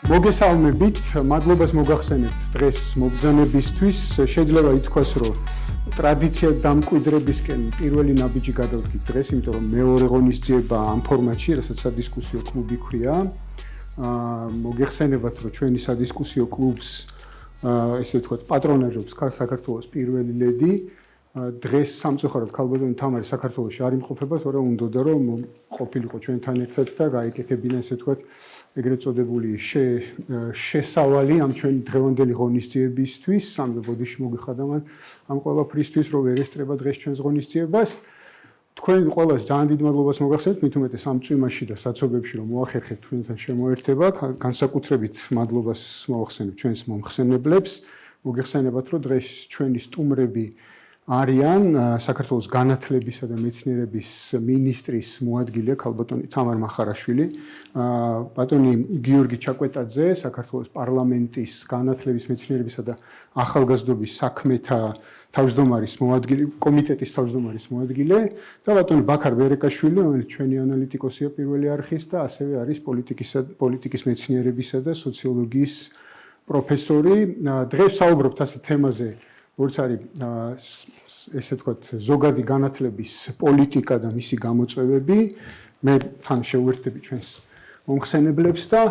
მოგესალმებით, მადლობას მოგახსენებთ დღეს მობრძანებისთვის. შეიძლება ითქვას, რომ ტრადიციად დამკვიდრებისკენ პირველი ნაბიჯი გადავდგით დღეს, იმიტომ რომ მეორე ღონისძიება ამ ფორმატში, რასაც სადისკუსიო კლუბი ქვია. მოგეხსენებათ, რომ ჩვენი სადისკუსიო კლუბს ესე ვთქვათ, პატრონაჟობს საქართველოს პირველი ლედი. დღეს სამწუხაროდ ქალბატონი თამარი საქართველოში არ იმყოფება, თორემ უნდოდა რომ ყოფილიყო ჩვენთან ერთად და გაეკეთებინა ესე ვთქვათ, ეგრეთ წოდებული შესავალი ამ ჩვენი დღევანდელი ღონისძიებისთვის, სამდე ბოდიში მოგიხადავთ ამ ყველაფრისთვის, რომ ვერ ესწრება დღეს ჩვენს ღონისძიებას. თქვენ ყველას ძალიან დიდ მადლობას მოგახსენებთ, მით უმეტეს ამ წვიმაში და საცობებში, რომ მოახერხეთ თქვენთან შემოერთება. განსაკუთრებით მადლობას მოვახსენებთ ჩვენს მომხსენებლებს. მოგეხსენებათ, რომ დღეს ჩვენი სტუმრები არიან საქართველოს განათლებისა და მეცნიერების მინისტრის მოადგილე ქალბატონი თამარ მახარაშვილი, ბატონი გიორგი ჩაკვეტაძე, საქართველოს პარლამენტის განათლების, მეცნიერებისა და ახალგაზრდობის საქმეთა თავმჯდომარის მოადგილე, კომიტეტის თავმჯდომარის მოადგილე და ბატონი ბაქარ ბერეკაშვილი, რომელიც ჩვენი ანალიტიკოსია პირველი არხის და ასევე არის პოლიტიკის მეცნიერებისა და სოციოლოგიის პროფესორი. დღეს საუბრობთ ასეთ თემაზე, როგორც არის ესე ვთქვათ, ზოგადი განათლების პოლიტიკა და მისი გამოწვევები. მე თან შევერთები ჩვენს მომხსენებლებს და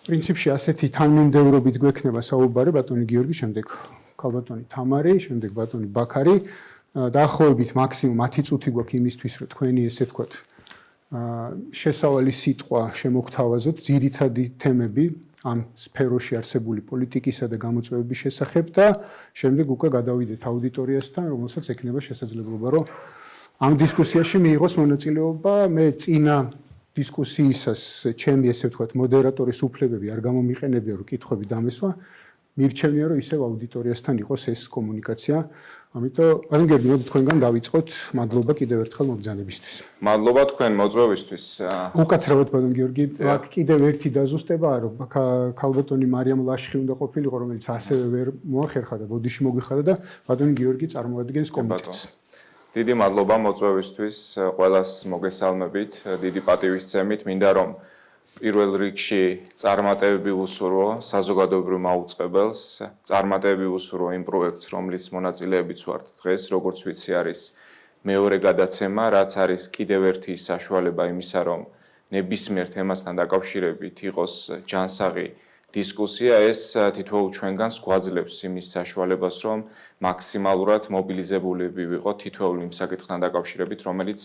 პრინციპში ასეთი თანმიმდევრობით გვექნება საუბარი ბატონი გიორგი, შემდეგ ქალბატონი თამარი, შემდეგ ბატონი ბაქარი. დაახლოებით მაქსიმუმ 10 წუთი გვაქვს იმისთვის, რომ თქვენი ესე ვთქვათ, შესავალი სიტყვა შემოგთავაზოთ ძირითადი თემები ამ სფეროში არსებული პოლიტიკისა და გამოწვევების შესახებ და შემდეგ უკვე გადავიდეთ აუდიტორიასთან, რომელსაც ექნება შესაძლებლობა, რომ ამ დისკუსიაში მიიღოს მონაწილეობა. მე წინა დისკუსიისას ჩემი ესე ვთქვათ, მოდერატორის უფლებები არ გამომიყენებია, რომ კითხვები დამესვა. მირჩენია, რომ ისევ აუდიტორიასთან იყოს ეს კომუნიკაცია. ამიტომ ბატონ გიორგი, მოდით თქვენგან დავიწყოთ. მადლობა კიდევ ერთხელ მობრძანებისთვის. მადლობა თქვენ მოწვევისთვის. უკაცრავად ბატონ გიორგი, კიდევ ერთი დაზუსტებაა, რომ ქალბატონი მარიამ ლაშხი უნდა ყოფილიყო, რომელიც ასევე ვერ მოახერხა და ბოდიში მოგვიხადა და ბატონი გიორგი წარმოადგენს კომიტეტს. დიდი მადლობა მოწვევისთვის, ყველას მოგესალმებით, დიდი პატივისცემით, მინდა რომ პირველ რიგში წარმატებები ვუსურვო საზოგადოებრივ მაუწყებელს, წარმატებები ვუსურვო იმ პროექტს, რომლის მონაწილეებიც ვართ დღეს, როგორც ვიცი არის მეორე გადაცემა, რაც არის კიდევ ერთი საშუალება იმისა, რომ ნებისმიერ თემასთან დაკავშირებით იყოს ჯანსაღი დისკუსია, ეს თითოეულ ჩვენგანს გვაძლევს იმის საშუალებას, რომ მაქსიმალურად მობილიზებული ვიყოთ თითოეულ იმ საკითხთან დაკავშირებით, რომელიც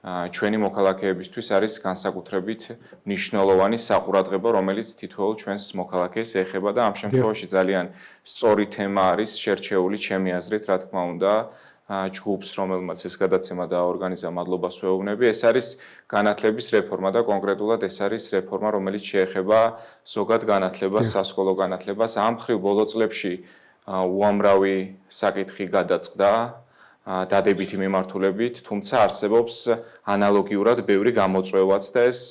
ჩვენი მოქალაქეებისთვის არის განსაკუთრებით მნიშვნელოვანი საყურადღებო, რომელიც თითოეულ ჩვენს მოქალაქეს ეხება და ამ შემთხვევაში ძალიან სწორი თემა არის შერჩეული ჩემი აზრით, რა თქმა უნდა, ჯგუფს, რომელმაც ეს გადაცემა დააორგანიზა, მადლობას ვეუბნები. ეს არის განათლების რეფორმა და კონკრეტულად ეს არის რეფორმა, რომელიც შეეხება ზოგად განათლებას, სასკოლო განათლებას. ამ მხრივ ბოლო წლებში უამრავი საკითხი გადაწყდა დადებითი მიმართულებით, თუმცა არსებობს ანალოგიურად ბევრი გამოწვევაც და ეს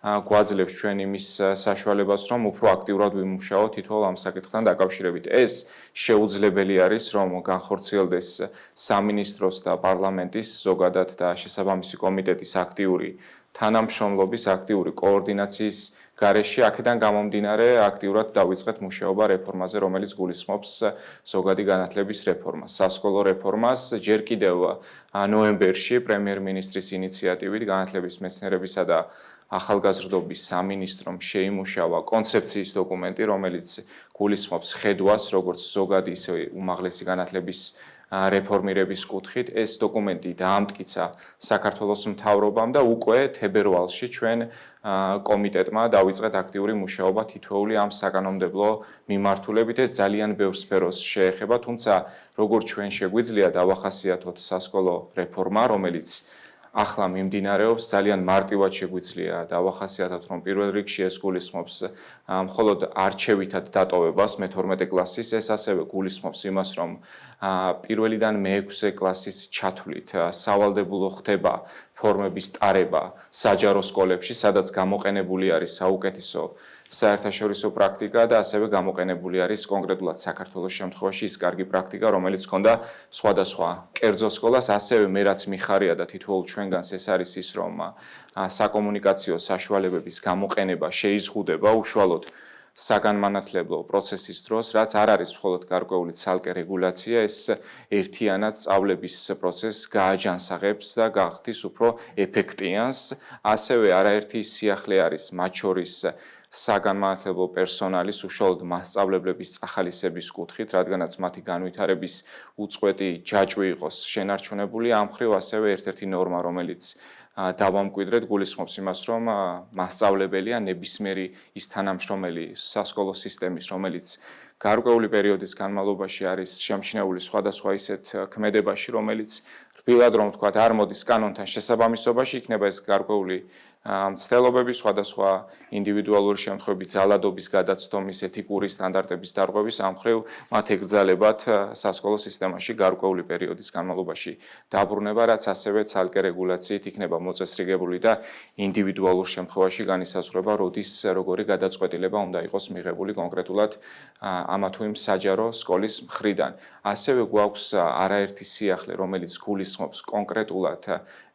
გვაძლევს ჩვენ იმის საშუალებას, რომ უფრო აქტიურად ვიმუშაოთ თითოეულ ამ საკითხთან დაკავშირებით. ეს შეუძლებელი არის, რომ განხორციელდეს სამინისტროს და პარლამენტის ზოგადად და შესაბამისი კომიტეტის აქტიური თანამშრომლობის, აქტიური კოორდინაციის გარეშე, აქედან გამომდინარე აქტიურად დავიწყეთ მუშაობა რეფორმაზე, რომელიც გულისხმობს ზოგადი განათლების რეფორმას, სასკოლო რეფორმას. ჯერ კიდევ ნოემბერში პრემიერ-მინისტრის ინიციატივით განათლების, მეცნიერებისა და ახალგაზრდობის სამინისტრომ შეიმუშავა კონცეფციის დოკუმენტი, რომელიც გულისხმობს ხედვას, როგორც ზოგადი, ისე უმაღლესი განათლების რეფორმირების კუთხით. ეს დოკუმენტი დაამტკიცა საქართველოს მთავრობამ და უკვე თებერვალში ჩვენ კომიტეტმა დავიწყეთ აქტიური მუშაობა თითოეული ამ საკანონმდებლო მიმართულებით. ეს ძალიან ბევრ სფეროს შეეხება, თუმცა როგორც ჩვენ შეგვიძლია დავახასიათოთ სასკოლო რეფორმა, რომელიც ახლა მიმდინარეობს, ძალიან მარტივად შეგვიძლია დავახასიათოთ, რომ პირველ რიგში ეს გულისხმობს მხოლოდ არჩევითად დატოვებას მე-12 კლასის, ეს ასევე გულისხმობს იმას, რომ პირველიდან მე-6 კლასის ჩათვლით სავალდებულო ხდება ფორმების ტარება საჯარო სკოლებში, სადაც გამოყენებული არის საუკეთესო საერთაშორისო პრაქტიკა და ასევე გამოყენებული არის კონკრეტულად საქართველოს შემთხვევაში ის კარგი პრაქტიკა, რომელიც ჰქონდა სხვადასხვა კერძო სკოლას, ასევე მე რაც მიხარია და თითოეულ ჩვენგანს ეს არის ის, რომ საკომუნიკაციო საშუალებების გამოყენება შეიზღუდება უშუალოდ საგანმანათლებლო პროცესის დროს, რაც არ არის მხოლოდ გარკვეული ცალკე რეგულაცია, ეს ერთიანად სწავლების პროცესს გააჯანსაღებს და გახდის უფრო ეფექტიანს, ასევე არაერთი სიახლე არის მათ შორის საგანმანათლებლო პერსონალის უშუალოდ მასწავლებლების წახალისების კუთხით, რადგანაც მათი განვითარების უწყვეტი ჯაჭვი იყოს შენარჩუნებული, ამ მხრივ ასევე ერთ-ერთი ნორმა, რომელიც დავამკვიდრეთ, გულისხმობს იმას, რომ მასწავლებელია ნებისმიერი ის თანამშრომელი სასკოლო სისტემის, რომელიც გარკვეული პერიოდის განმავლობაში არის შემჩნეული სხვადასხვა ისეთ ქმედებაში, რომელიც რბილად რომ ვთქვათ, არ მოდის კანონთან შესაბამისობაში, იქნება ეს გარკვეული მცდელობები, სხვადასხვა ინდივიდუალური შემთხვევები, ძალადობის გადაცდომის, ეთიკური სტანდარტების დარღვევის, ამ მხრივ მათ ეკრძალებათ სასკოლო სისტემაში გარკვეული პერიოდის განმავლობაში დაბრუნება, რაც ასევე ცალკე რეგულაციით იქნება მოწესრიგებული და ინდივიდუალურ შემთხვევაში განისაზღვრება, როდის როგორი გადაწყვეტილება უნდა იყოს მიღებული კონკრეტულად ამა თუ იმ საჯარო სკოლის მხრიდან. ასევე გვაქვს არაერთი სიახლე, რომელიც გულისხმობს კონკრეტულად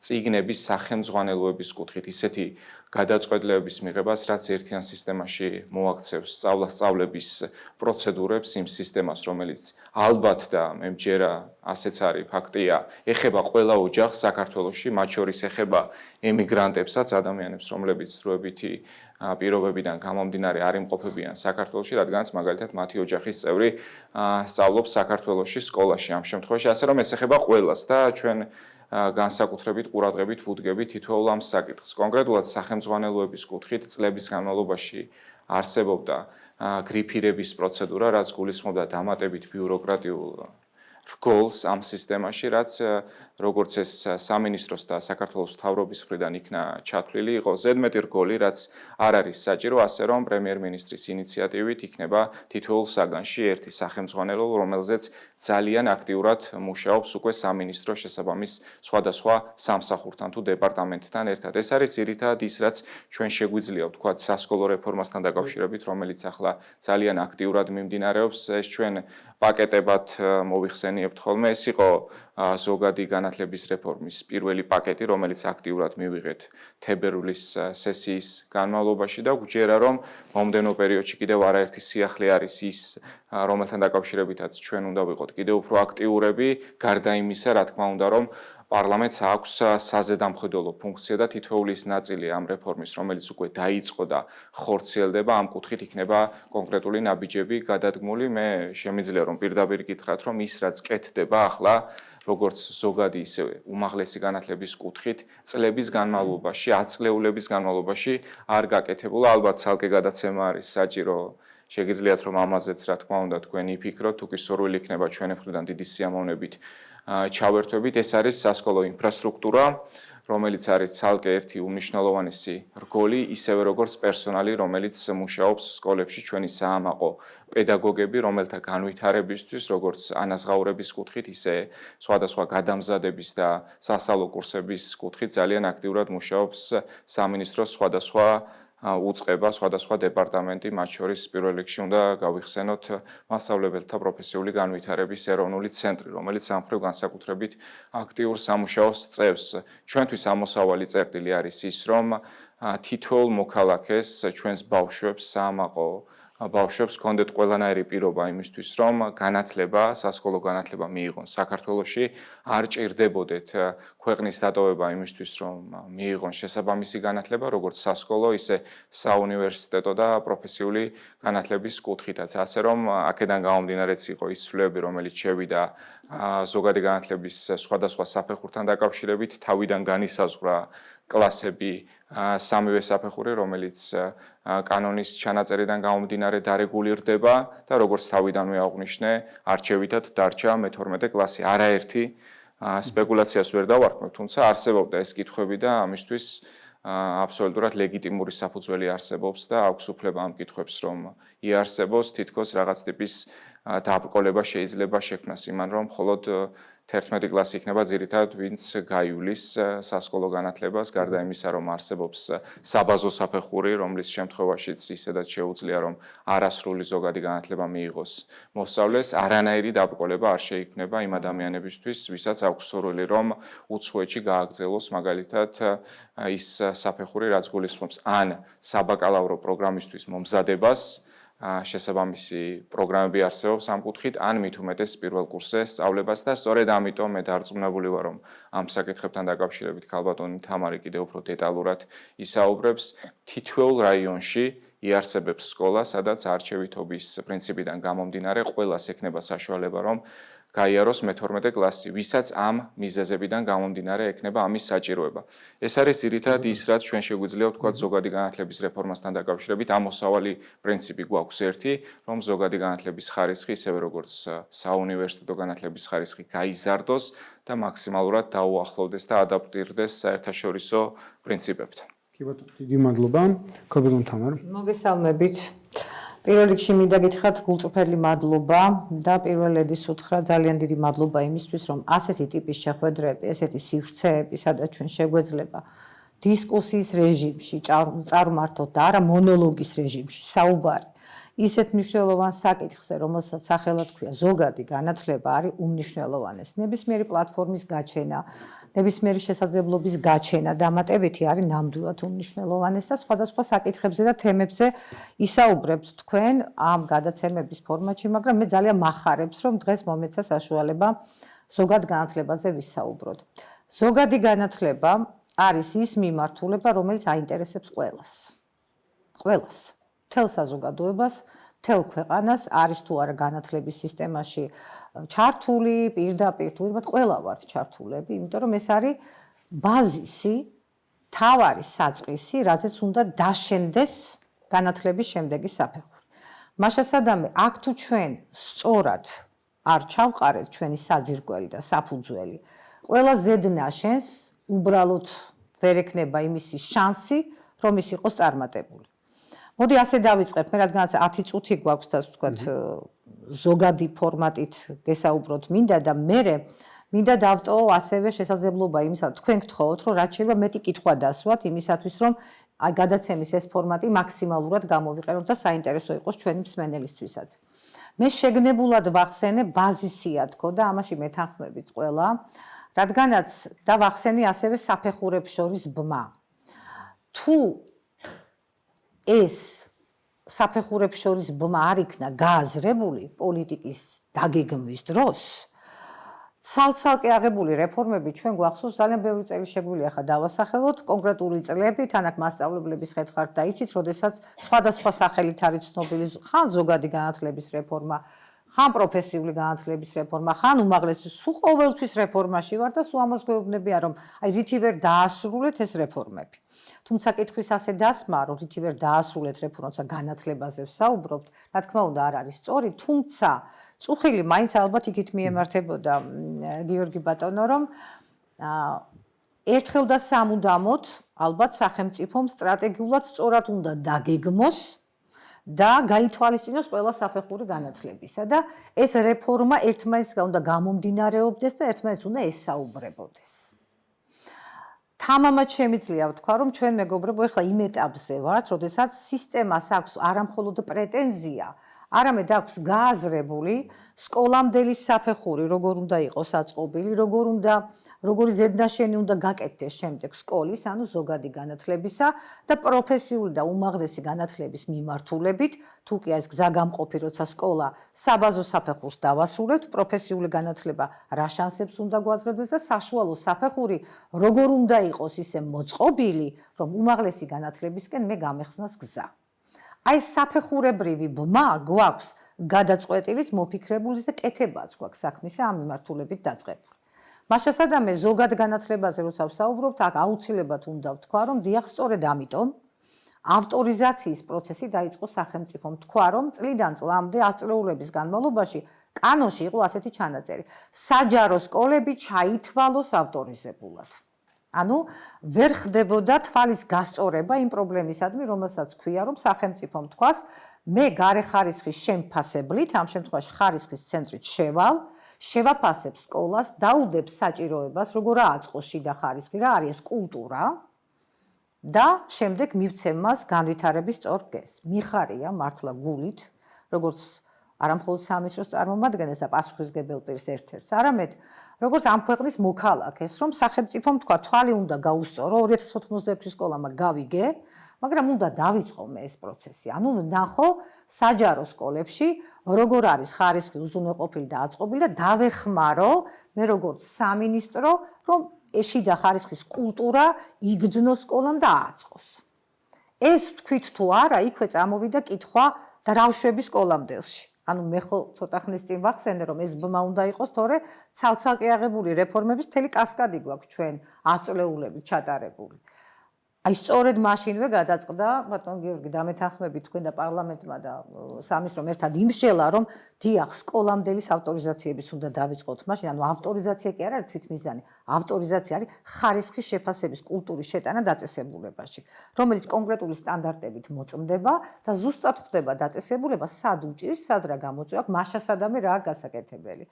წიგნების სახელმძღვანელოების კუთხით ისეთი გადაწყვეტილებების მიღებას, რაც ერთიან სისტემაში მოაქცევს სწავლას-სწავლების პროცედურებს იმ სისტემას, რომელიც ალბათ და მე მჯერა ასეც არის ფაქტია, ეხება ყველა ოჯახს საქართველოში, მათ შორის ეხება ემიგრანტებსაც, ადამიანებს, რომლებიც დროებითი პირობებიდან გამომდინარე არ იმყოფებიან საქართველოში, რადგანაც მაგალითად მათი ოჯახის წევრი სწავლობს საქართველოში სკოლაში. ამ შემთხვევაში ასე რომ ეს ეხება ყველას და ჩვენ განსაკუთრებით ყურადღებით ვუდგებით თითოეულ ამ საკითხს. კონკრეტულად სახელმძღვანელოების კუთხით წლების განმავლობაში არსებობდა გრიფირების პროცედურა, რაც გულისხმობდა დამატებით ბიუროკრატიულ რგოლს ამ სისტემაში, რაც როგორც ეს სამინისტროს და საქართველოს მთავრობის მხრიდან იქნა ჩათვლილი, იყო ზედმეტი რგოლი, რაც არ არის საჭირო, ასე რომ პრემიერ-მინისტრის ინიციატივით იქნება თითოეულ საგანში ერთი სახელმძღვანელო, რომელზეც ძალიან აქტიურად მუშაობს უკვე სამინისტრო შესაბამის სხვადასხვა სამსახურთან თუ დეპარტამენტთან ერთად. ეს არის ძირითადად ის, რაც ჩვენ შეგვიძლია ვთქვათ სასკოლო რეფორმასთან დაკავშირებით, რომელიც ახლა ძალიან აქტიურად მიმდინარეობს. ეს ჩვენ პაკეტებად მოვიხსენიებთ ხოლმე. ეს იყო ზოგადი განათლების რეფორმის პირველი პაკეტი, რომელიც აქტიურად მივიღეთ თებერვლის სესიის განმავლობაში და გვჯერა, რომ მომდენო პერიოდში კიდევ არაერთი სიახლე არის ის, რომელთან დაკავშირებითაც ჩვენ უნდა ვიყოთ კიდევ უფრო აქტიურები, გარდა იმისა, რა თქმა უნდა, რომ პარლამენტს აქვს საზედამხედველო ფუნქცია და თითოეული ის ნაწილი ამ რეფორმის, რომელიც უკვე დაიწყო და ხორციელდება, ამ კუთხით იქნება კონკრეტული ნაბიჯები გადადგმული. მე შემიძლია რომ პირდაპირ გითხრათ, რომ ის რაც კეთდება ახლა, როგორც ზოგადი ისევე უმაღლესი განათლების კუთხით, წლების განმავლობაში, ათწლეულების განმავლობაში არ გაკეთებულა. ალბათ ცალკე გადაცემა არის საჭირო. შეგიძლიათ რომ ამაზეც რა თქმა უნდა თქვენ იფიქროთ, თუ კი სურვილი იქნება ჩვენი მხრიდან დიდი სიამოვნებით ჩავერთვებით. ეს არის სასკოლო ინფრასტრუქტურა, რომელიც არის ცალკე ერთი უმნიშვნელოვანესი რგოლი, ისევე როგორც პერსონალი, რომელიც მუშაობს სკოლებში, ჩვენი საამაყო პედაგოგები, რომელთა განვითარებისთვის, როგორც ანაზღაურების კუთხით, ისე სხვადასხვა გადამზადების და სასწავლო კურსების კუთხით ძალიან აქტიურად მუშაობს სამინისტროს სხვადასხვა უწყება, სხვადასხვა დეპარტამენტი, მათ შორის პირველ რიგში უნდა გავიხსენოთ მასწავლებელთა პროფესიული განვითარების ეროვნული ცენტრი, რომელიც ამ მხრივ განსაკუთრებით აქტიურ სამუშაოს წევს. ჩვენთვის ამოსავალი წერტილი არის ის, რომ თითოეულ მოქალაქეს, ჩვენს ბავშვებს, საამაყო ბავშვებს ჰქონდეთ ყველანაირი პირობა იმისთვის, რომ განათლება, სასკოლო განათლება მიიღონ საქართველოში, არ ჭირდებოდეთ ქვეყნის დატოვება იმისთვის, რომ მიიღონ შესაბამისი განათლება, როგორც სასკოლო, ისე საუნივერსიტეტო და პროფესიული განათლების კუთხითაც. ასე რომ, აქედან გამომდინარეც იყო ის ცვლილებები, რომელიც შევიდა ზოგადი განათლების სხვადასხვა საფეხურთან დაკავშირებით, თავიდან განისაზღვრა კლასები სამივე საფეხური, რომელიც კანონის ჩანაწერიდან გამომდინარე დარეგულირდება და როგორც თავიდანვე აღვნიშნე, არჩევითად დარჩა მე-12 კლასი. არაერთი სპეკულაციას ვერ დავარქმევ, თუმცა არსებობდა ეს კითხვები და ამისთვის აბსოლუტურად ლეგიტიმური საფუძველი არსებობს და აქვს უფლება ამ კითხვებს რომ იარსებოს, თითქოს რაღაც ტიპის დაბრკოლება შეიძლება შექმნას იმან, რომ მხოლოდ 11 კლასი იქნება ძირითადად ვინც გაივლის სასკოლო განათლებას, გარდა იმისა, რომ არსებობს საბაზო საფეხური, რომლის შემთხვევაშიც ისედაც შეუძლია, რომ არასრული ზოგადი განათლება მიიღოს მოსწავლეს, არანაირი დაბრკოლება არ შეიქმნება იმ ადამიანებისთვის, ვისაც აქვს სურვილი, რომ უცხოეთში გააგრძელოს მაგალითად ის საფეხური, რაც გულისხმობს ან საბაკალავრო პროგრამისთვის მომზადებას, შესაბამისი პროგრამები არსებობს ამ კუთხით, ან მით უმეტეს პირველ კურსზე სწავლებას და სწორედ ამიტომ მე დარწმუნებული ვარ, რომ ამ საკითხებთან დაკავშირებით ქალბატონი თამარი კიდევ უფრო დეტალურად ისაუბრებს. თითოეულ რაიონში იარსებებს სკოლა, სადაც არჩევითობის პრინციპიდან გამომდინარე ყველას ექნება საშუალება, რომ გაიაროს მე-12 კლასი, ვისაც ამ მიზეზებიდან გამომდინარე ექნება ამის საჭიროება. ეს არის ძირითადად ის, რაც ჩვენ შეგვიძლია ვთქვათ ზოგადი განათლების რეფორმასთან დაკავშირებით. ამოსავალი პრინციპი გვაქვს ერთი, რომ ზოგადი განათლების ხარისხი, ისევე როგორც საუნივერსიტეტო განათლების ხარისხი გაიზარდოს და მაქსიმალურად დაუახლოვდეს და ადაპტირდეს საერთაშორისო პრინციპებთან. კი ბატონო, დიდი მადლობა. ქალბატონ თამარ. მოგესალმებით. პირველ რიგში მინდა გითხრათ გულწრფელი მადლობა და პირველ ედის უთხრა ძალიან დიდი მადლობა იმისთვის, რომ ასეთი ტიპის შეხვედრები, ესეთი სივრცეები, სადაც ჩვენ შეგვეძლება დისკუსიის რეჟიმში წარმართოთ და არა მონოლოგის რეჟიმში საუბარი. ისეთ მნიშვნელოვან საკითხზე, რომელსაც სახელად ქვია ზოგადი განათლება, არის უმნიშვნელოვანესი. ნებისმიერი პლატფორმის გაჩენა, ნებისმიერი შესაძლებლობის გაჩენა დამატებითი არის ნამდვილად უმნიშვნელოვანესი და სხვადასხვა საკითხებზე და თემებზე ისაუბრებთ თქვენ ამ გადაცემების ფორმატში, მაგრამ მე ძალიან მახარებს, რომ დღეს მომეცა საშუალება ზოგად განათლებაზე ვისაუბროთ. ზოგადი განათლება არის ის მიმართულება, რომელიც აინტერესებს ყველას. ყველას. მთელ საზოგადოებას, მთელ ქვეყანას არის თუ არა განათლების სისტემაში ჩართული, პირდაპირ თუ ირმად ყველა ვართ ჩართულები, იმიტომ რომ ეს არის ბაზისი, თავარი საწყისი, რაზეც უნდა დაშენდეს განათლების შემდეგი საფეხური. მაშასადამე, აქ თუ ჩვენ სწორად არ ჩავყარეთ ჩვენი საძირკველი და საფუძველი, ყველა ზედნაშენს უბრალოდ ვერ ექნება იმისი შანსი, რომ ის იყოს წარმატებული. მოდი ასე დავიწყებ, მე რადგანაც 10 წუთი გვაქვს და ვთქვათ ზოგადი ფორმატით გესაუბროთ მინდა და მე მინდა დავტოვო ასევე შესაძლებლობა იმისა, თქვენ გთხოვოთ, რომ რაც შეიძლება მეტი კითხვა დასვათ იმისათვის, რომ აი გადაცემის ეს ფორმატი მაქსიმალურად გამოვიყენოთ და საინტერესო იყოს ჩვენი მსმენელისთვისაც. მე შეგნებულად ვახსენე ბაზისია თქო და ამაში მეთანხმებით ყველა, რადგანაც და ვახსენე ასევე საფეხურებს შორის ბმა. თუ ეს საფეხურებს შორის ბმა არ იქნა გააზრებული პოლიტიკის დაგეგმვის დროს, ცალ-ცალკე აღებული რეფორმები ჩვენ გვახსოვს ძალიან ბევრი წელი შეგვიძლია ხა დავასახელოთ კონკრეტული წლები, თან აქ მასწავლებლების ხერხართ და იცით, როდესაც სხვადასხვა სახელით არის ცნობილი ხან ზოგადი განათლების რეფორმა, ხან პროფესიული განათლების რეფორმა, ხან უმაღლესი, სულ ყოველთვის რეფორმაში ვარ და სულ ამას გვეუბნებიან, რომ აი რითი ვერ დაასრულეთ ეს რეფორმები. თუმცა კითხვის ასე დასმა, რომ რითი ვერ დაასრულეთ რეფორმათა განათლებაზე ვსაუბრობთ, რა თქმა უნდა არ არის სწორი, თუმცა წუხილი მაინც ალბათ იქით მიემართებოდა გიორგი ბატონო, რომ ერთხელ და სამუდამოდ ალბათ სახელმწიფომ სტრატეგიულად სწორად უნდა დაგეგმოს და გაითვალისწინოს ყველა საფეხური განათლებისა და ეს რეფორმა ერთმანეთისგან უნდა გამომდინარეობდეს და ერთმანეთს უნდა ესაუბრებოდეს. თამამად შემიძლია ვთქვა, რომ ჩვენ მეგობრებო, ახლა იმ ეტაპზე ვართ, როდესაც სისტემას აქვს არა მხოლოდ პრეტენზია, არამედ აქვს გააზრებული სკოლამდელი საფეხური, როგორ უნდა იყოს აწყობილი, როგორი ზედნაშენი უნდა გაკეთდეს შემდეგ სკოლის, ანუ ზოგადი განათლებისა და პროფესიული და უმაღლესი განათლების მიმართულებით, თუ კი ეს გზაგამყოფი, როცა სკოლა საბაზო საფეხურს დავასრულებთ, პროფესიული განათლება რა შანსებს უნდა გვაძლევდეს და საშუალო საფეხური როგორ უნდა იყოს ისე მოწყობილი, რომ უმაღლესი განათლებისკენ მე გამეხსნას გზა. აი საფეხურებრივი ბმა გვაქვს გადაწყვეტილის, მოფიქრებულის და კეთებაც გვაქვს საქმისა ამ მიმართულებით დაწყებული. მაშასადამე ზოგად განათლებაზე როცა ვსაუბრობთ, აქ აუცილებლად უნდა ვთქვა, რომ დიახ, სწორედ ამიტომ ავტორიზაციის პროცესი დაიწყო სახელმწიფომ. თქვა, რომ წლიდან წლამდე ათწლეულების განმავლობაში კანონში იყო ასეთი ჩანაწერი. საჯარო სკოლები ჩაითვალოს ავტორიზებულად. ანუ ვერ ხდებოდა თვალის გასწორება იმ პრობლემისადმი, რომელსაც ქვია, რომ სახელმწიფომ თქვას, მე გარე ხარისხის შემფასებლით, ამ შემთხვევაში ხარისხის ცენტრით შევაფასებ სკოლას, დაუდებს საჭიროებას, როგორ აწყოს შიდა ხარისხი, რა არის ეს კულტურა და შემდეგ მივცემ მას განვითარების სწორ გეზს. მიხარია მართლა გულით, როგორც არა მხოლოდ სამინისტროს წარმომადგენელს და პასუხისმგებელ პირს ერთ-ერთს, არამედ როგორც ამ ქვეყნის მოქალაქეს, რომ სახელმწიფომ თქვა, თვალი უნდა გაუსწორო, 2096 სკოლამ გავიგე, მაგრამ უნდა დავიწყო ეს პროცესი. ანუ ნახო საჯარო სკოლებში როგორ არის ხარისხი უზრუნველყოფილი და აწყობილი და დავეხმარო მე როგორც სამინისტრო, რომ შიდა ხარისხის კულტურა იგრძნოს სკოლამ და აწყოს. ეს თქვით თუ არა, იქვე წამოვიდა კითხვა და რავშვები სკოლამდელში. ანუ მე ხო ცოტა ხნის წინ ვახსენე, რომ ეს ბმა უნდა იყოს, თორე ცალ-ცალკე აღებული რეფორმების მთელი კასკადი გვაქვს ჩვენ აწლეულებით ჩატარებული. აი სწორედ მაშინვე გადაწყდა ბატონ გიორგი დამეთანხმებით თქვენ და პარლამენტმა და სამინისტრომ ერთად იმსჯელა, რომ დიახ, სკოლამდელის ავტორიზაციების უნდა დავიწყოთ მაშინ, ანუ ავტორიზაცია კი არ არის თვითმიზანი, ავტორიზაცია არის ხარისხის შეფასების კულტურის შეტანა დაწესებულებაში, რომელიც კონკრეტული სტანდარტებით მოწმდება და ზუსტად ხდება დაწესებულება, სად უჭირს, სად რა გამოწვევ აქვს, მასშტაბადამე რა გასაკეთებელი.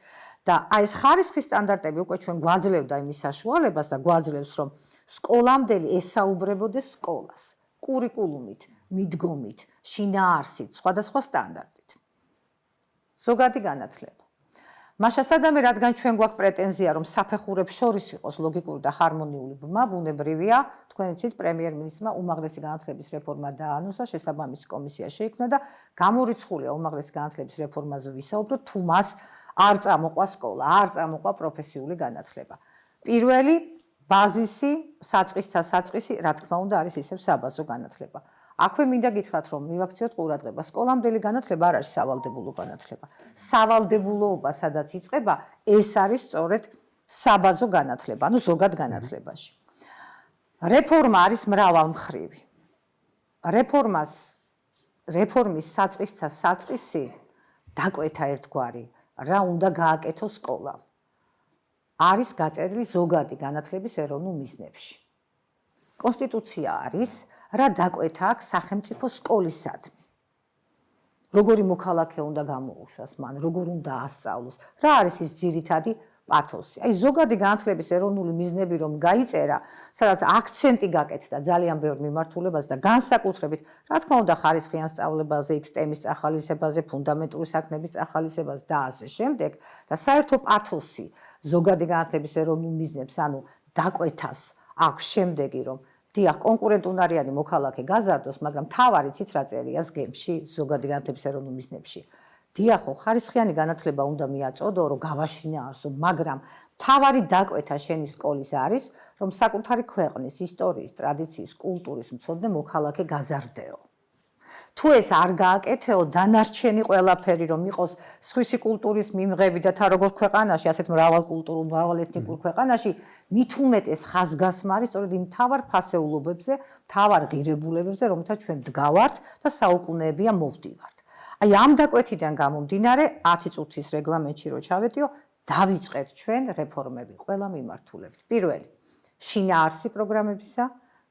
და აი ეს ხარისხის სტანდარტები უკვე ჩვენ გვაძლევდა იმის საშუალებას და გვაძლევს, რომ სკოლამდელი ესაუბრებოდეს სკოლას, კურიკულუმით, მიდგომით, შინაარსით, სხვადასხვა სტანდარტით. ზოგადი განათლება. მასშტაბადამე, რადგან ჩვენ გვაქვს პრეტენზია, რომ საფეხურებს შორის იყოს ლოგიკური და ჰარმონიული ბმა, ბუნებრივია, თქვენ იცით, პრემიერ-მინისტრმა უმაღლესი განათლების რეფორმა დაანონსა, შესაბამისი კომისია შეიქმნა და გამორიცხულია უმაღლესი განათლების რეფორმაზე ვისაუბროთ, თუ მას არ წამოყვა სკოლა, არ წამოყვა პროფესიული განათლება. პირველი ბაზისი, საწყისი, რა თქმა უნდა, არის ისევ საბაზო განათლება. აქვე მინდა გითხრათ, რომ მივაქციოთ ყურადღება. სკოლამდელი განათლება არ არის სავალდებულო განათლება. სავალდებულოობა, სადაც იწყება, ეს არის სწორედ საბაზო განათლება, ანუ ზოგად განათლებაში. რეფორმა არის მრავალმხრივი. რეფორმის საწყისი დაკვეთა ერთგვარი, რა უნდა გააკეთო სკოლა. არის გაწერილი ზოგადი განათლების ეროვნულ მიზნებში. კონსტიტუცია არის, რა დაკვეთა აქვს სახელმწიფო სკოლისადმი. როგორი მოქალაქე უნდა გამოუშვას მან, როგორ უნდა ასწავლოს, რა არის ის ძირითადი პათოსი. აი ზოგადი განათლების ეროვნული მიზნები რომ გაიწერა, სადაც აქცენტი გაკეთდა ძალიან ბევრ მიმართულებას და განსაკუთრებით, რა თქმა უნდა, ხარისხიან სწავლებაზე, X-ტემის წახალისებაზე, ფუნდამენტური საქმეების წახალისებაზე და ასე შემდეგ და საერთო პათოსი ზოგადი განათლების ეროვნულ მიზნებს, ანუ დაკვეთას აქვს შემდეგი, რომ დიახ, კონკურენტუნარიანი მოქალაქე გაზარდოს, მაგრამ თავარი ცით რა წერია გემში ზოგადი განათლების ეროვნულ მიზნებში. დიახო, ხარისხიანი განათლება უნდა მიაწოდო, რომ გავაშინაარსო, მაგრამ თავარი დაკვეთა შენი სკოლის არის, რომ საკუთარი ქვეყნის ისტორიის, ტრადიციის, კულტურის მცოდნე მოქალაქე გაზარდეო. თუ ეს არ გააკეთეო, დანარჩენი ყველაფერი რომ იყოს სხვისი კულტურის მიმღები და თა როგორ ქვეყანაში, ასეთ მრავალკულტურულ, მრავალეთნიკურ ქვეყანაში, მით უმეტეს ხაზგასმა არის სწორედ იმ მთავარ ფასეულობებზე, მთავარ ღირებულებებზე, რომელთა ჩვენ დგავართ და საუკუნეებია მოვდივართ. აი ამ დაკვეთიდან გამომდინარე 10 წუთის რეგლამენტში რო ჩავედიო, დავიწყეთ ჩვენ რეფორმები ყველა მიმართულებით. პირველი, შინაარსი პროგრამებისა,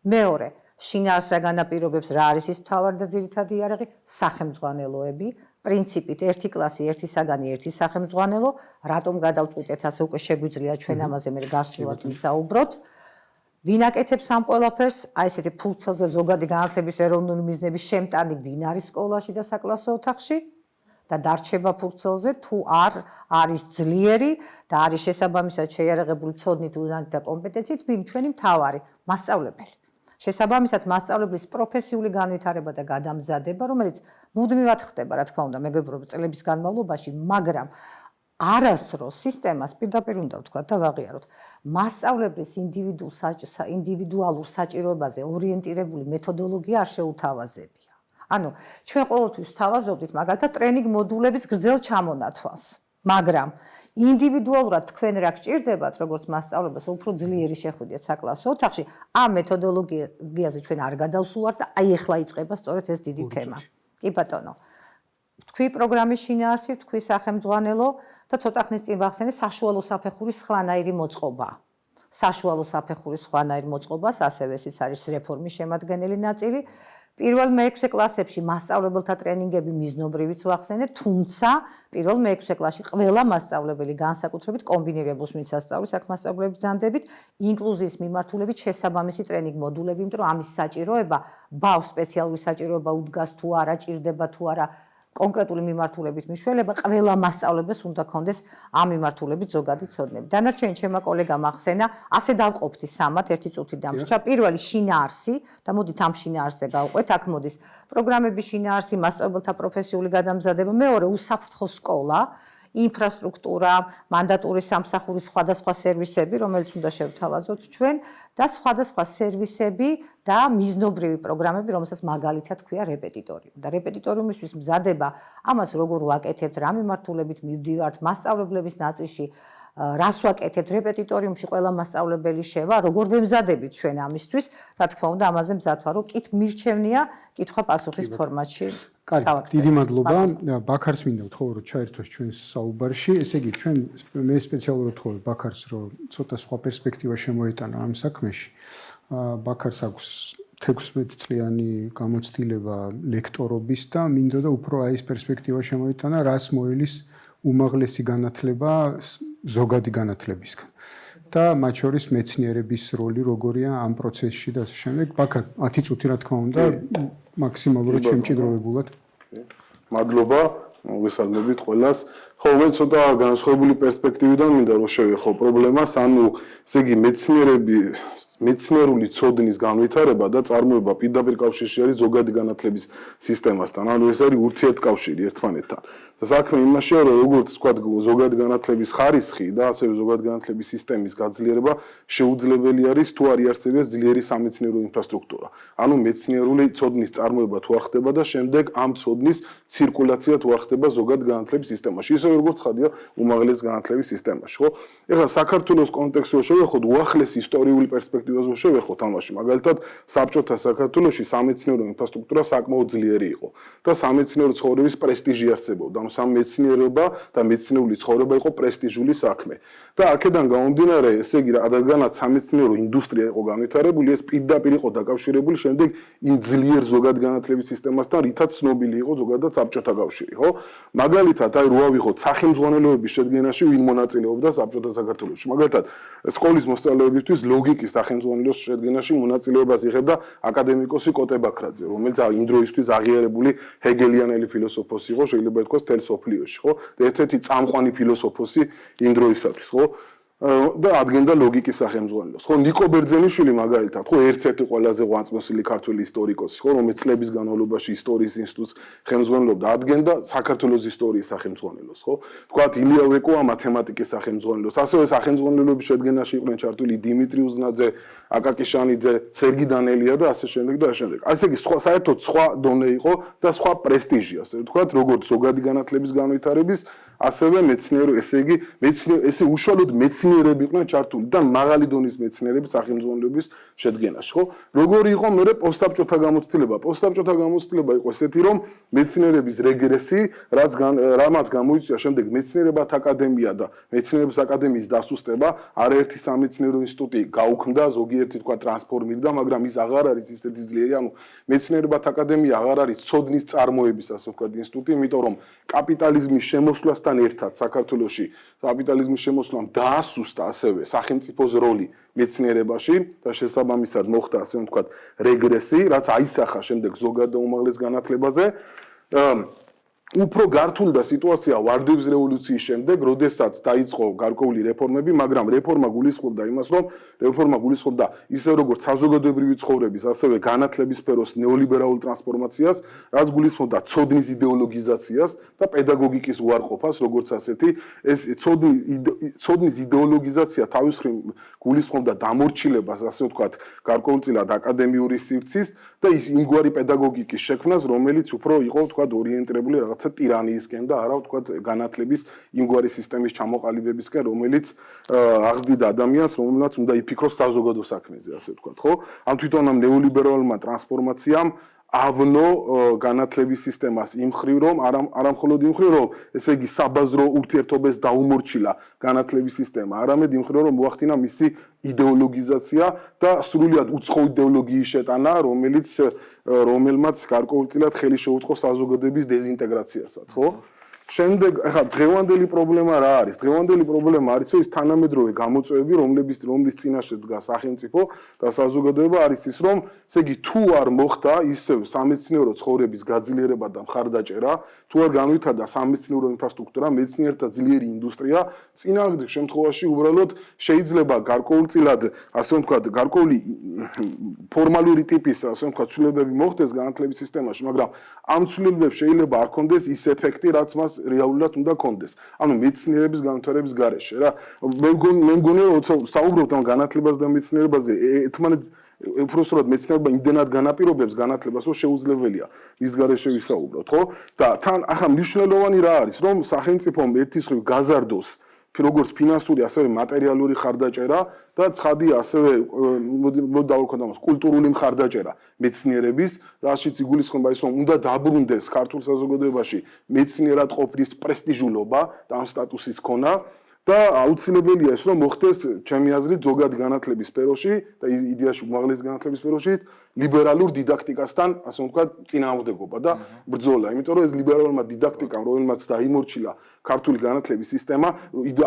მეორე, შინაარსს რა განაპირობებს, რა არის ის მთავარი და ძირითადი იარაღი, სახელმძღვანელოები, პრინციპით ერთი კლასი, ერთი საგანი, ერთი სახელმძღვანელო, რატომ გადავწყვიტეთ ასე უკვე შეგვიძლია ჩვენ ამაზე მე გასწრულად ვისაუბროთ. ვინ აკეთებს ამ ყველაფერს? აი ესეთი ფურცელზე ზოგადი განათლების ეროვნული მიზნების შემტანი ვინ არის სკოლაში და საკლასო ოთახში? და დარჩება ფურცელზე თუ არ არის ძლიერი და არის შესაბამისად შეიარაღებული ცოდნით, უნარით და კომპეტენციით, ვინ ჩვენი მთავარი მასწავლებელი. შესაბამისად მასწავლებლის პროფესიული განვითარება და გადამზადება, რომელიც მუდმივად ხდება, რა თქმა უნდა, მეგობრებო, წლების განმავლობაში, მაგრამ არასდროს სისტემას პირდაპირ უნდა ვთქვა და ვაღიაროთ. მასწავლებლის ინდივიდუალურ საჭიროებაზე ორიენტირებული მეთოდოლოგია არ შეუთავაზებია. ანუ ჩვენ ყოველთვის ვთავაზობდით მაგალითად ტრენინგ მოდულების გრძელ ჩამონათვალს, მაგრამ ინდივიდუალურად თქვენ რა გჭირდებათ, როგორც მასწავლებლებს, უფრო ძლიერი შეხვედრა საკლასო ოთახში, ამ მეთოდოლოგიაზე ჩვენ არ გადავსულვართ და აი ახლა იწყება სწორედ ეს დიდი თემა. კი ბატონო. თქვი პროგრამის შინაარსი, თქვი სახელმძღვანელო და ცოტა ხნის წინ ვახსენე საშუალო საფეხურის სხვანაირი მოწყობა. საშუალო საფეხურის სხვანაირი მოწყობას, ასევე ესიც არის რეფორმის შემადგენელი ნაწილი. პირველ მე-6 კლასებში მასწავლებელთა ტრენინგები მიზნობრივიც ვახსენე, თუმცა პირველ მე-6 კლასში ყველა მასწავლებელი განსაკუთრებით კომბინირებულს მისასწავლის აქ მასწავლებლები ბრძანდებით, ინკლუზიის მიმართულებით შესაბამისი ტრენინგ მოდულები, იმიტომ რომ ამის საჭიროება, ბავშვს სპეციალური საჭიროება უდგას თუ არა, ჭირდება თუ არა, კონკრეტული მიმართულებით მიშველება, ყველა მასწავლებლებს უნდა ქონდეს ამ მიმართულებით ზოგადი ცოდნები. დანარჩენი ჩემმა კოლეგამ ახსენა, ასე დავყოფთ სამად, ერთი წუთი დამრჩა. პირველი შინაარსი და მოდით ამ შინაარსზე გავყვეთ. აქ მოდის პროგრამების შინაარსი, მასწავლებელთა პროფესიული გადამზადება, მეორე უსაფრთხო სკოლა, ინფრასტრუქტურა, მანდატური სამსახურის სხვადასხვა სერვისები, რომელიც უნდა შევთავაზოთ ჩვენ და სხვადასხვა სერვისები და მიზნობრივი პროგრამები, რომელსაც მაგალითად ქვია რეპეტიტორიუმი. და რეპეტიტორიუმისთვის მზადება, ამას როგორ ვაკეთებთ, რა მიმართულებით მივდივართ, მასწავლებლების ნაწილში რას ვაკეთებთ რეპეტიტორიუმში ყველა მასწავლებელი შევა, როგორ ვემზადებით ჩვენ ამისთვის, რა თქმა უნდა, ამაზე მზადვა, რომ კით მირჩევნია კითხვა-პასუხის ფორმატში. კარგი, დიდი მადლობა. ბაქარს მინდა ვთხოვო, რომ ჩაერთოს ჩვენს საუბარში. ესე იგი, ჩვენ მე სპეციალურად ვთხოვე ბაქარს, რომ ცოტა სხვა პერსპექტივა შემოეტანა ამ საქმეში. ბაქარს აქვს 16 წლიანი გამოცდილება ლექტორობის და მინდოდა უფრო აი ეს პერსპექტივა შემოეტანა, რას მოელის უმაღლესი განათლება ზოგადი განათლებისგან. და მათ შორის მეცნიერების როლი როგორია ამ პროცესში და ასე შემდეგ. ბაქარ, 10 წუთი რა თქმა უნდა, მაქსიმალურად შემჭიდროვებულად. მადლობა, მოგესალმებით ყველას. ხო, მე ცოტა განსხვავებული პერსპექტივიდან მინდა რომ შევეხო პრობლემას, ანუ ესე იგი მეცნიერული ცოდნის განვითარება და წარმოება პირდაპირ კავშირში არის ზოგადი განათლების სისტემასთან. ანუ ეს არის ურთიერთკავშირი ერთმანეთთან. და საქმე იმაშია, რომ როგორც თქვა, ზოგადი განათლების ხარისხი და ასევე ზოგადი განათლების სისტემის გაძლიერება შეუძლებელი არის თუ არ იარსებია ძლიერი სამეცნიერო ინფრასტრუქტურა. ანუ მეცნიერული ცოდნის წარმოება თუ არ ხდება და შემდეგ ამ ცოდნის ცირკულაცია თუ არ ხდება ზოგადი განათლების სისტემაში. ისე როგორც ხადია უმაღლეს განათლების სისტემაში, ხო? ეხლა საქართველოს კონტექსტში შევეხოთ, უახლეს ისტორიული პერსპექტივაზე შევეხოთ ამაში. მაგალითად, საბჭოთა საქართველოში სამეცნიერო ინფრასტრუქტურა საკმაოდ ძლიერი იყო და სამეცნიერო ცხოვრების პრესტიჟი არსებობდა. სამეცნიერობა და მეცნიერული ცხოვრება იყო პრესტიჟული საქმე. და აქედან გამომდინარე, ესე იგი, რადგანაც სამეცნიერო ინდუსტრია იყო განვითარებული, ეს პირდაპირ იყო დაკავშირებული შემდეგ იმ ძლიერ ზოგად განათლების სისტემასთან, რითაც ცნობილი იყო ზოგადად საბჭოთა კავშირი, ხო? მაგალითად, აი რო ავიღოთ სახელმძღვანელოების შედგენაში ვინ მონაწილეობდა საბჭოთა საქართველოში. მაგალითად, სკოლის მოსწავლეებისთვის ლოგიკის სახელმძღვანელოს შედგენაში მონაწილეობას იღებდა აკადემიკოსი კოტე ბაქრაძე, რომელიც იმ დროისთვის აღიარებული ჰეგელიანელი ფილოსოფოსი იყო, შეიძლება ითქვას თელ სოფლიოში, ხო? ერთ-ერთი წამყვანი ფილოსოფოსი იმ დროისათვის, ხო? და ადგენდა ლოგიკის სახელმძღვანელოს. ხო, ნიკო ბერძენიშვილი მაგალითად, ხო, ერთ-ერთი ყველაზე ღვაწლმოსილი ქართველი ისტორიკოსი, ხო, რომელიც წლების განმავლობაში ისტორიის ინსტიტუტს ხელმძღვანელობდა, ადგენდა საქართველოს ისტორიის სახელმძღვანელოს, ხო? თქვათ, ილია ვეკოა მათემატიკის სახელმძღვანელოს, ასევე სახელმძღვანელოების შედგენაში იყვნენ ჩართული დიმიტრი უზნაძე, აკაკი შანიძე, სერგი დანელია და ასე შემდეგ და ასე შემდეგ. ასე იგი, საერთოდ სხვა დონე იყო და სხვა პრესტიჟი, ასე ვთქვათ, როგორც ზოგადი განათლების განვითარების, ასევე მეცნიერო, ესე იგი, ესე უშუალოდ მეცნიერები იყვნენ ჩართული და მაღალი დონის მეცნიერების სახელმძღვანელოების შედგენაში, ხო? როგორი იყო მე პოსტსაბჭოთა გამოცდილება? პოსტსაბჭოთა გამოცდილება იყო ესეთი, რომ მეცნიერების რეგრესი, რამაც გამოიწვია შემდეგ მეცნიერებათა აკადემია და მეცნიერების აკადემიის დასუსტება, არაერთი სამეცნიერო ინსტიტუტი გაუქმდა, ზოგიერთი თქვა ტრანსფორმირდა, მაგრამ ის აღარ არის ისეთი ძლიერი, ანუ მეცნიერებათა აკადემია აღარ არის ცოდნის წარმოების, ასე ვთქვათ, ინსტიტუტი, იმიტომ რომ კაპიტალიზმის შემოსვლას ერთად საქართველოში კაპიტალიზმის შემოსვლამ დაასუსტა ასევე სახელმწიფოს როლი მეცნიერებაში და შესაბამისად მოხდა ასე ვთქვათ რეგრესი, რაც აისახა შემდეგ ზოგად და უმაღლეს განათლებაზე. უფრო გართულდა სიტუაცია ვარდების რევოლუციის შემდეგ, როდესაც დაიწყო გარკვეული რეფორმები, მაგრამ რეფორმა გულისხმობდა იმას, რომ რეფორმა გულისხმობდა ისე როგორც საზოგადოებრივი ცხოვრების, ასევე განათლების სფეროს ნეოლიბერალურ ტრანსფორმაციას, რაც გულისხმობდა ცოდნის იდეოლოგიზაციას და პედაგოგიკის უარყოფას, როგორც ასეთი, ეს ცოდნის იდეოლოგიზაცია თავის მხრივ გულისხმობდა დამორჩილებას, ასე ვთქვათ, გარკვეულწილად აკადემიური სივრცის და ის იმგვარი პედაგოგიკის შექმნას, რომელიც უფრო იყო, ვთქვათ, ორიენტირებული რაღაცა ტირანიისკენ და არა, ვთქვათ, განათლების იმგვარი სისტემის ჩამოყალიბებისკენ, რომელიც აღზრდიდა ადამიანს, რომელმაც უნდა იფიქროს საზოგადო საქმეზე, ასე ვთქვათ, ხო? ამ თვითონ ამ ნეოლიბერალურმა ტრანსფორმაციამ ავნო განათლების სისტემას იმ მხრივ, რომ არა მხოლოდ იმ მხრივ, რომ ესე იგი საბაზრო ურთიერთობებს დაუმორჩილა განათლების სისტემა, არამედ იმ მხრივ, რომ მოახდინა მისი იდეოლოგიზაცია და სრულიად უცხო იდეოლოგიის შეტანა, რომელმაც გარკვეულწილად ხელი შეუწყო საზოგადოების დეზინტეგრაციასაც, ხო? შემდეგ ახლა დღევანდელი პრობლემა რა არის? დღევანდელი პრობლემა არის, რომ ის თანამედროვე გამოწვევები, რომლის წინაშე დგას სახელმწიფო და საზოგადოება არის ის, რომ ესე იგი თუ არ მოხდა ისევ სამეცნიერო ცხოვრების გაძლიერება და მხარდაჭერა, თუ არ განვითარდა სამეცნიერო ინფრასტრუქტურა, მეცნიერთა ძლიერი ინდუსტრია, წინააღმდეგ შემთხვევაში უბრალოდ შეიძლება გარკვეულწილად, ასე ვთქვათ, გარკვეული ფორმალური ტიპის, ასე ვთქვათ, ცვლილებები მოხდეს განათლების სისტემაში, მაგრამ ამ ცვლილებებს შეიძლება არ ქონდეს ის ეფექტი, რაც მას რეალურად უნდა კონდეს. ანუ მეცნიერების განვითარების გარეშე რა. მე მგონია რომ საუბრობთ ამ განათლებას და მეცნიერებაზე, ერთმანეთს უბრალოდ მეცნიერება იმდენად განაპირობებს განათლებას, რომ შეუძლებელია მის გარეშე ვისაუბროთ, ხო? და თან ახლა მნიშვნელოვანი რა არის, რომ სახელმწიფომ ერთის მხრივ გაზარდოს როგორც ფინანსური, ასევე მატერიალური მხარდაჭერა და ცხადია ასევე დავუკვირდეთ ამას კულტურული მხარდაჭერა მეცნიერების, რაშიც იგულისხმება ის, რომ უნდა დაბრუნდეს ქართულ საზოგადოებაში მეცნიერად ყოფნის პრესტიჟულობა და ამ სტატუსის ქონა და აუცილებელია ის, რომ მოხდეს ჩემი აზრით ზოგად განათლების სფეროში და იდეაში უმაღლესი განათლების სფეროში ლიბერალურ დიდაქტიკასთან, ასე ვთქვათ, წინააღმდეგობა და ბრძოლა. იმიტომ რომ ეს ლიბერალურმა დიდაქტიკამ, რომელმაც დაიმორჩილა ქართული განათლების სისტემა,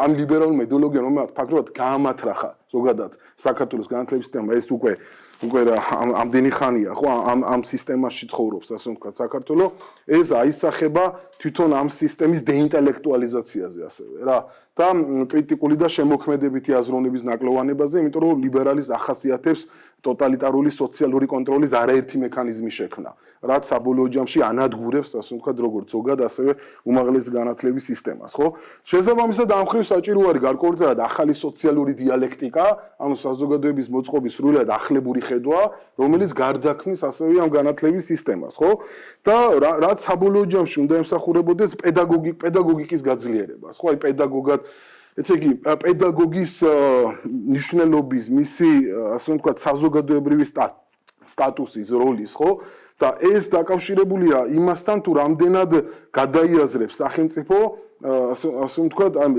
ამ ლიბერალურმა იდეოლოგიამ, რომელმაც ფაქტობრივად გაამათრახა ზოგადად საქართველოს განათლების სისტემა, ეს უკვე ამდენი ხანია, ხო, ამ სისტემაში ცხოვრობს, ასე ვთქვათ, საქართველო, ეს აისახება თვითონ ამ სისტემის დეინტელექტუალიზაციაზე ასევე, რა. და კრიტიკული და შემოქმედებითი აზროვნების ნაკლოვანებაზე, იმიტომ რომ ლიბერალის ახასიათებს ტოტალიტარული სოციალური კონტროლის არაერთი მექანიზმი შექმნა, რაც საბოლოო ჯამში ანადგურებს, ასე ვთქვათ, როგორც ზოგად, ასევე უმაღლესი განათლების სისტემას, ხო? შესაბამისად, ამ მხრივ საჭირო არის გარკვეულწილად ახალი სოციალური დიალექტიკა, ანუ საზოგადოების მოწყობის სრულად ახლებური ხედვა, რომელიც გარდაქმნის ასევე ამ განათლების სისტემას, ხო? და რაც საბოლოო ჯამში უნდა ემსახურებოდეს პედაგოგიკის გაძლიერებას, ხო? აი პედაგოგად ესე იგი პედაგოგის ნიშნულობის, მისი ასე ვთქვათ, საზოგადოებრივი სტატუსის, როლის, ხო? და ეს დაკავშირებულია იმასთან, თუ რამდენად გადაიაზრებს სახელმწიფო ასე ვთქვათ, ამ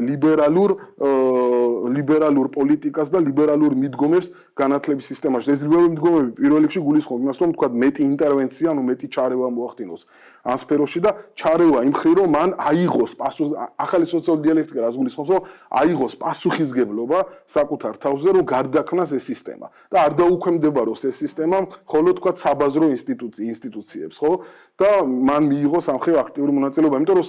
ლიბერალურ პოლიტიკას და ლიბერალურ მიდგომებს განათლების სისტემაში. ეს ლიბერალური მიდგომები პირველ რიგში გულისხმობ იმას, რომ ვთქვათ, მეტი ინტერვენცია, ანუ მეტი ჩარევა მოახდინოს ამ სფეროში და ჩარევა იმ მხრივ, რომ მან აიღოს ახალი სოციალური დიალექტიკა რას გულისხმობს, რომ აიღოს პასუხისგებლობა საკუთარ თავზე, რომ გარდაქმნას ეს სისტემა და არ დაუქვემდებაროს ეს სისტემა მხოლოდ ვთქვათ საბაზრო ინსტიტუციებს, ხო? და მან მიიღოს ამ მხრივ აქტიური მონაწილეობა, იმიტომ რომ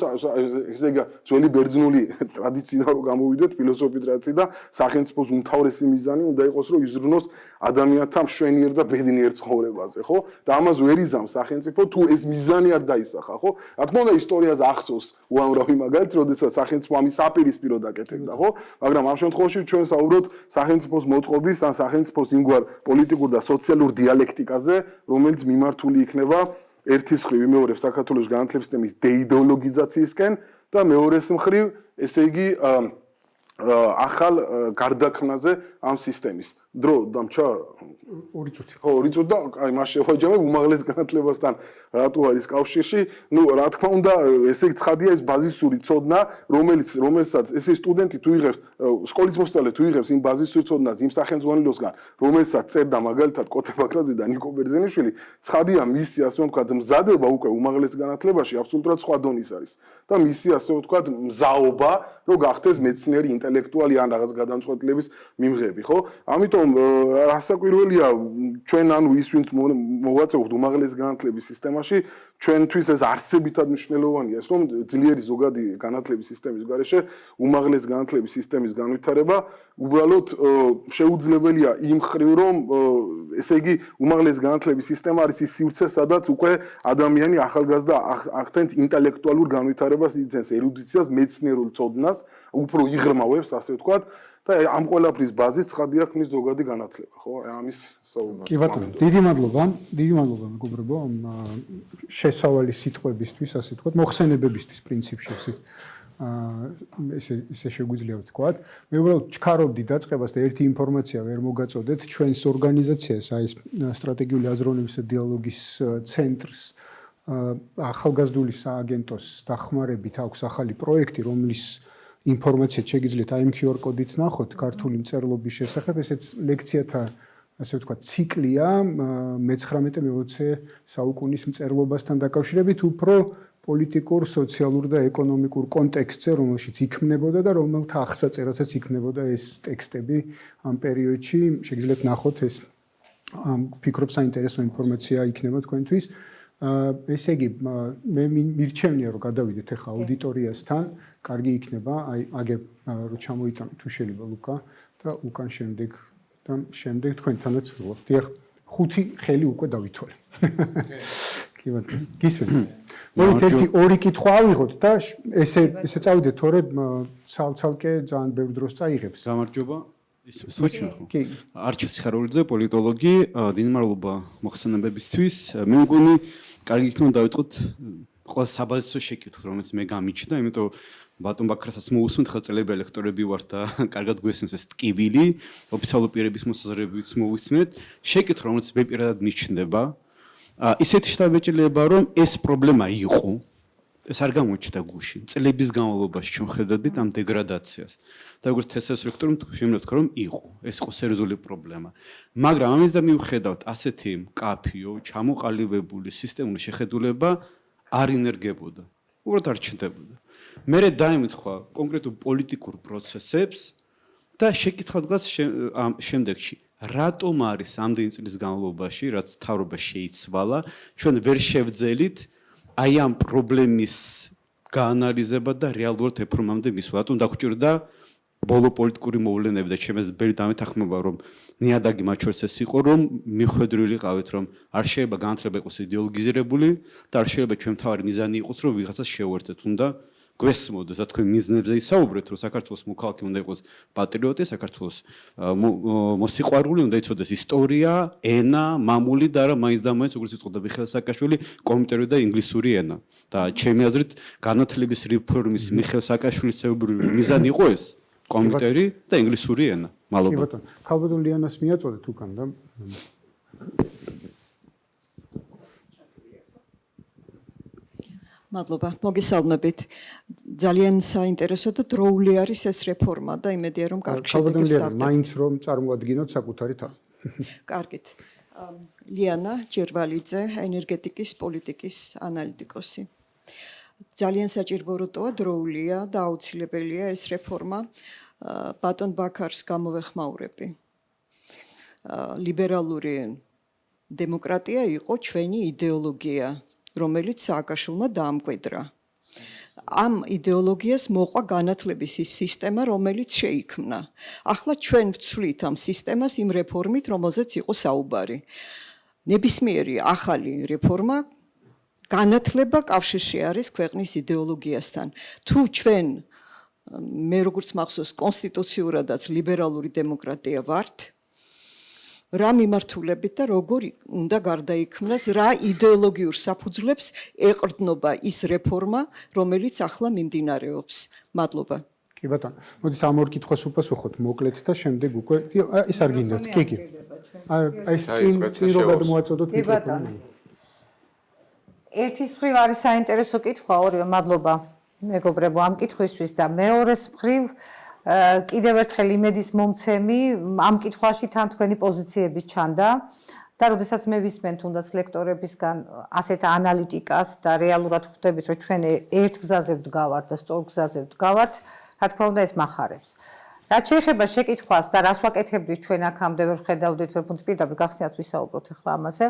ესე იგი ძველი ბერძნული ტრადიციიდან რომ გამოვიდეთ ფილოსოფიით რაც და სახელმწიფოს უმთავრესი მიზანი უნდა იყოს რომ იზრუნოს ადამიანთა მშვენიერ და ბედნიერ ცხოვრებაზე, ხო? და ამას ვერ იზამს სახელმწიფო თუ ეს მიზანი არ დაისახა, ხო? რა თქმა უნდა ისტორიაზე ახსოვს უამრავი მაგალითი, როდესაც სახელმწიფო ამის საპირისპირო დაკეთებდა, ხო? მაგრამ ამ შემთხვევაში ჩვენ საუბრობთ სახელმწიფოს მოწყობის ან სახელმწიფოს იმგვარ პოლიტიკურ და სოციალურ დიალექტიკაზე, რომელიც მიმართული იქნება ერთის მხრივ იმეორებს საქართველოს განათლების სისტემის დეიდეოლოგიზაციისკენ და მეორეს მხრივ, ესე იგი ახალ გარდაქმნაზე ამ სისტემის. დრო დამჩა 2 წუთი. ხო, 2 წუთი და აი მას შევაჯამებ უმაღლეს განათლებასთან რატო არის კავშირში. ნუ რა თქმა უნდა, ესე იგი ცხადია ეს ბაზისური ცოდნა, რომელსაც ესე სტუდენტი თუ იღებს, სკოლის მოსწავლე თუ იღებს იმ ბაზისურ ცოდნას იმ სახელმძღვანელოსგან, რომელსაც წერდა მაგალითად კოტე ბაქრაძე და ნიკო ბერძენიშვილი, ცხადია მისი ასე ვთქვათ მზადება უკვე უმაღლეს განათლებაში აბსოლუტურად სხვა დონის არის. და მისი ასე ვთქვათ მზაობა, რომ გახდეს მეცნიერი, ინტელექტუალი ან რაღაც გადამწყვეტლების მიმღები, ხო? ამიტომ რასაკვირველია ჩვენ ანუ ის ვინც მოვაწეობთ უმაღლეს განათლების სისტემაში, ჩვენთვის ეს არსებითად მნიშვნელოვანია, რომ ძლიერი ზოგადი განათლების სისტემის გარეშე უმაღლეს განათლების სისტემის განვითარება უბრალოდ შეუძლებელია იმ მხრივ, რომ ესე იგი უმაღლეს განათლების სისტემა არის ის სივრცე, სადაც უკვე ადამიანი ახალგაზრდა ახდენს ინტელექტუალურ განვითარებას, იძენს ერუდიციას, მეცნიერულ ცოდნას, უფრო იღრმავებს, ასე ვთქვათ. და ამ ყველაფრის ბაზის ცხადია ქმნის ზოგადი განათლება, ხო? ამის საუბარი. კი ბატონო, დიდი მადლობა მეგობრებო, შესავალი სიტყვებისთვის, ასე ვთქვათ, მოხსენებებისთვის პრინციპში ესე შეგვიძლია ვთქვათ. მე უბრალოდ ჩქარობდი დაწყებას და ერთი ინფორმაცია ვერ მოგაწოდეთ ჩვენს ორგანიზაციას, აი ეს სტრატეგიული აზროვნების და დიალოგის ცენტრს ახალგაზრდული სააგენტოს დახმარებით აქვს ახალი პროექტი, რომლის ინფორმაციაც შეგიძლიათ აი იმ QR კოდით ნახოთ ქართული მწერლობის შესახებ, ესეც ლექციათა ასე ვთქვათ ციკლია 19-20 საუკუნის მწერლობასთან დაკავშირებით, უფრო პოლიტიკურ, სოციალურ და ეკონომიკურ კონტექსტზე, რომელშიც იქმნებოდა და რომელთა აღსაწერადაც იქმნებოდა ეს ტექსტები ამ პერიოდში. შეგიძლიათ ნახოთ ეს ფიქრობ საინტერესო ინფორმაცია იქნება თქვენთვის. ესე იგი, მე მირჩევნია რომ გადავიდეთ ახლა აუდიტორიასთან, კარგი იქნება, აი აგერ რო ჩამოიტანოთ თუ შეიძლება ლუკა და უკან შემდეგ თქვენთანაც ვიყავ. დიახ, 5 ხელი უკვე დავითვალე. კი ბატონო, გისმენთ. მოდით ერთი ორი კითხვა ავიღოთ და ესე წავიდეთ, თორე ცალ-ცალკე ძალიან ბევრ დროს წაიღებს. გამარჯობა. სოჩი ხო? კი. არჩილ სიხარულიძე, პოლიტოლოგი, დიდი მადლობა მოხსენებებისთვის. მე მგონი კარგი იქნება დავიწყოთ ყველა საბაზისო შეკითხვით, რომელიც მე გამიჩნდა, იმიტომ ბატონ ბაქრასაც მოусმენთ, ხელწელები ელექტორები ვართ და კარგად გვესმის ეს ტკივილი, ოფიციალური პირების მოსაზრებებიც მოვისმენთ. შეკითხვა, რომელიც მე პირადად მიჩნდება, ისეთი შთაბეჭდილება, რომ ეს პრობლემა იყო, ეს არ გამოჩნდა გუშინ. წლების განმავლობაში ჩვენ ხედავდით ამ დეგრადაციას. და როგორც თესეს რექტორმა შემიძლია რომ იყო, ეს იყო სერიოზული პრობლემა. მაგრამ ამის და მიუხედავად ასეთი მკაფიო, ჩამოყალიბებული სისტემური შეხედულება არ ინერგებოდა. უბრალოდ არ ჩნდებოდა. მერე დაემთხვა კონკრეტულ პოლიტიკურ პროცესებს და შეკითხვა დგას ამ შემდეგში. რატომ არის ამდენი წლის განმავლობაში, რაც თავრობა შეიცვალა, ჩვენ ვერ შევძელით აი ამ პრობლემის გაანალიზება და რეალურად ეფორმამდე მისვლა. რატომ დაგვჭირდა ბოლო პოლიტიკური მოვლენები და ჩემს ბერი დამეთანხმება, რომ ნიადაგი მათ შორის ეს იყო, რომ მიხვედრილი ყავით, რომ არ შეიძლება განათლება იყოს იდეოლოგიზირებული და არ შეიძლება ჩვენ თავარი მიზანი იყოს, რომ ვიღაცას შევერთეთ. უნდა გვესმოდეს, რა თქვენ მიზნებზე ისაუბრეთ, რომ საქართველოს მოქალაქე უნდა იყოს პატრიოტი, საქართველოს მოსიყვარული, უნდა იცოდეს ისტორია, ენა, მამული და რა მაინც და მაინც როგორც იტყოდა მიხეილ სააკაშვილი, კომპიუტერი და ინგლისური ენა. და ჩემი აზრით, განათლების რეფორმის მიხეილ სააკაშვილის წევრობრივი მიზანი იყო ეს, კომპიუტერი და ინგლისური ენა. მადლობა. კი ბატონო, ქალბატონ ლიანას მიაწოდეთ უკან და მადლობა, მოგესალმებით. ძალიან საინტერესო და დროული არის ეს რეფორმა და იმედია რომ კარგ შედეგებს დავდებთ. მაინც რომ წარმოადგინოთ საკუთარი თავი. კარგით. ლიანა ჯერვალიძე, ენერგეტიკის პოლიტიკის ანალიტიკოსი. ძალიან საჭირო როტოა, დროულია და აუცილებელია ეს რეფორმა. ბატონ ბაქარს გამოვეხმაურები. ლიბერალური დემოკრატია იყო ჩვენი იდეოლოგია, რომელიც სააკაშვილმა დაამკვიდრა. ამ იდეოლოგიას მოყვა განათლების ის სისტემა, რომელიც შეიქმნა. ახლა ჩვენ ვცვლით ამ სისტემას იმ რეფორმით, რომელზეც იყო საუბარი. ნებისმიერი ახალი რეფორმა განათლება კავშირში არის ქვეყნის იდეოლოგიასთან. თუ ჩვენ მე როგორც მახსოვს კონსტიტუციურადაც ლიბერალური დემოკრატია ვართ, რა მიმართულებით და როგორ უნდა გარდაიქმნას, რა იდეოლოგიურ საფუძვლებს ეყრდნობა ის რეფორმა, რომელიც ახლა მიმდინარეობს. მადლობა. კი ბატონო, მოდით ამ ორ კითხვას უპასუხოთ მოკლედ და შემდეგ უკვე ის არ გინდათ. კი. აი ეს წინ რო გადმოაწოდოთ მიკროფონი. ერთის მხრივ არის საინტერესო კითხვა, ორივე მადლობა მეგობრებო ამ კითხვისთვის და მეორეს მხრივ კიდევ ერთხელ იმედის მომცემი ამ კითხვაში თან თქვენი პოზიციების ჩანდა და როდესაც მე ვისმენ თუნდაც ლექტორებისგან ასეთ ანალიტიკას და რეალურად ხვდებით რომ ჩვენ ერთ გზაზე ვდგავართ და სწორ გზაზე ვდგავართ, რა თქმა უნდა ეს მახარებს. რაც შეეხება შეკითხვას და რას ვაკეთებდით ჩვენ აქამდე ვერ ხედავდით ვერ ფუნქციონირებს პირდაპირ გახსნათ ვისაუბროთ ახლა ამაზე.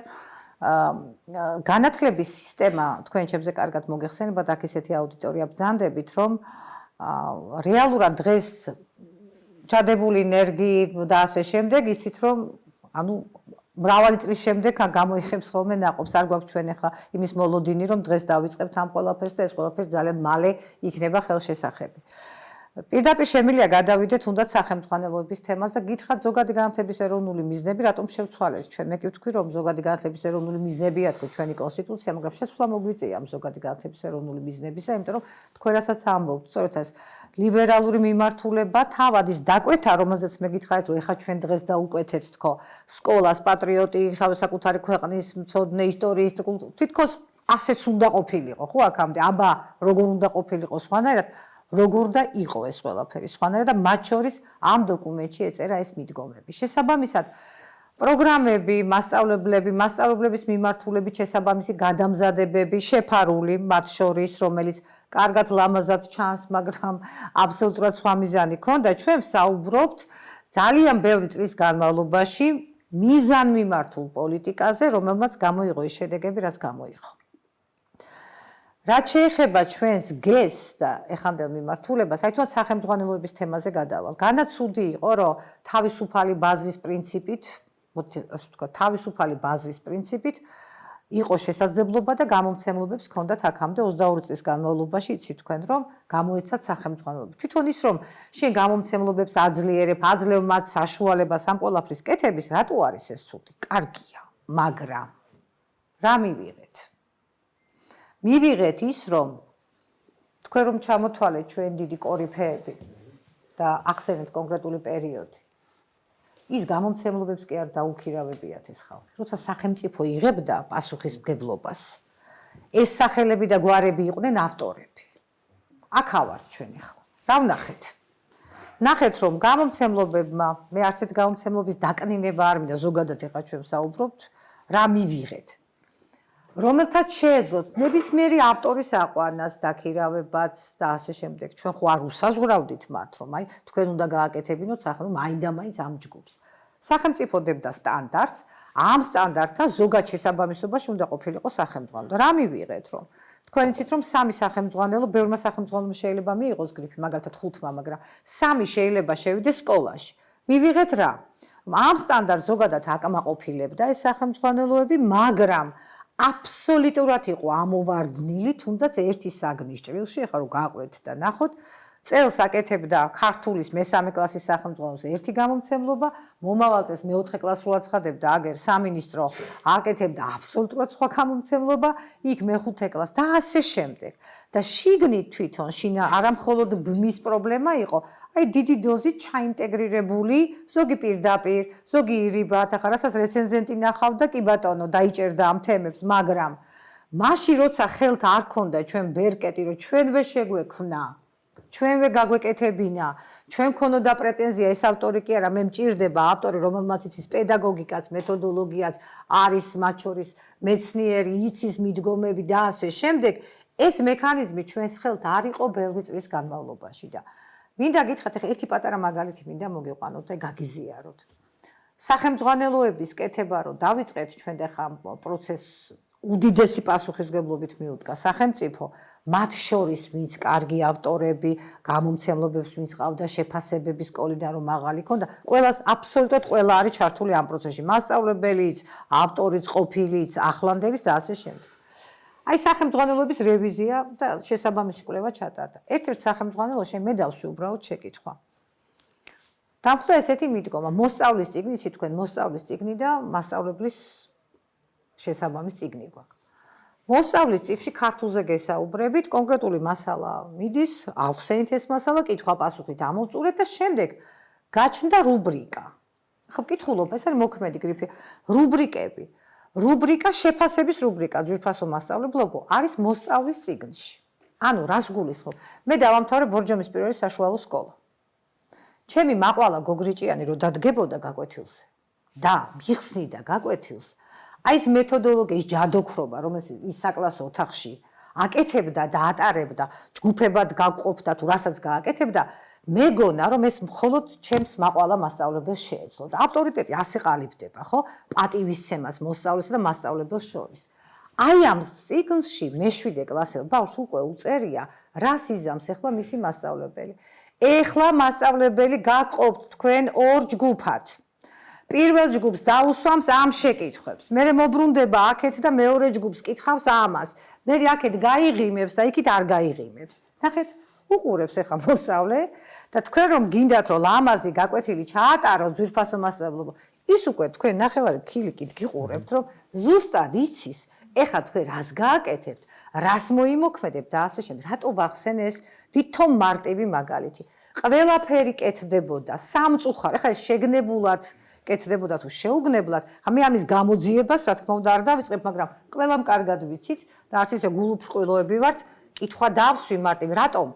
განათლების სისტემა თქვენ ჩემზე კარგად მოგეხსენებათ, აქ ისეთი აუდიტორია ბრძანდებით, რომ რეალურად დღეს ჩადებული ენერგიით და ასე შემდეგ იცით რომ ანუ მრავალი წლის შემდეგ გამოიხებს ხოლმე ნაყოფს არ გვაქვს ჩვენ ახლა იმის მოლოდინი რომ დღეს დავიწყებთ ამ ყველაფერს და ეს ყველაფერი ძალიან მალე იქნება ხელშესახები. პირდაპირ შემიძლია გადავიდეთ თუნდაც სახელმძღვანელოების თემას და გითხრათ ზოგადი განათლების ეროვნული მიზნები რატომ შევცვალეთ ჩვენ. მე კი ვთქვი რომ ზოგადი განათლების ეროვნული მიზნებია თქო ჩვენი კონსტიტუცია, მაგრამ შეცვლა მოგვიწია ამ ზოგადი განათლების ეროვნული მიზნებისა, იმიტომ რომ თქვენ რასაც ამბობთ, სწორედ ეს ლიბერალური მიმართულება თავად ის დაკვეთა, რომელზეც მე გითხარით რომ ეხა ჩვენ დღეს დაუკვეთეთ თქო სკოლას, პატრიოტი, საკუთარი ქვეყნის მცოდნე, ისტორიის, თითქოს ასეც უნდა ყოფილიყო, ხო აქამდე, აბა როგორ უნდა ყოფილიყო სხვანაირად როგორ და იყო ეს ყველაფერი სხვანაირად და მათ შორის ამ დოკუმენტში ეწერა ეს მიდგომები. შესაბამისად, პროგრამები, მასწავლებლების მიმართულებით შესაბამისი გადამზადებები, შეფარული მათ შორის, რომელიც კარგად ლამაზად ჩანს, მაგრამ აბსოლუტურად სხვა მიზანი ქონდა. ჩვენ ვსაუბრობთ ძალიან ბევრი წლის განმავლობაში მიზანმიმართულ პოლიტიკაზე, რომელმაც გამოიღო ის შედეგები, რაც გამოიღო. რაც შეეხება ჩვენს გესს და ეხანდელ მიმართულებას, აი თუნდაც სახელმძღვანელოების თემაზე გადავალ. განაცუდი იყო, რომ თავისუფალი ბაზრის პრინციპით, ასე ვთქვათ, თავისუფალი ბაზრის პრინციპით იყო შესაძლებლობა და გამომცემლობებს ჰქონდათ აქამდე 22 წლის განმავლობაში, იცით თქვენ, რომ გამოეცათ სახელმძღვანელოები. თვითონ ის, რომ შენ გამომცემლობებს აძლევ მათ საშუალებას ამ ყველაფრის კეთების, რატო არის ეს ცუდი? კარგია, მაგრამ რა მივიღეთ? მივიღეთ ის, რომ თქვენ რომ ჩამოთვალეთ ჩვენ დიდი კორიფეები და ახსენეთ კონკრეტული პერიოდი. ის გამომცემლობებს კი არ დაუქირავებიათ ეს ხალხი. როცა სახელმწიფო იღებდა პასუხისმგებლობას, ეს სახელები და გვარები იყვნენ ავტორები. აქ ავართ ჩვენ ახლა. რა ვნახეთ? ნახეთ რომ გამომცემლობებმა, მე არც ერთ გამომცემლობის დაკნინება არ მინდა, ზოგადად ახლა ჩვენ ვსაუბრობთ, რა მივიღეთ. რომელთაც შეეძლოთ ნებისმიერი ავტორის აყვანას, დაქირავებაც და ასე შემდეგ. ჩვენ ხო არ უსაზღვრავდით მათ, რომ აი თქვენ უნდა გააკეთებინოთ სახე, რომ მაინდა-მაინც ამ ჯგუფს. სახელმწიფო დებდა სტანდარტს, ამ სტანდარტთან ზოგად შესაბამისობაში უნდა ყოფილიყო სახელმძღვანელო. რა მივიღეთ, რომ თქვენ იცით, რომ 3 სახელმძღვანელო, ბევრმა სახელმძღვანელომ შეიძლება მიიღოს გრიფი, მაგალითად 5-მა, მაგრამ 3 შეიძლება შევიდეს სკოლაში. მივიღეთ რა? ამ სტანდარტს ზოგადად აკმაყოფილებდა ეს სახელმძღვანელოები, მაგრამ აბსოლუტურად იყო ამოვარდნილი, თუნდაც ერთი საგნის ჭრილში, ახლა რომ გაყვეთ და ნახოთ, წელს აკეთებდა ქართულის მე-3 კლასის სახელმძღვანელოს ერთი გამომცემლობა, მომავალ წელს მე-4 კლასს რო აცხადებდა აგერ სამინისტრო, აკეთებდა აბსოლუტურად სხვა გამომცემლობა, იქ მე-5 კლასს და ასე შემდეგ. და შიგნით თვითონ არა მხოლოდ ბმის პრობლემა იყო, აი დიდი დოზით ჩაინტეგრირებული, ზოგი პირდაპირ, ზოგი ირიბად, ახლა რასაც რეცენზენტი ნახავდა, კი ბატონო, დაიჭერდა ამ თემებს, მაგრამ მაშინ როცა ხელთ არ ქონდა ჩვენ ბერკეტი, რომ ჩვენვე შეგვექმნა, ჩვენვე გაგვეკეთებინა, ჩვენ ქონოდა პრეტენზია, ეს ავტორი კი არა, მე მჭირდება ავტორი, რომელმაც იცის პედაგოგიკაც, მეთოდოლოგიაც, არის მათ შორის მეცნიერი, იცის მიდგომები და ასე შემდეგ, ეს მექანიზმი ჩვენს ხელთ არ იყო ბევრი წლის განმავლობაში და მინდა გითხრათ, ახლა ერთი პატარა მაგალითი მინდა მოგიყვანოთ და გაგიზიაროთ. სახელმძღვანელოების კეთება რომ დავიწყეთ ჩვენ და ხა პროცესს უდიდესი პასუხისმგებლობით მიუდგა სახელმწიფო, მათ შორის ვინც კარგი ავტორები, გამომცემლობებს ვინც ყავდა შეფასებები სკოლიდან რომ მაღალი ქონდა, ყველას აბსოლუტურად ყველა არის ჩართული ამ პროცესში, მასწავლებელიც, ავტორიც, ყოფილიც, ახლანდელიც და ასე შემდეგ. აი სახელმძღვანელოების რევიზია და შესაბამისი კვლევა ჩატარდა. ერთ-ერთ სახელმძღვანელოში მე დავსვი უბრალოდ შეკითხვა. დამხვდა ესეთი მიდგომა, მოსწავლის წიგნი, იცით თქვენ, მოსწავლის წიგნი და მასწავლებლის შესაბამის წიგნი გვაქვს. მოსწავლის წიგნში ქართულზე გესაუბრებით, კონკრეტული მასალა მიდის, ავხსენით ეს მასალა, კითხვა-პასუხით ამოვწურეთ და შემდეგ გაჩნდა რუბრიკა. ხო ვკითხულობ, ეს არის მოქმედი გრიფი, რუბრიკები. რუბრიკა შეფასების რუბრიკა ძვირფასო მასწავლებლობო არის მოსწავლის წიგნში. ანუ რას გულისხმობ? მე დავამთავრე ბორჯომის პირველი საშუალო სკოლა. ჩემი მაყვალა გოგრიჭიანი რო დადგებოდა გაკვეთილზე და მიხსნიდა გაკვეთილს, აი ეს მეთოდოლოგია, ის ჯადოქრობა, რომელიც ის საკლასო ოთახში აკეთებდა და ატარებდა, ჯგუფებად გაყოფდა თუ რასაც გააკეთებდა, მეგონა რომ ეს მხოლოდ ჩემს მაყვალა მასწავლებელს შეეძლო და ავტორიტეტი ასე ყალიბდება, ხო? პატივისცემას მოსწავლისა და მასწავლებელს შორის. აი ამ წიგნში მე-7 კლასელ ბავშვს უკვე უწერია, რას იზამს ახლა მისი მასწავლებელი. ეხლა მასწავლებელი გაყოფთ თქვენ 2 ჯგუფად. პირველ ჯგუფს დაუსვამს ამ შეკითხვებს. მერე მობრუნდება აქეთ და მეორე ჯგუფს კითხავს ამას. მერე აქეთ გაიღიმებს და იქით არ გაიღიმებს. ნახეთ, უყურებს ახლა მოსწავლე და თქვენ რომ გინდათ რომ ლამაზი გაკვეთილი ჩაატაროთ ძვირფასო მასწავლებლობა, ის უკვე თქვენ ნახევარი ქილიკით გიყურებთ რომ ზუსტად იცის, ეხლა თქვენ რას გააკეთებთ, რას მოიმოქმედებთ და ასე შემდეგ. რატო ვახსენ ეს თვითონ მარტივი მაგალითი. ყველაფერი კეთდებოდა სამწუხარ, ეხლა შეგნებულად კეთდებოდა თუ შეუგნებლად, მე ამის გამოძიებას რა თქმა უნდა არ დავიწყებ, მაგრამ ყველამ კარგად ვიცით და არც ისე გულუფრყვილოები ვართ, კითხვა დავსვი მარტივ, რატომ?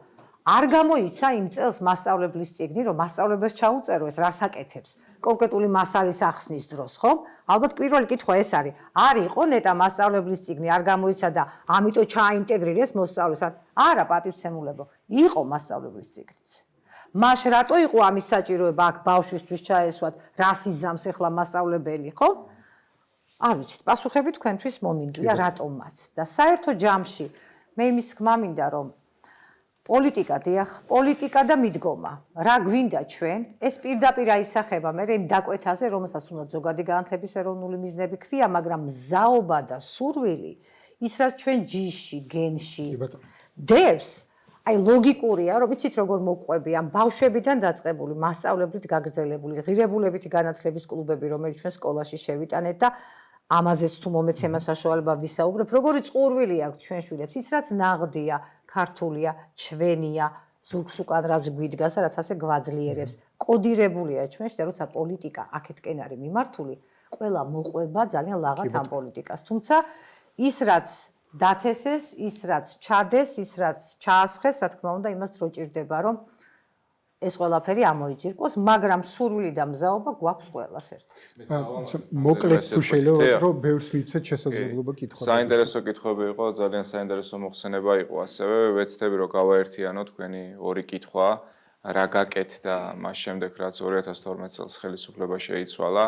არ გამოიცა იმ წელს მასწავლებლის წიგნი, რომ მასწავლებელს ჩაუწერო ეს რას აკეთებს კონკრეტული მასალის ახსნის დროს, ხო? ალბათ პირველი კითხვა ეს არის. არ იყო ნეტა მასწავლებლის წიგნი, არ გამოიცა და ამიტომ ჩააინტეგრირეს მოსწავლეს. არა, პატივცემულებო, იყო მასწავლებლის წიგნიც. მაშ რატო იყო ამის საჭიროება აქ ბავშვისთვის ჩაესვათ, რას იზამს ახლა მასწავლებელი, ხო? არ ვიცით, პასუხები თქვენთვის მომინდია რატომაც და საერთო ჯამში მე იმის თქმა მინდა რომ პოლიტიკა დიახ, პოლიტიკა და მიდგომა. რა გვინდა ჩვენ? ეს პირდაპირ აისახება მე იმ დაკვეთაზე, რომელსაც უნდა ზოგადი განათლების ეროვნული მიზნები ქვია, მაგრამ მზაობა და სურვილი, ის რაც ჩვენ ჯიში, გენში დევს, აი ლოგიკურია, რომ იცით როგორ მოყვები ამ ბავშვებიდან დაწყებული, მასწავლებლით გაგრძელებული, ღირებულებითი განათლების კლუბები, რომელიც ჩვენ სკოლაში შევიტანეთ და ამაზეც თუ მომეცემა საშუალება ვისაუბრებ, როგორი წყურვილი აქვს ჩვენ შვილებს, ის რაც ნაღდია, ქართულია, ჩვენია, ზურგს უკან რაც გვიდგას და რაც ასე გვაძლიერებს. კოდირებულია ჩვენში და როცა პოლიტიკა აქეთკენ არის მიმართული, ყველა მოყვება ძალიან ლაღად ამ პოლიტიკას. თუმცა ის რაც დათესეს, ის რაც ჩადეს, ის რაც ჩაასხეს, რა თქმა უნდა, იმას დრო ჭირდება, რომ ეს ყველაფერი ამოიძირკოს, მაგრამ სურვილი და მზაობა გვაქვს ყველას ერთად. მოკლედ თუ შეიძლება რომ ბევრს ვიცეთ შესაძლებლობა კითხვა. საინტერესო კითხვები იყო, ძალიან საინტერესო მოხსენება იყო ასევე. ვეცდები რომ გავაერთიანო თქვენი ორი კითხვა, რა გაკეთდა მას შემდეგ, რაც 2012 წელს ხელისუფლება შეიცვალა.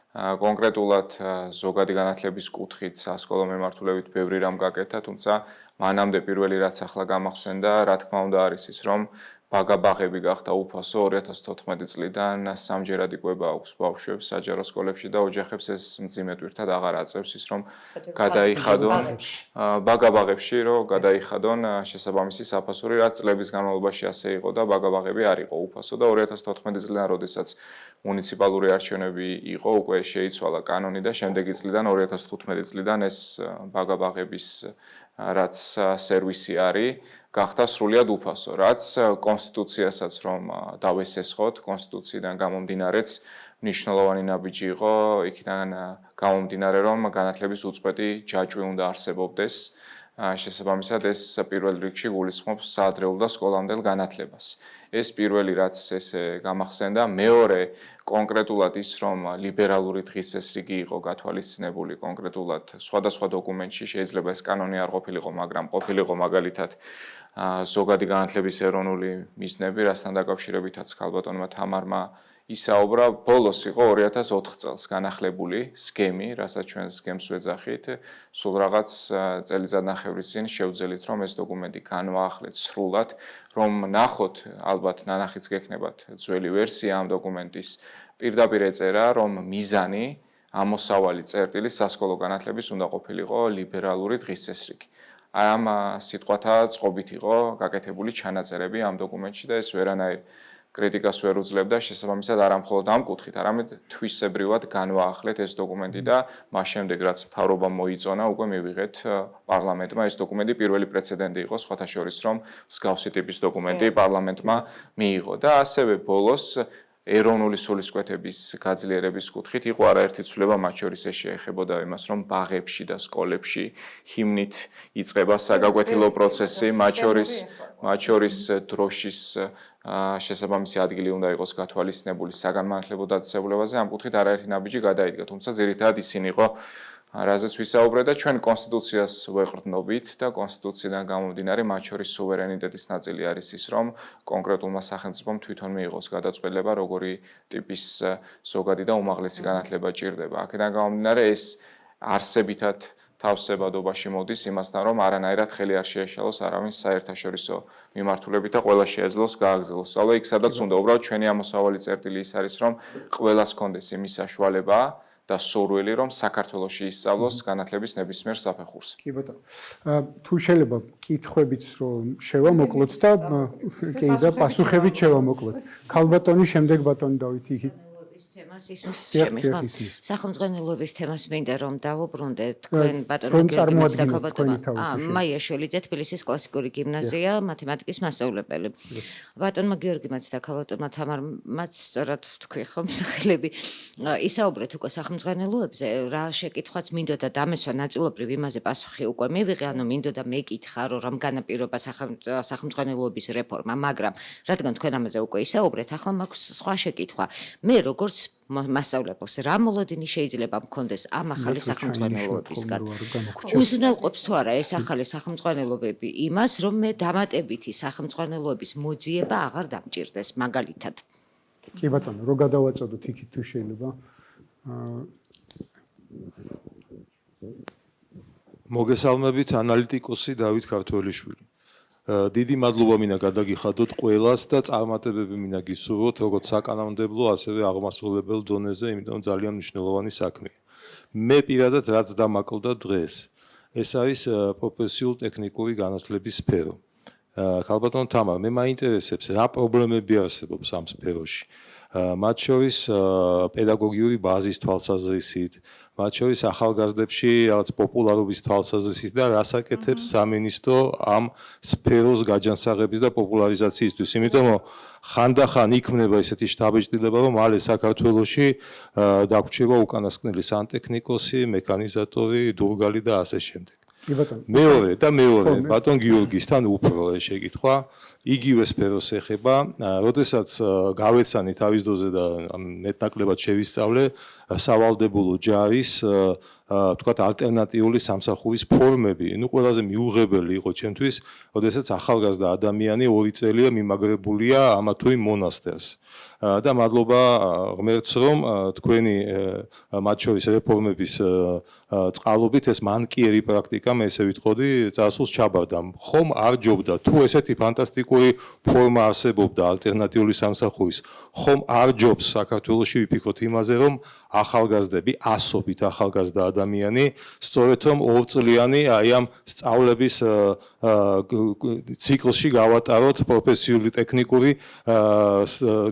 კონკრეტულად ზოგადი განათლების კუთხით სასკოლო მემართულებით ბევრი რამ გაკეთდა, თუმცა მანამდე პირველი რაც ახლა გამახსენდა, რა თქმა უნდა არის ის, რომ ბაგაბაღები გახდა უფასო 2014 წლიდან სამჯერად იკვება აქვს ბავშვებს საჯარო სკოლებში და ოჯახებს ეს მძიმე ტვირთად აღარ აწევს ის რომ გადაიხადონ ბაგაბაღებში რომ გადაიხადონ შესაბამისი საფასური რაც წლების განმავლობაში ასე იყო და ბაგაბაღები არ იყო უფასო და 2014 წლიდან როდესაც მუნიციპალური არჩევნები იყო უკვე შეიცვალა კანონი და შემდეგი წლიდან 2015 წლიდან ეს ბაგაბაღების რაც სერვისი არის გახდა სრულიად უფასო, რაც კონსტიტუციასაც რომ დავესესხოთ, კონსტიტუციიდან გამომდინარეც მნიშვნელოვანი ნაბიჯი იყო, იქიდან გამომდინარე რომ განათლების უწყვეტი ჯაჭვი უნდა არსებობდეს, შესაბამისად ეს პირველ რიგში გულისხმობს საადრეულ და სკოლამდელ განათლებას. ეს პირველი რაც ესე გამახსენდა, მეორე კონკრეტულად ის რომ ლიბერალური დღესასრიგი იყო გათვალისწინებული კონკრეტულად სხვადასხვა დოკუმენტში შეიძლება ეს კანონი არ ყოფილიყო, მაგრამ ყოფილიყო მაგალითად ზოგადი განათლების ეროვნული მიზნები, რასთან დაკავშირებითაც ქალბატონმა თამარმა ისაუბრა, ბოლოს იყო 2004 წელს განახლებული სქემი, რასაც ჩვენ სქემს ვეძახით, სულ რაღაც წელიწადნახევრის წინ შევძელით, რომ ეს დოკუმენტი განვაახლეთ სრულად, რომ ნახოთ, ალბათ ნანახიც გექნებათ ძველი ვერსია ამ დოკუმენტის, პირდაპირ ეწერა, რომ მიზანი, ამოსავალი წერტილი სასკოლო განათლების უნდა ყოფილიყო ლიბერალური დღესასრიგი. ამ სიტყვათა წყობით იყო გაკეთებული ჩანაწერები ამ დოკუმენტში და ეს ვერანაირ კრიტიკას ვერ უძლებდა შესაბამისად არა მხოლოდ ამ კუთხით, არამედ თვისებრივად განვაახლეთ ეს დოკუმენტი და მას შემდეგ რაც მთავრობამ მოიწონა, უკვე მივიღეთ პარლამენტმა ეს დოკუმენტი პირველი პრეცედენტი იყო სხვათა შორის რომ მსგავსი ტიპის დოკუმენტი პარლამენტმა მიიღო და ასევე ბოლოს ეროვნული სულისკვეთების გაძლიერების კუთხით იყო არაერთი ცვლილება მათ შორის ეს შეეხებოდა იმას რომ ბაღებში და სკოლებში ჰიმნით იწყება საგაკვეთილო პროცესი მათ შორის დროშის შესაბამისი ადგილი უნდა იყოს გათვალისწინებული საგანმანათლებლო დაწესებულებაზე ამ კუთხით არაერთი ნაბიჯი გადაიდგა თუმცა ძირითადად ისინი იყო რაზეც ვისაუბრეთ და ჩვენ კონსტიტუციას ვეყრდნობით და კონსტიტუციიდან გამომდინარე მათ შორის სუვერენიტეტის ნაწილი არის ის რომ კონკრეტულმა სახელმწიფომ თვითონ მიიღოს გადაწყვეტილება როგორი ტიპის ზოგადი და უმაღლესი განათლება ჭირდება აქედან გამომდინარე ეს არსებითად თავსებადობაში მოდის იმასთან რომ არანაირად ხელი არ შეეშალოს არავინ საერთაშორისო მიმართულებით და ყველა შეეძლოს გააგრძელოს სწავლა იქ სადაც უნდა უბრალოდ ჩვენი ამოსავალი წერტილი ის არის რომ ყველას კონდეს იმის საშუალება და სურვილი რომ საქართველოში ისწავლოს განათლების ნებისმიერ საფეხურს. კი ბატონო. თუ შეიძლება კითხვებიც რომ შევამოკლოთ და კი და პასუხებით შევამოკლოთ. ქალბატონი შემდეგ ბატონი დავით იქით. თემას ისმის ჩემი ხო? სახელმწიფოების თემას მინდა რომ დავუბრუნდე თქვენ ბატონო გიორგიმაც და ქალბატონმა მაიაშვილიძე თბილისის კლასიკური გიმნაზია მათემატიკის მასწავლებელი. ბატონმა გიორგიმაც და ქალბატონმა თამარმაც სწორად თქვი ხო მსახელები ისაუბრეთ უკვე სახელმწიფოებზე რა შეკითხვაც მინდოდა დამესვა ნაწილობრივ იმაზე პასუხი უკვე მივიღე ანუ მინდოდა მეკითხა რომ რამ განაპირობა სახელმწიფოების რეფორმა მაგრამ რადგან თქვენ ამაზე უკვე ისაუბრეთ ახლა მაქვს სხვა შეკითხვა მე როგორც მასწავლებელს რა მოლოდინი შეიძლება მქონდეს ამ ახალი სახელმწიფოებისგან უზრუნველყოფს თუ არა ეს ახალი სახელმწიფოებები იმას რომ მე დამატებითი სახელმწიფოების მოძიება აღარ დამჭირდეს მაგალითად კი ბატონო რო გადავაწოდოთ იქით თუ შეიძლება მოგესალმებით ანალიტიკოსი დავით ქართველიშვილი დიდი მადლობა მინდა გადაგიხადოთ ყველას და წარმატებები მინდა გისურვოთ როგორც საკანონმდებლო ასევე აღმასრულებელ დონეზე იმიტომ ძალიან მნიშვნელოვანი საქმეა მე პირადად რაც დამაკლდა დღეს ეს არის პროფესიულ-ტექნიკური განათლების სფერო ქალბატონ თამარ მე მაინტერესებს რა პრობლემები არსებობს ამ სფეროში მათ შორის პედაგოგიური ბაზის თვალსაზრისით მათ შორის ახალგაზრდებში რაღაც პოპულარობის თვალსაზრისით და რას აკეთებს სამინისტრო ამ სფეროს გაჯანსაღების და პოპულარიზაციისთვის იმიტომ რომ ხანდახან იქმნება ესეთი შტაბ-ბიჭდილება რომ მალე საქართველოში დაგვრჩება უკანასკნელი სანტექნიკოსი მექანიზატორი დურგალი და ასე შემდეგ მეორე ბატონ გიორგისთან უფრო შეკითხვა იგივე სფეროს ეხება, როდესაც გავეცანი თავის დოზე და მეტნაკლებად შევისწავლე სავალდებულო ჯარის თქვათ ალტერნატიული სამსახურის ფორმები. ნუ ყველაზე მიუღებელი იყო ჩემთვის, როდესაც ახალგაზრდა ადამიანი 2 წელია მიმაგრებულია ამა თუ იმ მონასტერს. და მადლობა ღმერთს რომ თქვენი მათ შორის რეფორმების წყალობით ეს მანკიერი პრაქტიკა მე ესე ვიტყოდი წასულს ჩაბარდა. ხომ არ ჯობდა თუ ესეთი ფანტასტიკური ფორმა არსებობდა ალტერნატიული სამსახურის, ხომ არ ჯობს საქართველოში ვიფიქროთ იმაზე რომ ახალგაზრდები, ასობით ახალგაზრდა ადამიანი, სწორედ რომ 2 წლიანი აი ამ სწავლების ციკლში გავატაროთ პროფესიული ტექნიკური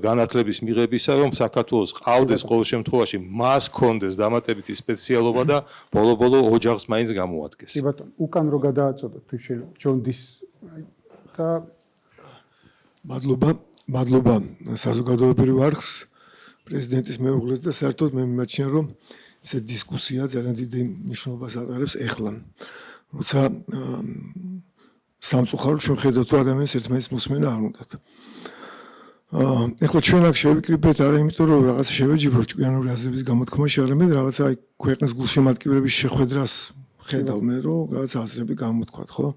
განათლების მიღებისა, რომ საქართველოს ყავდეს ყოველ შემთხვევაში მას კონდეს დამატებითი სპეციალობა და ბოლო-ბოლო ოჯახს მაინც გამოადგეს. კი ბატონო, უკან რო გადააწოდოთ თუ შეიძლება ჯონდის და მადლობა საზოგადოებრივ არხს პრეზიდენტის მეუღლეს და საერთოდ მე მიმაჩნია რომ ესე დისკუსია ძალიან დიდი მნიშვნელობას ატარებს ეხლა. როცა სამწუხაროდ ჩვენ ხედავთ რომ ადამიანს ერთმანეთს მოსმენა არ უნდათ. ეხლა ჩვენ აქ შევიკრიბეთ არა იმიტომ რომ რაღაცა შევეჯიბროთ ჭკვიანური აზრების გამოთქმაში, არამედ რაღაცა აი ქვეყნის გულშემატკივრების შეხვედრას ხედავ მე რომ რაღაცა აზრები გამოთქვათ, ხო?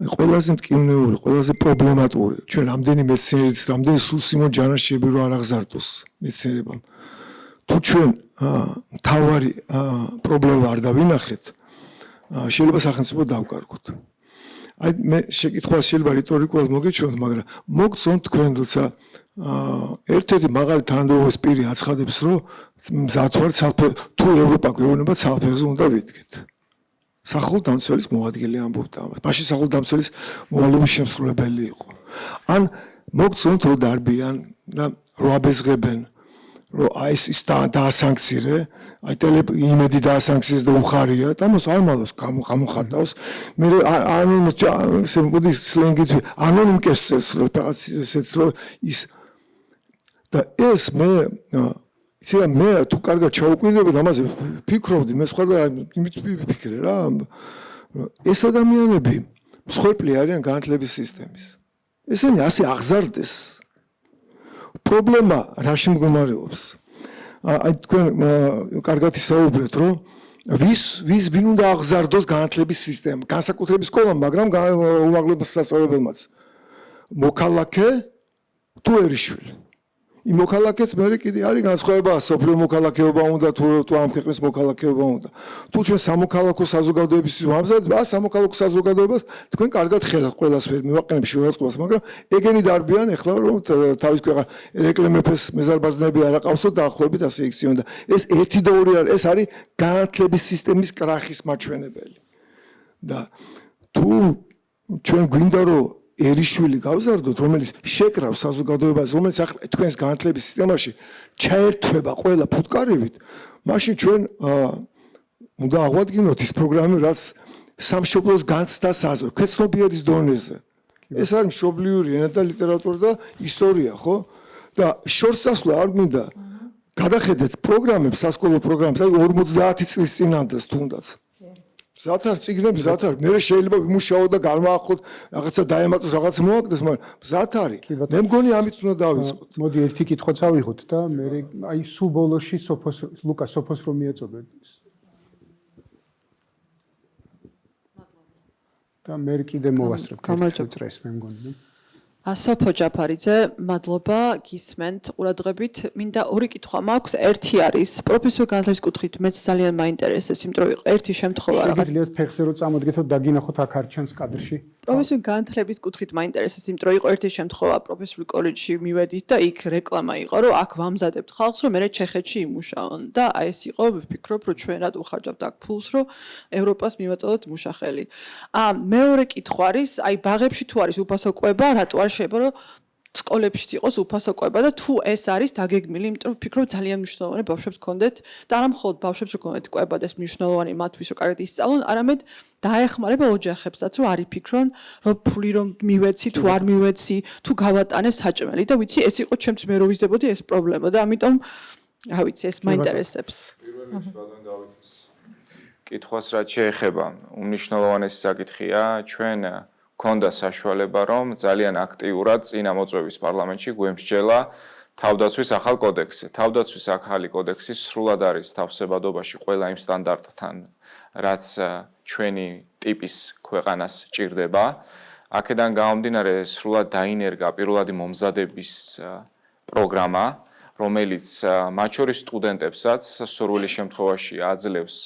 ყველაზე მტკივნეული, ყველაზე პრობლემატური. ჩვენ რამდენი მეცნიერით, რამდენი სულ სიმონ ჯანაშიები რო არ აღზარდოს მეცნიერებამ. თუ ჩვენ თავარი პრობლემა არ დავინახეთ, შეიძლება სახელმწიფო დავკარგოთ. აი მე შეკითხვა შეიძლება რიტორიკულად მოგეჩვენოთ, მაგრამ მოგწონთ თქვენ როცა ერთ-ერთი მაღალი თანამდებობის პირი აცხადებს, რომ მზად ვარ თუ ევროპა გვეუბნება ცალფეხზე უნდა ვიდგეთ. სახელმწიფოს მოადგილე ამბობდა ამას. მაშინ სახელმწიფოს მოვალეობის შემსრულებელი იყო. ან მოგწონთ რომ დარბიან და რო აბეზღებენ რომ აი ეს დაასანქცირე, აი იმედი დაასანქცირეს და უხარია და მას არ მალოს გამოხატავს. მე ესე მოდი სლენგით ანონიმ კესს რო რაღაც ესეც რო ის და ეს იცი მე თუ კარგად ჩაუკვირდებოდ ამაზე ფიქრობდი მე სხვა იმით ვიფიქრე რა ეს ადამიანები მსხვერპლი არიან განათლების სისტემის ესენი ასე აღზარდეს პრობლემა რაში მდგომარეობს აი თქვენ კარგად ისაუბრეთ რომ ვინ უნდა აღზარდოს განათლების სისტემა განსაკუთრებით სკოლა მაგრამ უმაღლეს სასწავლებელმაც მოქალაქე თუერიშვილი იმ მოქალაქეც მე კიდე არის განსხვავება სოფლიო მოქალაქეობა უნდა თუ ამ ქვეყნის მოქალაქეობა უნდა თუ ჩვენ სამოქალაქო საზოგადოების ვამზადებ სამოქალაქო საზოგადოებას თქვენ კარგად ხედავთ ყველასფერ მივაყენებ შეურაცხყოფას მაგრამ ეგენი დარბიან ეხლა რომ თავის ქვეყანა რეკლამეფეს მეზარბაზნები არ აყავსო დაახლოებით ასე იქციან და ეს 1 და 2 არის ეს არის განათლების სისტემის კრახის მაჩვენებელი და თუ ჩვენ გვინდა რომ ერიშვილი გავზარდოთ, რომელიც შეკრავს საზოგადოებას, რომელიც ახლა თქვენს განათლების სისტემაში ჩაერთვება ყველა ფუტკარივით, მაშინ ჩვენ უნდა აღვადგინოთ ის პროგრამები, რაც სამშობლოს განცდას აზრ, ქვეცნობიერის დონეზე. ეს არის მშობლიური ენა და ლიტერატურა და ისტორია, ხო? და შორს წასვლა არ მინდა გადახედეთ პროგრამებს, სასკოლო პროგრამებს, აი 50 წლის წინანდას თუნდაც. მზად არ წიგნები, მზად არ. მე შეიძლება ვიმუშაო და განვაახლოთ, რაღაცა დაემატოს, რაღაცა მოაგდეს, მაგრამ მზად არის. მე მგონი ამით უნდა დავიწყოთ. მოდი ერთი კითხვაც ავიღოთ და მე აი სულ ბოლოში ლუკას სოფოს რომ მიეწოდეთ. და მე კიდე მოვასწრებ წრეს მე მგონი. სოფო ჯაფარიძე, მადლობა, გისმენთ ყურადღებით. მინდა ორი კითხვა მაქვს. ერთი არის პროფესიულ განათლების კუთხით მეც ძალიან მაინტერესებს, იმიტომ რომ ერთი შემთხვევა რაღაც შეგიძლიათ ფეხზე რომ წამოდგეთ, რომ დაგინახოთ აქ არ ჩანს კადრში. პროფესიულ განათლების კუთხით მაინტერესებს, იმიტომ რომ იყო ერთი შემთხვევა პროფესიული კოლეჯში მივედით და იქ რეკლამა იყო, რომ აქ ვამზადებთ ხალხს, რომ მე ჩეხეთში იმუშაონ და აი ეს იყო, ვფიქრობ, რომ ჩვენ რად უხარჯავთ აქ ფულს, რომ ევროპას მივაწოდოთ მუშახელი. მეორე კითხვა არის, აი ბაღებში თუ არის უფასო კვება, რატო არ შეიძლება რომ სკოლებშიც იყოს უფასო კვება და თუ ეს არის დაგეგმილი, იმიტომ რომ ვფიქრობ ძალიან მნიშვნელოვანია ბავშვებს გქონდეთ და არა მხოლოდ ბავშვებს გქონდეთ კვება და ეს მნიშვნელოვანი მათთვის რომ კარგად ისწავლონ, არამედ დაეხმარება ოჯახებსაც, რომ არ იფიქრონ, რომ ფული რომ მივეცი, თუ არ მივეცი, თუ გავატანე საჭმელი და ვიცი ეს იყო ჩემთვის მე რო ვიზდებოდი ეს პრობლემა და ამიტომ რა ვიცი ეს მაინტერესებს. პირველ რიგში ბატონ დავითის კითხვას რაც შეეხება, უმნიშვნელოვანესი საკითხია ჩვენ ქონდა საშუალება, რომ ძალიან აქტიურად წინა მოწვევის პარლამენტში გვემსჯელა თავდაცვის ახალ კოდექსი. თავდაცვის ახალი კოდექსი სრულად არის თავსებადობაში ყველა იმ სტანდარტთან, რაც ჩვენი ტიპის ქვეყანას ჭირდება. აქედან გამომდინარე სრულად დაინერგა პირველადი მომზადების პროგრამა, რომელიც მათ შორის სტუდენტებსაც სურვილი შემთხვევაში აძლევს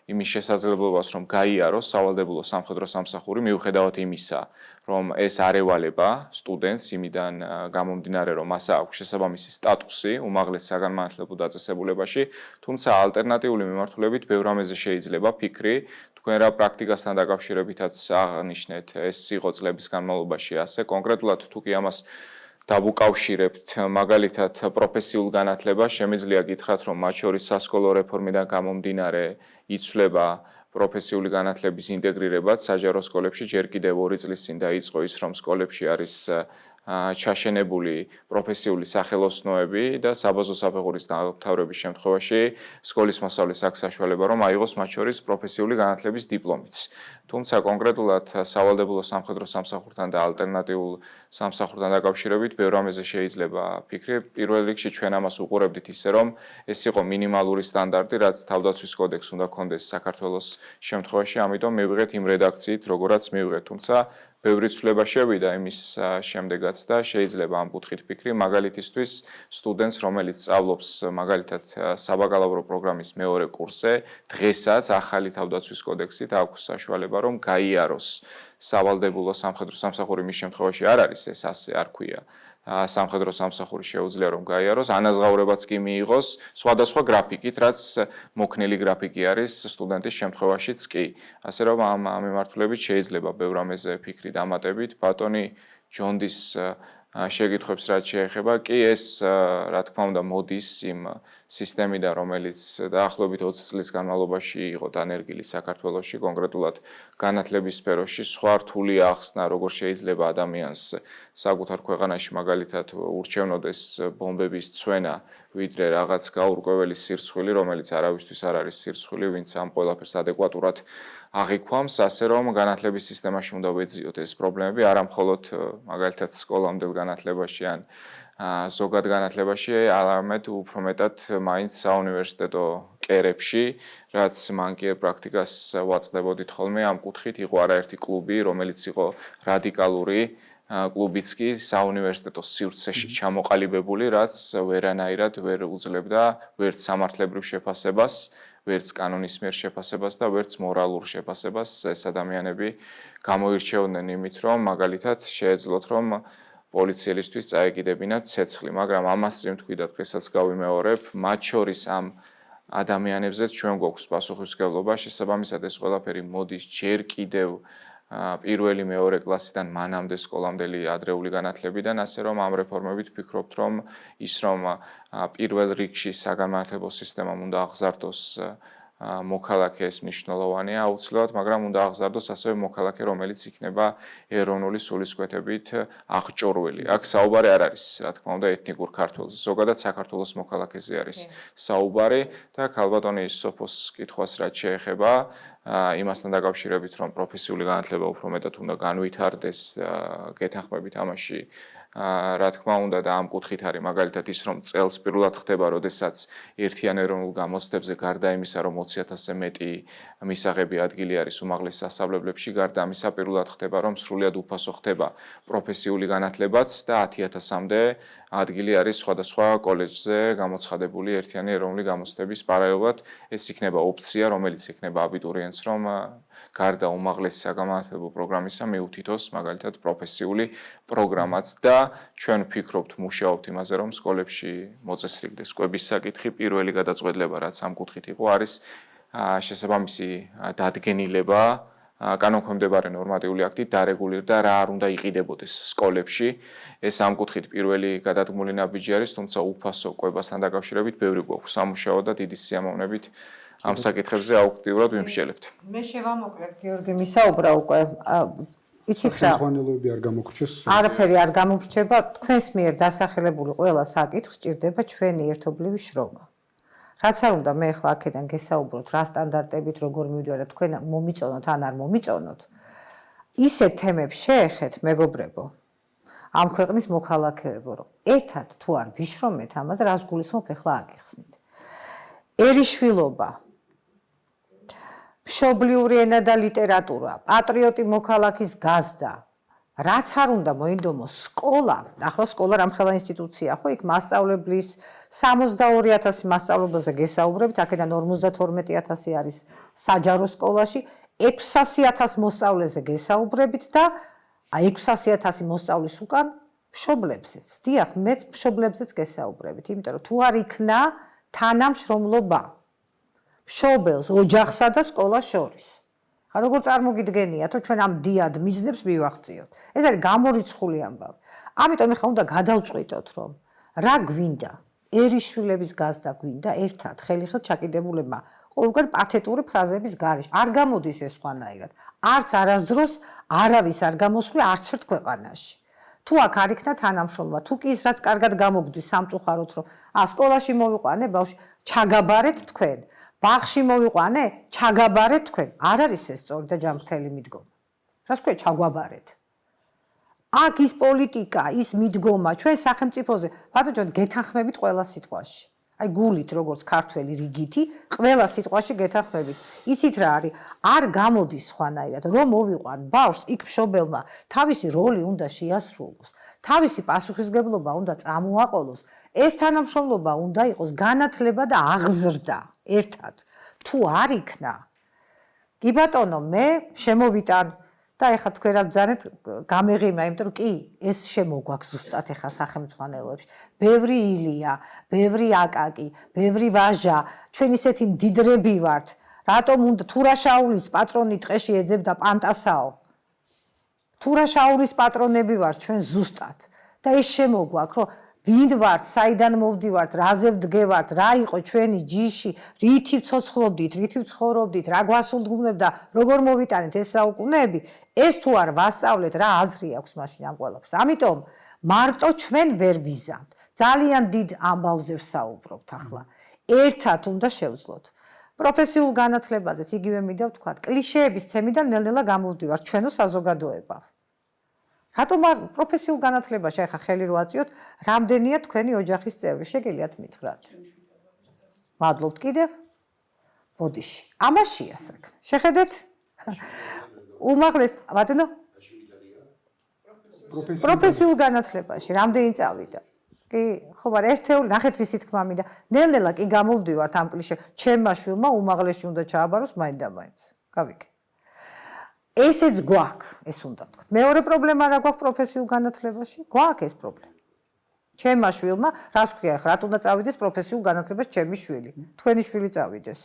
იმის შესაძლებლობას, რომ გაიაროს სავალდებულო სამხედრო სამსახური, მიუხედავად იმისა, რომ ეს არ ევალება სტუდენტს იმიდან გამომდინარე, რომ მას აქვს შესაბამისი სტატუსი უმაღლეს საგანმანათლებლო დაწესებულებაში, თუმცა ალტერნატიული მიმართულებით ბევრ რამეზე შეიძლება ფიქრი, თქვენ რა პრაქტიკასთან დაკავშირებითაც აღნიშნეთ, ეს იყო წლების განმავლობაში ასე, კონკრეტულად თუ კი ამას დავუკავშირებთ მაგალითად პროფესიულ განათლებას, შემიძლია გითხრათ, რომ მათ შორის სასკოლო რეფორმიდან გამომდინარე იცვლება პროფესიული განათლების ინტეგრირებაც საჯარო სკოლებში ჯერ კიდევ 2 წლის წინ დაიწყო ის, რომ სკოლებში არის ჩაშენებული პროფესიული სახელოსნოები და საბაზო საფეხურის დამთავრების შემთხვევაში სკოლის მოსავლის აქვს საშუალება, რომ აიღოს მათ შორის პროფესიული განათლების დიპლომიც. თუმცა კონკრეტულად სავალდებულო სამხედრო სამსახურთან და ალტერნატიულ სამსახურთან დაკავშირებით ბევრ რამეზე შეიძლება ფიქრი. პირველ რიგში ჩვენ ამას უყურებდით ისე, რომ ეს იყო მინიმალური სტანდარტი, რაც თავდაცვის კოდექსს უნდა ჰქონდეს საქართველოს შემთხვევაში, ამიტომ მივიღეთ იმ რედაქციით, როგორაც მივიღეთ, თუმცა ბევრი ცვლილება შევიდა იმის შემდეგაც და შეიძლება ამ კუთხით ფიქრი, მაგალითისთვის სტუდენტს, რომელიც სწავლობს მაგალითად საბაკალავრო პროგრამის მეორე კურსზე, დღესაც ახალი თავდაცვის კოდექსით აქვს საშუალება, რომ გაიაროს სავალდებულო სამხედრო სამსახური, მის შემთხვევაში არ არის ეს ასე არ ქვია. სამხედრო სამსახური შეუძლია რომ გაიაროს, ანაზღაურებაც კი მიიღოს სხვადასხვა გრაფიკით, რაც მოქნილი გრაფიკი არის სტუდენტის შემთხვევაშიც კი. ასე რომ ამ მიმართულებით შეიძლება ბევრ რამეზე ფიქრი დამატებით. ბატონი ჯონდის შეკითხვებს რაც შეეხება, კი ეს რა თქმა უნდა მოდის იმ სისტემიდან, რომელიც დაახლოებით 20 წლის განმავლობაში იყო დანერგილი საქართველოში, კონკრეტულად განათლების სფეროში, სხვა რთული ახსნა, როგორ შეიძლება ადამიანს საკუთარ ქვეყანაში მაგალითად ურჩევნოდეს ბომბების წვენა, ვიდრე რაღაც გაურკვეველი სირცხვილი, რომელიც არავისთვის არ არის სირცხვილი, ვინც ამ ყველაფერს ადეკვატურად აღიქვამს, ასე რომ განათლების სისტემაში უნდა ვეძიოთ ეს პრობლემები, არა მხოლოდ მაგალითად სკოლამდელ განათლებაში ან ზოგად განათლებაში, არამედ უფრო მეტად მაინც საუნივერსიტეტო კერებში, რაც მან კი პრაქტიკას ვაწყდებოდით ხოლმე ამ კუთხით, იყო არაერთი კლუბი, რომელიც იყო რადიკალური კლუბიც კი საუნივერსიტეტო სივრცეში ჩამოყალიბებული, რაც ვერანაირად ვერ უძლებდა ვერც სამართლებრივ შეფასებას, ვერც კანონის მიერ შეფასებას და ვერც მორალურ შეფასებას. ეს ადამიანები გამოირჩეოდნენ იმით, რომ მაგალითად შეეძლოთ, რომ პოლიციელისთვის წაეკიდებინათ ცეცხლი, მაგრამ ამას წინ თქვი და დღესაც გავიმეორებ, მათ შორის ამ ადამიანებზეც ჩვენ გვაქვს პასუხისმგებლობა, შესაბამისად ეს ყველაფერი მოდის ჯერ კიდევ პირველი მეორე კლასიდან მანამდე სკოლამდელი ადრეული განათლებიდან, ასე რომ ამ რეფორმებით ვფიქრობთ, რომ ის რომ პირველ რიგში საგანმანათლებლო სისტემამ უნდა აღზარდოს მოქალაქეს მნიშვნელოვანია აუცილებლად, მაგრამ უნდა აღზარდოს ასევე მოქალაქე, რომელიც იქნება ეროვნული სულისკვეთებით აღჭურვილი. აქ საუბარი არ არის, რა თქმა უნდა, ეთნიკურ ქართველზე, ზოგადად საქართველოს მოქალაქეზე არის საუბარი და ქალბატონი სოფოს კითხვას რაც შეეხება, იმასთან დაკავშირებით, რომ პროფესიული განათლება უფრო მეტად უნდა განვითარდეს, გეთანხმებით ამაში რა თქმა უნდა და ამ კუთხით არის მაგალითად ის რომ წელს პირველად ხდება, როდესაც ერთიან ეროვნულ გამოცდებზე გარდა იმისა, რომ 20,000-ზე მეტი მისაღები ადგილი არის უმაღლეს სასწავლებლებში, გარდა ამისა პირველად ხდება, რომ სრულიად უფასო ხდება პროფესიული განათლებაც და 10,000-მდე ადგილი არის სხვადასხვა კოლეჯზე გამოცხადებული ერთიანი ეროვნული გამოცდების პარალელურად ეს იქნება ოფცია, რომელიც იქნება აბიტურიენტს, რომ გარდა უმაღლესი საგანმანათლებლო პროგრამისა მიუთითოს მაგალითად პროფესიული პროგრამაც და ჩვენ ვფიქრობთ, მუშაობთ იმაზე, რომ სკოლებში მოწესრიგდეს კვების საკითხი, პირველი გადაწყვეტილება რაც ამ კუთხით იყო არის შესაბამისი დადგენილება კანონქვემდებარე ნორმატიული აქტით დარეგულირდა რა არ უნდა იყიდებოდეს სკოლებში. ეს ამ კუთხით პირველი გადადგმული ნაბიჯი არის, თუმცა უფასო კვებასთან დაკავშირებით ბევრი გვაქვს სამუშაო და დიდი სიამოვნებით ამ საკითხებზე აუქტიურად ვიმსჯელებთ. მე შევამოკლებ გიორგი მისაუბრა უკვე. იცით რა? ხელმძღვანელოები არ გამოგრჩეს. არაფერი არ გამორჩება, თქვენს მიერ დასახელებული ყველა საკითხს ჭირდება ჩვენი ერთობლივი შრომა. რაც არ უნდა მე ახლა აქედან გესაუბროთ რა სტანდარტებით როგორ მივიდოდა თქვენ მომიწონოთ ან არ მომიწონოთ. ისეთ თემებს შეეხეთ მეგობრებო. ამ ქვეყნის მოქალაქეებო, რომ ერთად თუ არ ვიშრომეთ ამაზე, რას გულისხმობ ახლა აგიხსნით. ერიშვილობა, მშობლიური ენა და ლიტერატურა, პატრიოტი მოქალაქის გაზდა, რაც არ უნდა მოინდომოს სკოლა, ახლა სკოლა რამხელა ინსტიტუცია, ხო, იქ მასწავლებლის 62,000 მასწავლებლზე გესაუბრებით, აქედან 52,000 არის საჯარო სკოლაში, 600,000 მოსწავლეზე გესაუბრებით და 600,000 მოსწავლის უკან მშობლებზეც. დიახ, მეც მშობლებზეც გესაუბრებით, იმიტომ რომ თუ არ იქნა თანამშრომლობა მშობელს, ოჯახსა და სკოლას შორის. ხა როგორ წარმოგიდგენიათ, რომ ჩვენ ამ დიად მიზნებს მივახციოთ. ეს არის გამორიცხული ამბავი. ამიტომ ახლა უნდა გადავწყვიტოთ, რომ რა გვინდა? ერიშვილების გაზდა გვინდა ერთად, ხელიხელთ ჩაკიდებულებმა ყოველგვარი პათეტური ფრაზების გარეშე. არ გამოდის ეს სხვანაირად. არც არასდროს არავის არ გამოსვლი არც ერთ ქვეყანაში. თუ აქ არ იქნა თანამშრომლობა, თუ კი ის რაც კარგად გამოგდის სამწუხაროდ, რომ სკოლაში მოვიყვანე ბავშვი, ჩაგაბარეთ თქვენ. ბაღში მოვიყვანე, ჩაგაბარეთ თქვენ. არ არის ეს სწორი და ჯანმრთელი მიდგომა. რას ქვია ჩაგვაბარეთ? აქ ის პოლიტიკა, ის მიდგომა ჩვენ სახელმწიფოზე, ბატონო, გეთანხმებით ყველა სიტყვაში. აი გულით როგორც ქართველი რიგითი, ყველა სიტყვაში გეთანხმებით. იცით რა არის? არ გამოდის სხვანაირად, რომ მოვიყვან ბავშვს, იქ მშობელმა თავისი როლი უნდა შეასრულოს, თავისი პასუხისგებლობა უნდა წამოაყოლოს. ეს თანამშრომლობა უნდა იყოს განათლება და აღზრდა ერთად. თუ არ იქნა, კი ბატონო, მე შემოვიტან და ეხლა თქვენ რა ბძანეთ გამეღიმა, იმიტომ რომ კი ეს შემოგვაქვს ზუსტად ეხლა სახელმწიფოებში. ბევრი ილია, ბევრი აკაკი, ბევრი ვაჟა, ჩვენ ისეთი მდიდრები ვართ. რატომ უნდა თურაშაულის პატრონი ტყეში ეძებდა პანტასაო? თურაშაულის პატრონები ვართ ჩვენ ზუსტად. და ეს შემოგვაქვს, რომ ვინ ვართ, საიდან მოვდივართ, რაზე ვდგევართ, რა იყო ჩვენი ჯიში, რითი ვცოცხლობდით, რითი ვცხოვრობდით, რა გვასულდგუნებდა, როგორ მოვიტანეთ ეს საუკუნეები, ეს თუ არ ვასწავლეთ, რა აზრი აქვს მაშინ ამ ყველაფერს. ამიტომ მარტო ჩვენ ვერ ვიზამთ. ძალიან დიდ ამბავზე ვსაუბრობთ ახლა. ერთად უნდა შევძლოთ. პროფესიულ განათლებაზეც იგივე მინდა ვთქვა, კლიშეების თემიდან ნელ-ნელა გამოვდივართ ჩვენო საზოგადოება. რატომ პროფესიულ განათლებაში ახლა ხელი რო აწიოთ, რამდენია თქვენი ოჯახის წევრი, შეგიძლიათ მითხრათ? მადლობთ კიდევ? ბოდიში. ამაშია საქმე. შეხედეთ? უმაღლეს, ბატონო? პროფესიულ განათლებაში რამდენი წავიდა? კი, ხო, მაგრამ ერთეული, ნახეთ რისი თქმა მინდა. ნელ-ნელა კი გამოვდივართ ამ კლიშე, ჩემმა შვილმა უმაღლესში უნდა ჩააბაროს მაინდა-მაინც. გავიგე. ესეც გვაქვს, ეს უნდა ვთქვათ. მეორე პრობლემა რა გვაქვს პროფესიულ განათლებაში? გვაქვს ეს პრობლემა. ჩემმა შვილმა, რას ქვია, რატომ უნდა წავიდეს პროფესიულ განათლებაში ჩემი შვილი? თქვენი შვილი წავიდეს.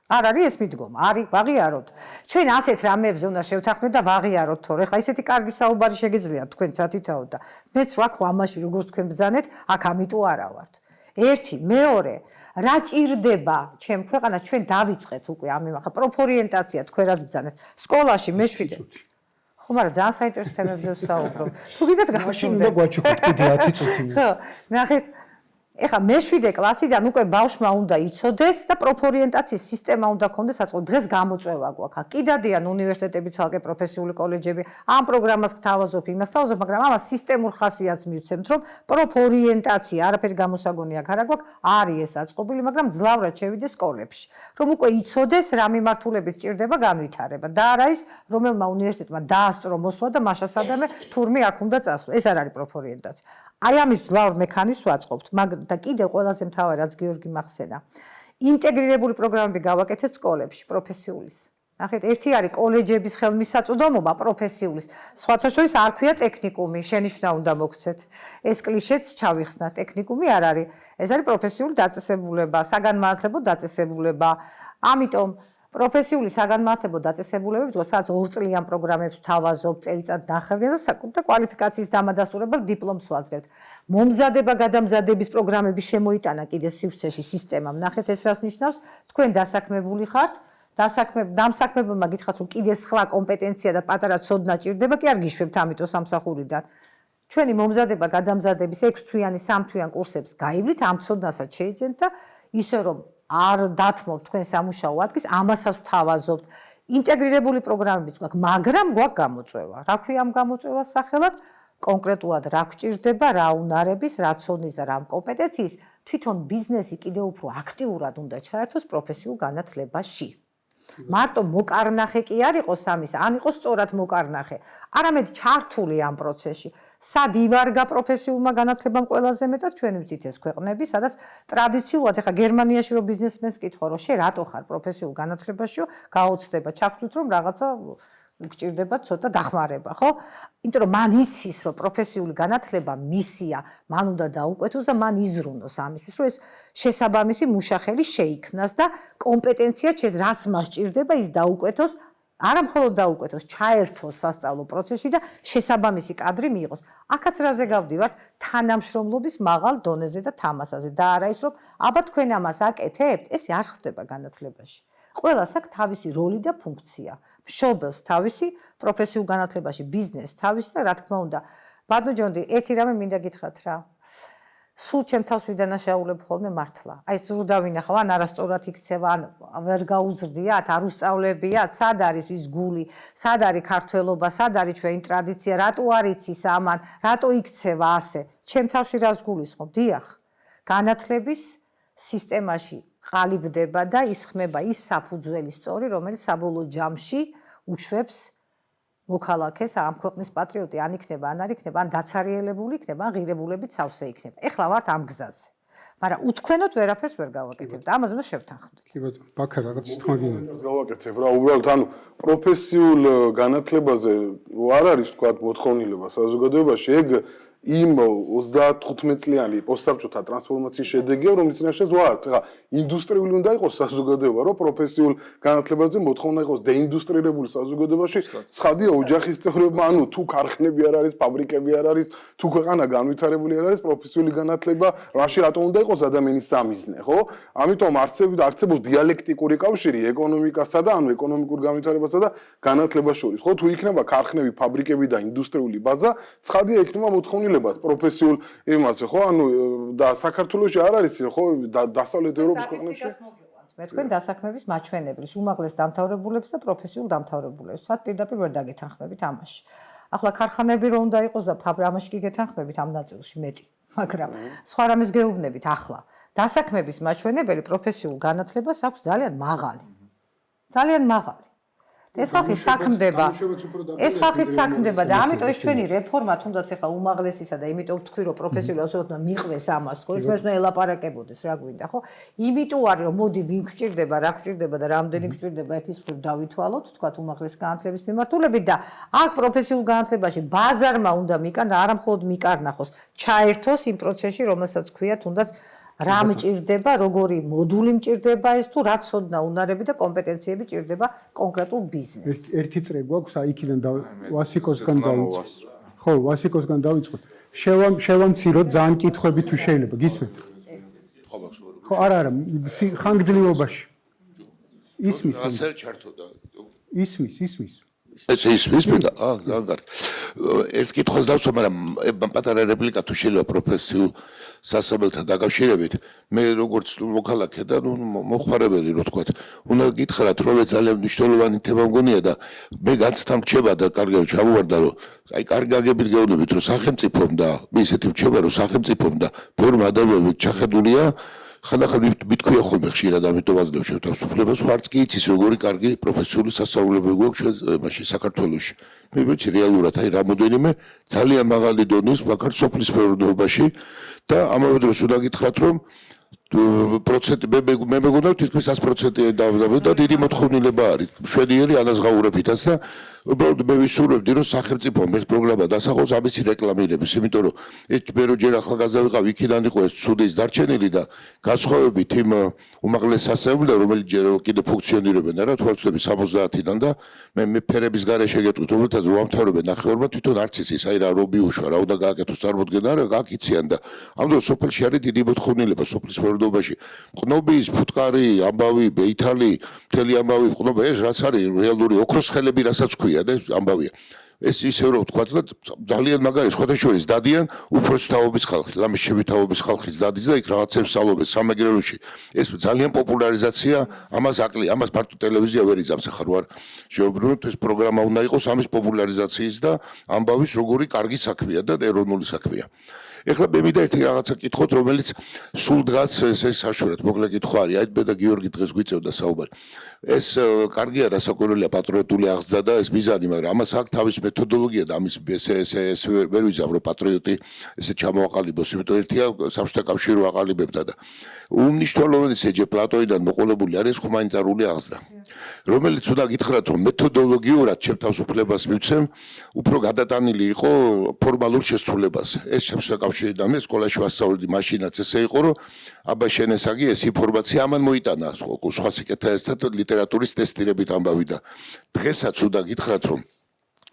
არ არის ეს მიდგომა, არის ვაღიაროთ. ჩვენ ასეთ რამეებზე უნდა შევთანხმდეთ და ვაღიაროთ თორე ხა ისეთი კარგი საუბარი შეგიძლიათ თქვენ სათითაოდ და მეც რა ხო ამაში როგორც თქვენ ბრძანეთ, აქ ამიტო არა ვართ. ერთი, მეორე, რა ჭირდება ჩემ ქვეყანას ჩვენ დავიწყეთ უკვე ამ იმახა პროფორიენტაცია თქვენ რაც ბრძანეთ. სკოლაში მეშვიდე ხო, მაგრამ ძალიან საინტერესო თემებზე ვსაუბრობ. თუ გიდათ მაშინ გავშინდე. უნდა გვაჩუქოთ კიდე 10 წუთი. ხო, ნახეთ ეხა მეშვიდე კლასიდან უკვე ბავშვმა უნდა იცოდეს და პროფორიენტაციის სისტემა უნდა ქონდეს საწყო დღეს გამოწვევა გვაქვს. კიდადიან უნივერსიტეტები, ცალკე პროფესიული კოლეჯები, ამ პროგრამას გთავაზობ, იმას თავაზობ, მაგრამ ამას სისტემურ ხასიათს მივცემთ, რომ პროფორიენტაცია, არაფერი გამოსაგონი აქ არა გვაქვს, არის ეს აწყობილი, მაგრამ ძლავრად შევიდეს სკოლებში, რომ უკვე იცოდეს რა მიმართულებით ჭირდება განვითარება და არა ის, რომელმა უნივერსიტეტმა დაასწრო მოსვლა და მაშა სადამე თურმე აქ უნდა წასვლა. ეს არ არის პროფორიენტაცია. აი ამის ძლავრ მექანიზმს ვაწყობთ, და კიდე ყველაზე მთავარი რაც გიორგი მახსენა. ინტეგრირებული პროგრამები გავაკეთეთ სკოლებში, პროფესიულის. ნახეთ, ერთი არის კოლეჯების ხელმისაწვდომობა პროფესიულის. სხვათა შორის არ ქვია ტექნიკუმი, შენიშვნა უნდა მოგცეთ. ეს კლიშეც ჩავიხსნა, ტექნიკუმი არ არის. ეს არის პროფესიული დაწესებულება, საგანმანათლებლო დაწესებულება. ამიტომ პროფესიული საგანმანათლებლო დაწესებულებები, სადაც 2 წლიან პროგრამებს ვთავაზობ, წელიწად ნახევრია და კვალიფიკაციის დამადასტურებელ დიპლომს ვაძლევთ. მომზადება გადამზადების პროგრამები შემოიტანა კიდე სივრცეში სისტემამ. ნახეთ ეს რას ნიშნავს? თქვენ დასაქმებული ხართ, დამსაქმებელმა გითხრათ, რომ კიდე სხვა კომპეტენცია და პატარა ცოდნა ჭირდება, კი არ გიშვებთ ამიტომ სამსახურიდან. ჩვენი მომზადება გადამზადების 6 თვიანი, 3 თვიან კურსებს გაივლით, ამ ცოდნასაც შეიძენთ და ისე რომ არ დათმობთ თქვენ სამუშაო ადგილს, ამასაც ვთავაზობთ. ინტეგრირებული პროგრამებიც გვაქვს, მაგრამ გვაქვს გამოწვევა. რა ქვია ამ გამოწვევას სახელად? კონკრეტულად რა გვჭირდება, რა უნარების, რა ცოდნის და რა კომპეტენციის თვითონ ბიზნესი კიდევ უფრო აქტიურად უნდა ჩაერთოს პროფესიულ განათლებაში. მარტო მოკარნახე კი არ იყოს ამის, ან იყოს სწორად მოკარნახე, არამედ ჩართული ამ პროცესში. სად ივარგა პროფესიულმა განათლებამ ყველაზე მეტად ჩვენი ვიცით ეს ქვეყნები, სადაც ტრადიციულად ეხა გერმანიაში რომ ბიზნესმენს კითხო, რომ შე რატო ხარ პროფესიულ განათლებაში, გაოცდება, ჩაგხვდით რომ რაღაცა გჭირდება ცოტა დახმარება, ხო? იმიტომ რომ მან იცის, რომ პროფესიული განათლება მისია, მან უნდა დაუკვეთოს და მან იზრუნოს ამისთვის, რომ ეს შესაბამისი მუშახელი შეიქმნას და კომპეტენცია რას მას ჭირდება ის დაუკვეთოს, არა მხოლოდ დაუკვეთოს, ჩაერთოს სასწავლო პროცესში და შესაბამისი კადრი მიიღოს. აქაც რაზე გავდივართ? თანამშრომლობის მაღალ დონეზე და თამასაზე და არა ის, რომ აბა თქვენ ამას აკეთებთ, ეს არ ხდება განათლებაში. ყველას აქვს თავისი როლი და ფუნქცია. მშობელს თავისი, პროფესიულ განათლებაში ბიზნესს თავისი და რა თქმა უნდა, ბატონო ჯონდი, ერთი რამე მინდა გითხრათ რა. სულ ჩემ თავს ვიდანაშაულებ ხოლმე მართლა. აი ზრდა ვინახავ, ან არასწორად იქცევა, ან ვერ გაუზრდიათ, არ უსწავლებიათ, სად არის ის გული, სად არის ქართველობა, სად არის ჩვენი ტრადიცია, რატო არ იცის ამან, რატო იქცევა ასე. ჩემ თავში რას გულისხმობ? დიახ, განათლების სისტემაში ყალიბდება და ისხმება ის საფუძველი სწორი, რომელიც საბოლოო ჯამში უშვებს მოქალაქეს ამ ქვეყნის პატრიოტი ან იქნება, ან არ იქნება, ან დაცარიელებული იქნება, ან ღირებულებით სავსე იქნება. ეხლა ვართ ამ გზაზე. მაგრამ უთქვენოთ ვერაფერს ვერ გავაკეთებთ. ამაზე უნდა შევთანხმდეთ. კი ბატონო, ბაქა რაღაც თქმა გინდა. გავაკეთებ რა, უბრალოდ ანუ პროფესიულ განათლებაზე არ არის თქვა მოთხოვნილება საზოგადოებაში, ეგ იმ 35 წლიანი პოსტსაბჭოთა ტრანსფორმაციის შედეგია, რომელიც ნაშენს ვართ. ხა ინდუსტრიული უნდა იყოს საზოგადოება, რომ პროფესიულ განათლებაზე მოთხოვნა იყოს დეინდუსტრირებული საზოგადოებაში. ცხადია ოჯახის წევრებმა, ანუ თუ ქარხნები არ არის, ფაბრიკები არ არის, თუ ქვეყანა განვითარებული არ არის, პროფესიული განათლება რაში რატომ უნდა იყოს ადამიანის სამიზნე, ხო? ამიტომ არსებობს დიალექტიკური კავშირი ეკონომიკასა და ანუ ეკონომიკურ განვითარებასა და განათლებას შორის. ხო, თუ იქნება ქარხნები, ფაბრიკები და ინდუსტრიული ბაზა, ცხადია იქნება მოთხოვნილება პროფესიულ იმაზე, ხო? ანუ და საქართველოში არ არის, ხო, დასავლეთ ევროპის ქვეყნებში. მე თქვენ დასაქმების მაჩვენებლის, უმაღლეს დამთავრებულებს და პროფესიულ დამთავრებულებს. სად პირდაპირ ვერ დაგეთანხმებით ამაში. ახლა ქარხანები რომ უნდა იყოს და ამაში კი გეთანხმებით ამ ნაწილში მეტი, მაგრამ სხვა რამეს გეუბნებით ახლა. დასაქმების მაჩვენებელი პროფესიულ განათლებას აქვს ძალიან მაღალი. ძალიან მაღალი. ეს ხალხი საქმდება. ეს ხალხი საქმდება და ამიტომ ეს ჩვენი რეფორმა თუნდაც ახლა უმაღლესისა და იმიტომ ვთქვი რომ პროფესიული ოცნებმა მიყვეს ამას, თქო, ეს მე ელაპარაკებოდეს რა გვინდა, ხო? იმიტომ არის რომ მოდი ვინ გვჭირდება, რა გვჭირდება და რამდენი გვჭირდება ერთის მხრივ დავითვალოთ, თქვა უმაღლეს განათლების მიმართულებით და აქ პროფესიულ განათლებაში ბაზარმა უნდა მიკარნა, არა მხოლოდ მიკარნახოს, ჩაერთოს იმ პროცესში, რომელსაც ქვია თუნდაც რა მჭირდება, როგორი მოდული მჭირდება ეს თუ რა ცოდნა, უნარები და კომპეტენციები მჭირდება კონკრეტულ ბიზნესს. ერთი წრე გვაქვს, აი იქიდან ვასიკოსგან დავიწყოთ. ხო, ვასიკოსგან დავიწყოთ. შევამციროთ ძალიან კითხვები თუ შეიძლება, გისმენთ? ხო, არა, ხანგრძლივობაში. ისმის. ასე ჩართოდა. ისმის. ისმის მინდა, კარგი. ერთ კითხვას დავსვა, მაგრამ პატარა რეპლიკა თუ შეიძლება პროფესიულ სასწავლებელთან დაკავშირებით, მე როგორც მოქალაქე და მოხმარებელი რო თქვა, უნდა გითხრათ, რომ ძალიან მნიშვნელოვანი თემა მგონია და მე განცდა მრჩება და კარგად ჩამოვარდა, რომ აი კარგი გაგებით გეუბნებით, რომ სახელმწიფომ და მე ისეთი მრჩება, რომ სახელმწიფომ და ბევრი ადამიანები ჩახედულია ხანდახან მithქვია ხოლმე ხშირად ამიტომ ვაძლევ თავისუფლებას, ვარც კი იცის როგორი კარგი პროფესიული სასწავლებელი გვაქვს ჩვენ მაშინ საქართველოში. მე ვიცი რეალურად აი რამოდენიმე ძალიან მაღალი დონის მაგარ სოფლის მეურნეობაში და ამავე დროს უნდა გითხრათ რომ პროცენტი მე მეგონა თითქმის 100% და დიდი მოთხოვნილება არის შვედიერი ანაზღაურებითაც და უბრალოდ მე ვისურვებდი რომ სახელმწიფომ ეს პროგრამა დასახოს ამისი რეკლამირების, იმიტომ რომ ეს მე ჯერ ახალგაზრდა ვიყავ, იქიდან იყო ეს ცუდის დარჩენილი და განსხვავებით იმ უმაღლეს სასწავლებლიდან, რომელიც ჯერ კიდე ფუნქციონირებენ რა თქმა უნდა 70-დან და მე ფერების გარეშე გეტყვით, რომელთაც ვამთავრებენ ნახევარმა თვითონ არც იცის, აი რა რობიუშვა, რა უნდა გააკეთოს წარმოდგენა რა გააკიციან და ამ დროს სოფელში არის დიდი მოთხოვნილება სოფლის მეურნეობაში. ყნობის, ფუტკარი, ამბავი, ბეითალი, მთელი ამბავი, ყნობა ეს რაც არის რეალური ოქროს ხელები რასაც ქვია და ამბავია. ეს ისე რომ ვთქვა და ძალიან მაგარი სხვადასხვა დადიან უფროს თაობის ხალხი, ლამიშები თაობის ხალხიც დადის და იქ რაღაცებს სწავლობენ სამეგრელოში. ეს ძალიან პოპულარიზაცია, ამას მარტო ტელევიზია ვერ იზამს ახლა რო არ შეუბრუნოთ ეს პროგრამა უნდა იყოს ამის პოპულარიზაციის და ამბავის როგორი კარგი საქმეა და ეროვნული საქმეა. ეხლა მე მინდა ერთი რაღაცა კითხოთ, რომელიც სულ დღეს ეს საშუალოდ მოკლე კითხვა არის. აი და გიორგი დღეს გვიწევდა საუბარი. ეს კარგია რასაკვირველია პატრიოტული აღზრდა და ეს მიზანი, მაგრამ ამას აქვს თავის მეთოდოლოგია და ამის ეს ვერ ვიზამ რომ პატრიოტი ესე ჩამოაყალიბოს, იმიტომ ერთია საბჭოთა კავშირი აყალიბებდა და უმნიშვნელოვანესი ეჯე პლატოიდან მოყოლებული არის ჰუმანიტარული აღზრდა. რომელიც უნდა გითხრათ რომ მეთოდოლოგიურად ჩემ თავისუფლებას მივცემ, უფრო გადატანილი იყო ფორმალურ შესრულებაზე. ეს საბჭოთა კავშირიდან მე სკოლაში ვასწავლედი, მაშინაც ესე იყო რომ აბა შენ ეს აგი ეს ინფორმაცია ამან მოიტანა სხვა სიკეთესთან ლიტერატურის ტესტირებით ამბავი და დღესაც უნდა გითხრათ რომ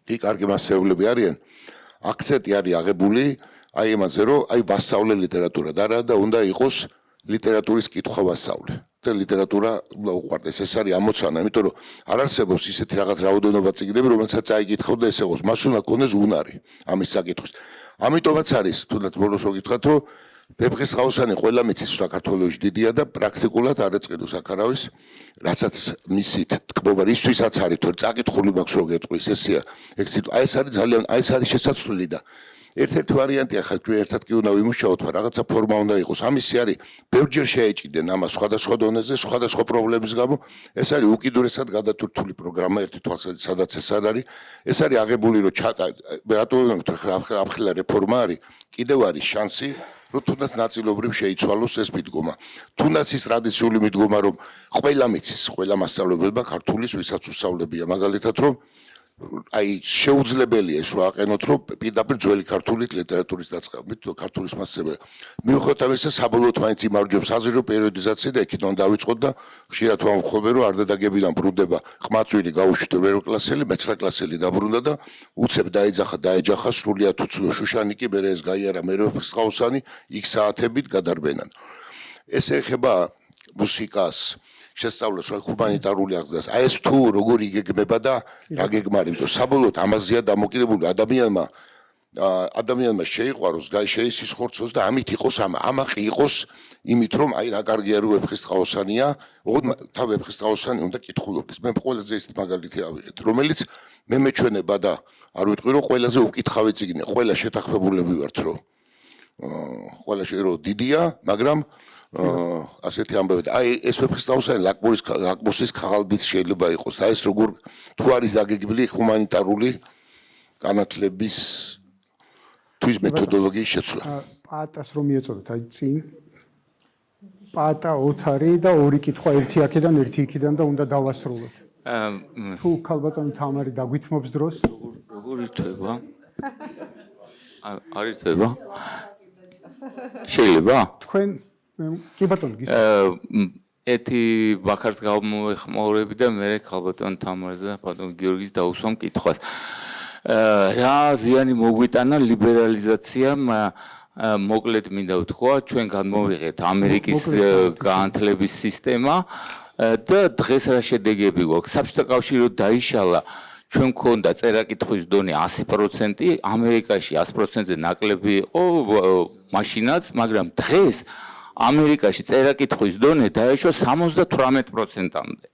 კი კარგი მასწავლებლები არიან, აქცენტი არის აღებული აი იმაზე რომ აი ვასწავლე ლიტერატურა და რა და უნდა იყოს ლიტერატურის კითხვა ვასწავლე. და ლიტერატურა უნდა უყვარდეს, ეს არის ამოცანა, იმიტომ რომ არ არსებობს ისეთი რაღაც რაოდენობა წიგნები, რომელსაც წაიკითხავ და ესე ყოს, მას უნდა გქონდეს უნარი ამის საკითხვის. ამიტომაც არის, თუნდაც ბოლოს რო გითხრათ, რომ ვეფხისტყაოსანი ყველა მიცის საქართველოში დიდია და პრაქტიკულად არ ეწყიდოს აქარავის, რასაც მისი თქმობა ისთვისაც არის, თორე წაკითხული მაქვს რო გეტყვის, ესეა. აი ეს არის ძალიან, აი ეს არის შესაძლებელი და ერთ-ერთი ვარიანტი ახლა ჩვენ ერთად კი უნდა ვიმუშაოთ, მაგრამ რაღაცა ფორმა უნდა იყოს. ამისი არის ბევრჯერ შეეჭიდნენ ამას სხვადასხვა დონეზე, სხვადასხვა პრობლემის გამო. ეს არის უკიდურესად გადატვირთული პროგრამა ერთი თვალსაზრისით, სადაც ეს არ არის. ეს არის აღებული რომ რატო ამხელა რეფორმა არის, კიდევ არის შანსი, რომ თუნდაც ნაწილობრივ შეიცვალოს ეს მიდგომა. თუნდაც ის ტრადიციული მიდგომა, რომ ყველა მიცის, ყველა მასწავლებელმა ქართულის ვისაც უსწავლებია, მაგალითად რომ აი შეუძლებელია ის რომ აყენოთ რომ პირდაპირ ძველი ქართული ლიტერატურის დაწყებით ქართულის მასწავლებელი. მიუხედავად ამისა, საბოლოოდ მაინც იმარჯვებს აზრი რომ პერიოდიზაცია და იქიდან დავიწყოთ და ხშირად ვამხობენ რომ არ დაგებიდან ბრუნდება ყმაწვილი გაუშვით მეროკლასელი, მეცხრაკლასელი დაბრუნდა და უცებ დაეჯახა სრულიად უცნო შუშანიკი, მერე ეს გაიარა მეროხსყაოსანი, იქ საათებით გადარბენან. ეს ეხება მუსიკას შესწავლოს ჰუმანიტარული აღზრდას. აი ეს თუ როგორი იგეგმება და გაგეგმარი, იმიტომ საბოლოოდ ამაზეა დამოკიდებული ადამიანმა შეიყვაროს, შეისის ხორცოს და ამით იყოს ამაყი იყოს იმით რომ აი რა კარგია რომ ვეფხისტყაოსანია, ოღონდ თავ ვეფხისტყაოსანი უნდა კითხულობდეს. მე ყველაზე ისეთ მაგალითი ავიღეთ, რომელიც მე მეჩვენება და არ ვიტყვი რომ ყველაზე უკითხავი წიგნია, ყველა შეთანხმებულები ვართ რომ ყველა რომ დიდია, მაგრამ ასეთი ამბავი. აი ეს ვეფხისტყაოსანი ლაკმუსის ქაღალდიც შეიძლება იყოს. და ეს როგორ თუ არის დაგეგმილი ჰუმანიტარული განათლების თვის მეთოდოლოგიის შეცვლა. პატას რომ მიეწოდოთ, აი წინ პატა ოთარი და ორი კითხვა ერთი აქედან, ერთი იქიდან და უნდა დავასრულოთ. თუ ქალბატონი თამარი დაგვითმობს დროს, როგორ ირთვება? არ ირთვება? შეიძლება? თქვენ კი ბატონო გისმენთ. ეთი ბაქარს გამოვეხმაურები და მე ხალბატონ თამარს და ბატონ გიორგის დაუსვამ კითხვას. რა ზიანი მოგვიტანა ლიბერალიზაციამ მოკლედ მინდა ვთქვა, ჩვენ განმოვიღეთ ამერიკის განათლების სისტემა და დღეს რა შედეგები გვაქვს. საბჭოთა კავშირი დაიშალა, ჩვენ მქონდა წერა-კითხვის დონე 100%, ამერიკაში 100%-ზე ნაკლები იყო მაშინაც, მაგრამ დღეს ამერიკაში წერა-კითხვის დონე დაიშვა 78%-მდე.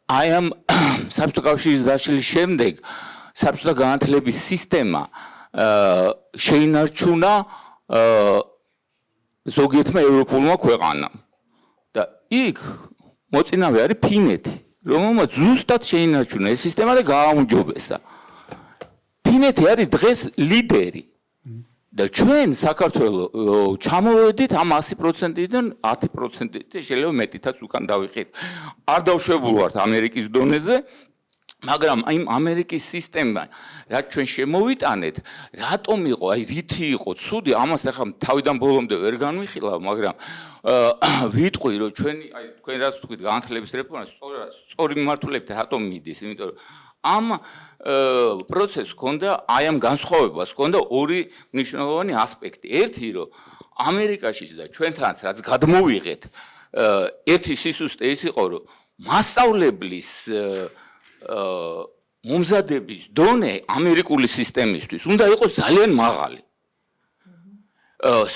აი ამ საბჭოთა კავშირის დაშლის შემდეგ საბჭოთა განათლების სისტემა შეინარჩუნა ზოგიერთმა ევროპულმა ქვეყანამ და იქ მოწინავე არის ფინეთი, რომელმაც ზუსტად შეინარჩუნა ეს სისტემა და გააუმჯობესა. ფინეთი არის დღეს ლიდერი და ჩვენ საქართველოს ჩამოვედით ამ 100%-დან 10%-ით, შეიძლება მეტითაც უკან დავიხეთ. არ დავშვებულ ვართ ამერიკის დონეზე, მაგრამ აი ამერიკის სისტემა რაც ჩვენ შემოვიტანეთ, რატომ იყო, აი რითი იყო ცუდი, ამას ახლა თავიდან ბოლომდე ვერ განვიხილავ, მაგრამ ვიტყვი რომ ჩვენი აი თქვენ რაც თქვით განათლების რეფორმა სწორი მიმართულებით რატომ მიდის, იმიტომ რომ ამ პროცესს ჰქონდა, აი ამ განსხვავებას ჰქონდა ორი მნიშვნელოვანი ასპექტი. ერთი რომ ამერიკაშიც და ჩვენთანაც რაც გადმოვიღეთ, ერთი სისუსტე ის იყო რომ მასწავლებლის მომზადების დონე ამერიკული სისტემისთვის უნდა იყოს ძალიან მაღალი.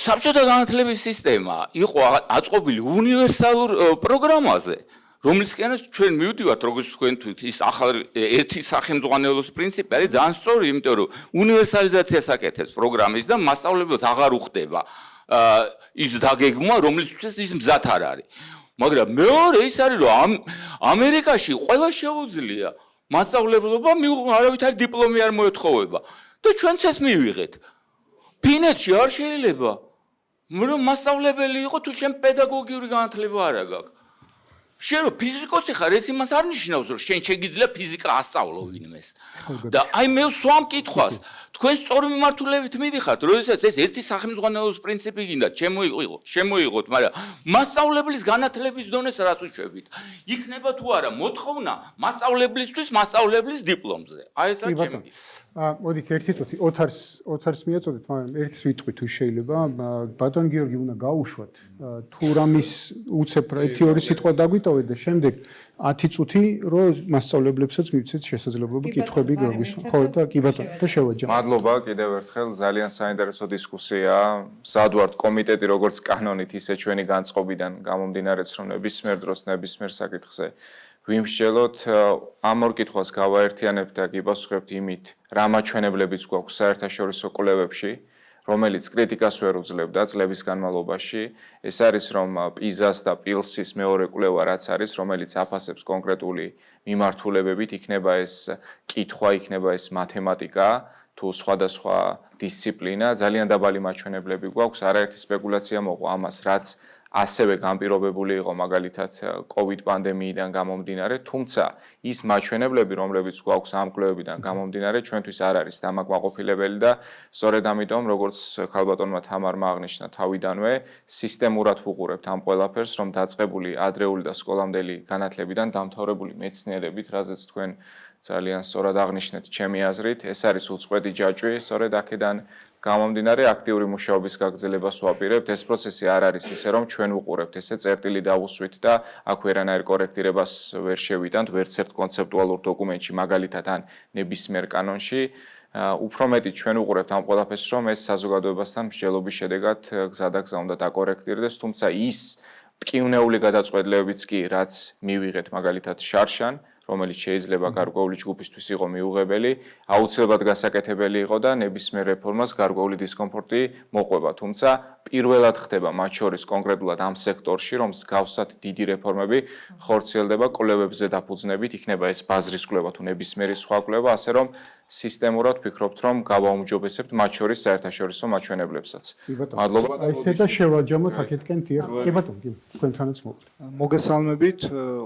საბჭოთა განათლების სისტემა იყო აწყობილი უნივერსალურ პროგრამაზე, რომლისკენაც ჩვენ მივდივართ, როგორც თქვენ თქვით, ის ახალი ერთი სახელმძღვანელოს პრინციპი არის ძალიან სწორი, იმიტომ რომ უნივერსალიზაციას აკეთებს პროგრამის და მასწავლებელს აღარ უხდება ის დაგეგმვა, რომლისთვის ის მზად არ არის. მაგრამ მეორე ის არის რომ ამერიკაში ყველა შეუძლია მასწავლებლობა არავითარი დიპლომი არ მოეთხოვება და ჩვენც ეს მივიღეთ. ფინეთში არ შეიძლება რომ მასწავლებელი იყო თუ შენ პედაგოგიური განათლება არ აქვს. შენ რომ ფიზიკოსი ხარ, ეს იმას არ ნიშნავს რომ შენ შეგიძლია ფიზიკა ასწავლო ვინმეს. და აი მე ვსვამ კითხვას, თქვენ სწორი მიმართულებით მიდიხართ, როდესაც ეს ერთი სახელმძღვანელოს პრინციპი გინდა შემოიღოთ, მაგრამ მასწავლებლის განათლების დონეს რას უშვებით? იქნება თუ არა მოთხოვნა მასწავლებლისთვის მასწავლებლის დიპლომზე. აი ესა ჩემი. მოდით ერთი წუთი ოთარს მიაწოდეთ, მაგრამ ერთს ვიტყვი თუ შეიძლება, ბატონ გიორგი უნდა გაუშვათ, თუ რამის უცებ ერთი ორი სიტყვა დაგვიტოვეთ და შემდეგ 10 წუთი რომ მასწავლებლებსაც მივცეთ შესაძლებლობა კითხვები გაგვისვათ. ხო და კი ბატონო, და შევაჯამოთ. მადლობა კიდევ ერთხელ, ძალიან საინტერესო დისკუსია. მზად ვართ კომიტეტი როგორც კანონით, ისე ჩვენი განწყობიდან გამომდინარეც რომ ნებისმიერ დროს ნებისმიერ საკითხზე ვიმსჯელოთ, ამ ორ კითხვას გავაერთიანებთ და გიპასუხებთ იმით, რა მაჩვენებლებიც გვაქვს საერთაშორისო კვლევებში, რომელიც კრიტიკას ვერ უძლებდა წლების განმავლობაში. ეს არის რომ პიზას და პილსის მეორე კვლევა რაც არის, რომელიც აფასებს კონკრეტული მიმართულებებით, იქნება ეს კითხვა, იქნება ეს მათემატიკა, თუ სხვადასხვა დისციპლინა, ძალიან დაბალი მაჩვენებლები გვაქვს, არაერთი სპეკულაცია მოყვა ამას, რაც ასევე განპირობებული იყო მაგალითად COVID პანდემიიდან გამომდინარე, თუმცა ის მაჩვენებლები, რომლებიც გვაქვს ამ კვლევებიდან გამომდინარე, ჩვენთვის არ არის დამაკმაყოფილებელი და სწორედ ამიტომ, როგორც ხალბატონმა თამარმა აღნიშნა თავიდანვე, სისტემურად ვუყურებთ ამ ყველაფერს, რომ დაწყებული ადრეული და სკოლამდელი განათლებიდან დამთავრებული მეცნიერებით, რაზეც თქვენ ძალიან სწორად აღნიშნეთ ჩემი აზრით, ეს არის უწყვეტი ჯაჭვი, სწორედ აქედან გამომდინარე აქტიური მუშაობის გაგრძელებას ვაპირებთ. ეს პროცესი არ არის ისე რომ ჩვენ ვუყურებთ ესე წერტილი დავუსვით და აქ ვერანაირ კორექტირებას ვერ შევიტანთ ვერც ერთ კონცეპტუალურ დოკუმენტში, მაგალითად ან ნებისმიერ კანონში. უფრო მეტი ჩვენ ვუყურებთ ამ ყველაფერს, რომ ეს საზოგადოებასთან მსჯელობის შედეგად გზადაგზა უნდა დაკორექტირდეს, თუმცა ის მტკივნეული გადაწყვეტილებებიც კი, რაც მივიღეთ მაგალითად შარშან, რომელიც შეიძლება გარკვეული ჯგუფისთვის იყო მიუღებელი, აუცილებლად გასაკეთებელი იყო და ნებისმიერ რეფორმას გარკვეული დისკომფორტი მოყვება. თუმცა პირველად ხდება მათ შორის კონკრეტულად ამ სექტორში, რომ მსგავსად დიდი რეფორმები ხორციელდება კვლევებზე დაფუძნებით, იქნება ეს ბაზრის კვლევა თუ ნებისმიერი სხვა კვლევა, ასე რომ სისტემურად ვფიქრობთ, რომ გავაუმჯობესებთ მათ შორის საერთაშორისო მაჩვენებლებსაც. მადლობა. აი ესე და შევაჯამოთ აქეთკენ თია. კი ბატონო, თქვენთანაც მოკლედ. მოგესალმებით,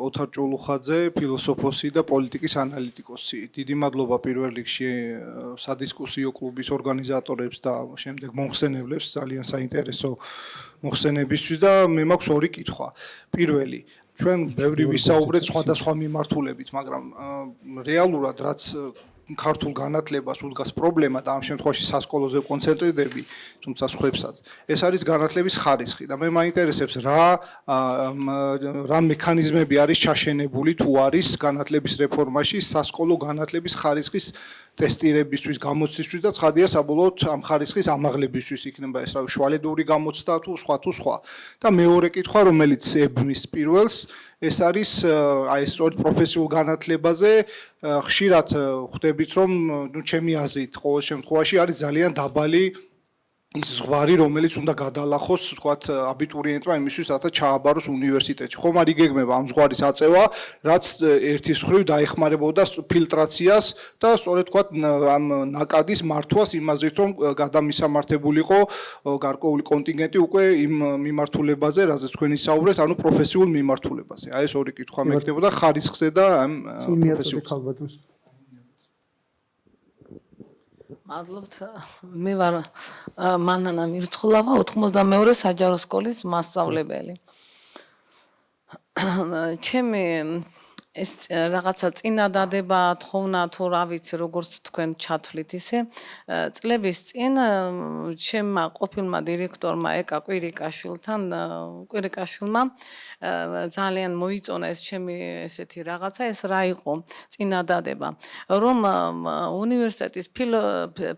ოთარ ჭულუხაძე, ფილოსოფოსი თეორეტიკოსი და პოლიტიკის ანალიტიკოსი. დიდი მადლობა პირველ რიგში სადისკუსიო კლუბის ორგანიზატორებს და შემდეგ მომხსენებლებს ძალიან საინტერესო მოხსენებისთვის და მე მაქვს ორი კითხვა. პირველი, ჩვენ ბევრი ვისაუბრეთ სხვადასხვა მიმართულებით, მაგრამ რეალურად რაც ქართულ განათლებას უდგას პრობლემა და ამ შემთხვევაში სასკოლოზე კონცენტრირდები, თუმცა სხვებსაც. ეს არის განათლების ხარისხი და მე მაინტერესებს რა მექანიზმები არის ჩაშენებული თუ არის განათლების რეფორმაში სასკოლო განათლების ხარისხის ტესტირებისთვის, გამოცდისთვის და ცხადია საბოლოოდ ამ ხარისხის ამაღლებისთვის იქნება ეს რა შუალედური გამოცდა თუ სხვა. და მეორე კითხვა, რომელიც ებმის პირველს, ეს არის აი ეს სწორედ პროფესიულ განათლებაზე ხშირად ხვდებით რომ ჩემი აზრით ყოველ შემთხვევაში არის ძალიან დაბალი ის ზღვარი, რომელიც უნდა გადალახოს, თქვათ, აბიტურიენტმა იმისთვის, რათა ჩააბაროს უნივერსიტეტში. ხომ არ იგეგმება ამ ზღვარის აწევა, რაც ერთის მხრივ დაეხმარებოდა ფილტრაციას და სწორედ თქვათ ამ ნაკადის მართვას იმაზრით, რომ გადამისამართებულიყო გარკვეული კონტინგენტი უკვე იმ მიმართულებაზე, რაზეც თქვენ ისაუბრეთ, ანუ პროფესიულ მიმართულებაზე. აი ეს ორი კითხვა მექნებოდა ხარისხზე და ამ პროფესიულზე. მადლობთ. მე ვარ მანანა მირცხულავა, 92 საჯარო სკოლის მასწავლებელი. ჩემი ეს რაღაცა წინადადება, თხოვნა თუ რა ვიცი, როგორც თქვენ ჩათვლით ისე, წლების წინ ჩემმა ყოფილმა დირექტორმა ეკა კვირიკაშვილმა ძალიან მოიწონა ეს ჩემი ესეთი რაღაცა, ეს რა იყო წინადადება, რომ უნივერსიტეტის